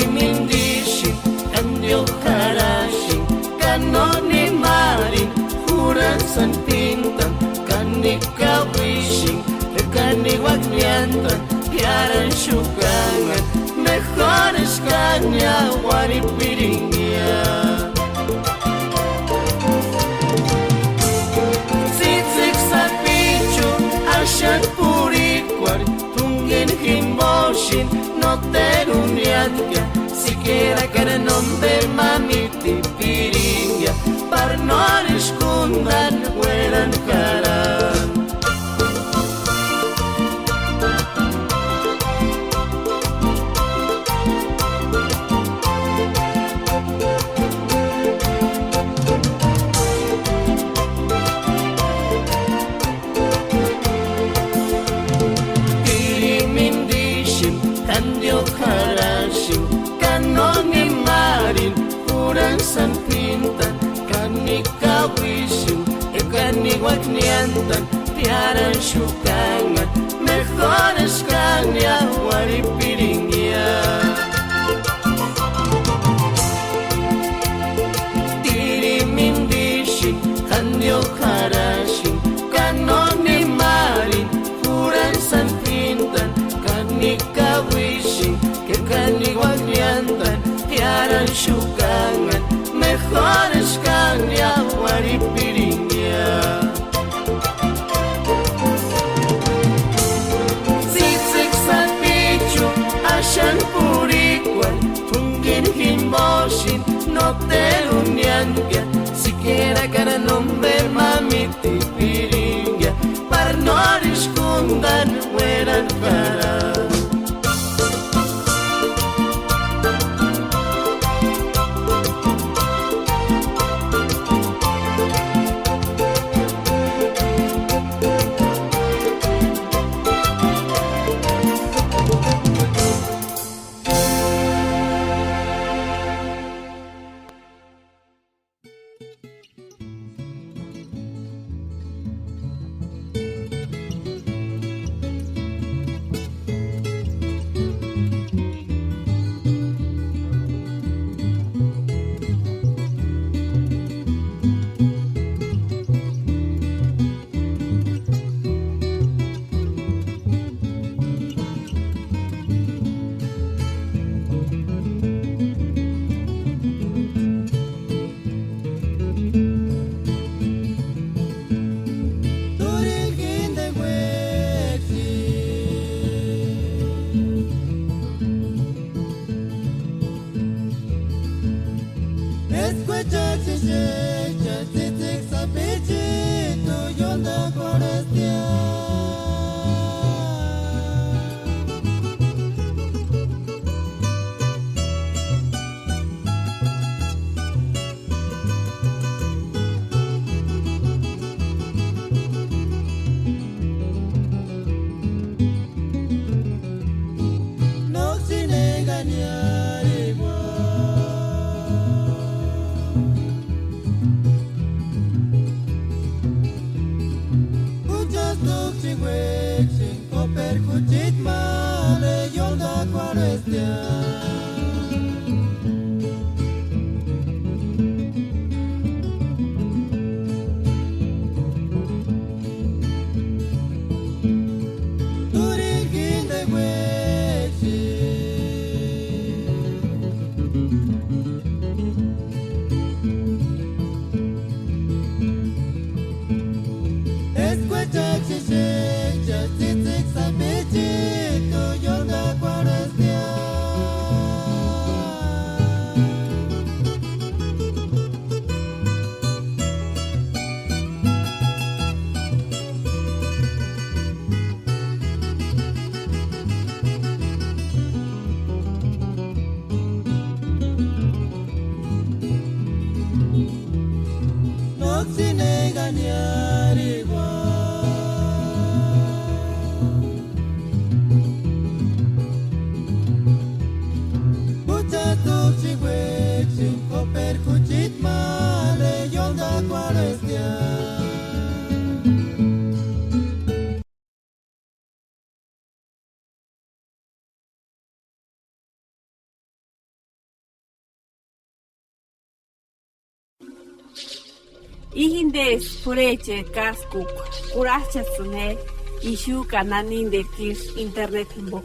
Mindishin Andio Karashin Kanoni Marin Huran San Pintan Kanika Wishing Kani Wakniantan Piaran Shukangan Mejores Kanya Waripiringia Zizig Sapichu Ashan Purikwar Tungin Himboshin No teruniantia Siquiera que el nombre mamiti piringia Para no escondan huelan caran San pintan, kanika wishin, ekani wakniantan, piaran shukangan, mejores kanya waripiringia. Tiri mindishin, kanyo karashin, kanoni marin, kuran san pintan, kanika wishin, ekani wakniantan, piaran shukangan. Mejores kanya waripiringia Zizig Sapichu Ashan Purikwan Tungin Himboshin No teruniantia Siquiera cara nombre mamiti piringia Para no escondan Hueran cara Chigwe Ihindes pureche kaskuk kurachasune ishu kananin de kish internet himbo.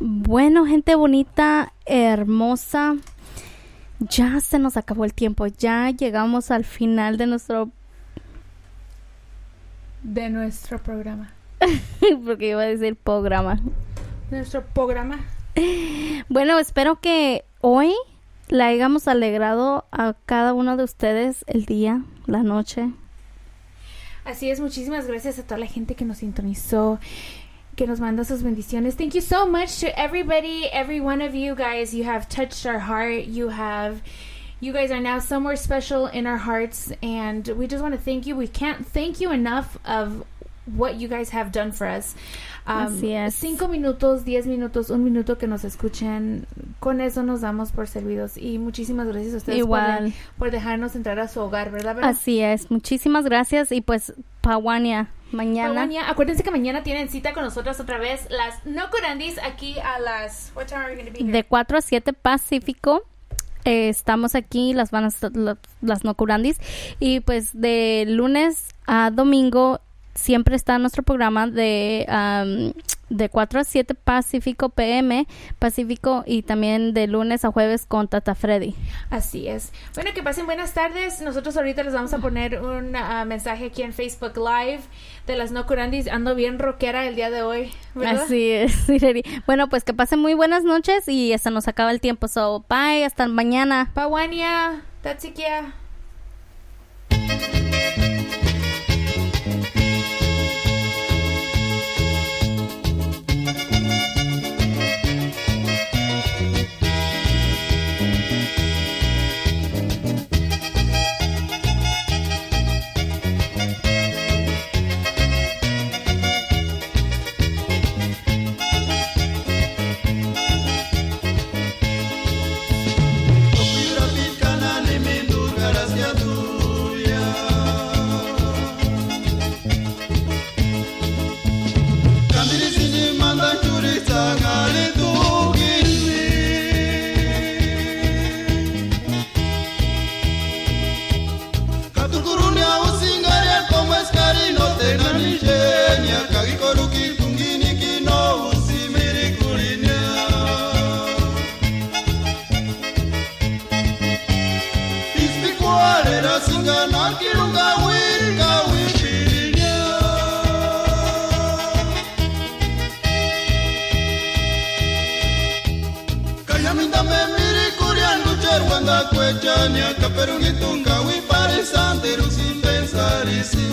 Bueno, gente bonita, hermosa, ya se nos acabó el tiempo, ya llegamos al final de nuestro programa. Porque iba a decir programa. Nuestro programa. Bueno, espero que hoy le hayamos alegrado a cada uno de ustedes el día, la noche. Así es, muchísimas gracias a toda la gente que nos sintonizó, que nos manda sus bendiciones. Thank you so much to everybody, every one of you guys. You have touched our heart. You guys are now somewhere special in our hearts, and we just want to thank you. We can't thank you enough of what you guys have done for us. Así es. 5 minutos, 10 minutos, 1 minuto que nos escuchen, con eso nos damos por servidos. Y muchísimas gracias a ustedes por dejarnos entrar a su hogar, ¿verdad? Así es, muchísimas gracias. Y pues, Pawania, mañana. Acuérdense que mañana tienen cita con nosotras otra vez, las No Curandis, aquí a las... What time are we going to be here? De 4 a 7 Pacífico. Estamos aquí, las No Curandis. Y pues de lunes a domingo siempre está nuestro programa de 4 a 7 Pacífico PM, Pacífico, y también de lunes a jueves con Tata Freddy. Así es. Bueno, que pasen buenas tardes. Nosotros ahorita les vamos a poner un mensaje aquí en Facebook Live de las No Curandis. Ando bien rockera el día de hoy, ¿verdad? Así es. Bueno, pues que pasen muy buenas noches y hasta nos acaba el tiempo. So, bye, hasta mañana. Pawania, Tatsikia. Kayamindame miri kurian lucer wanda kwechania kaperungitunga wiparisante rusimbensalisi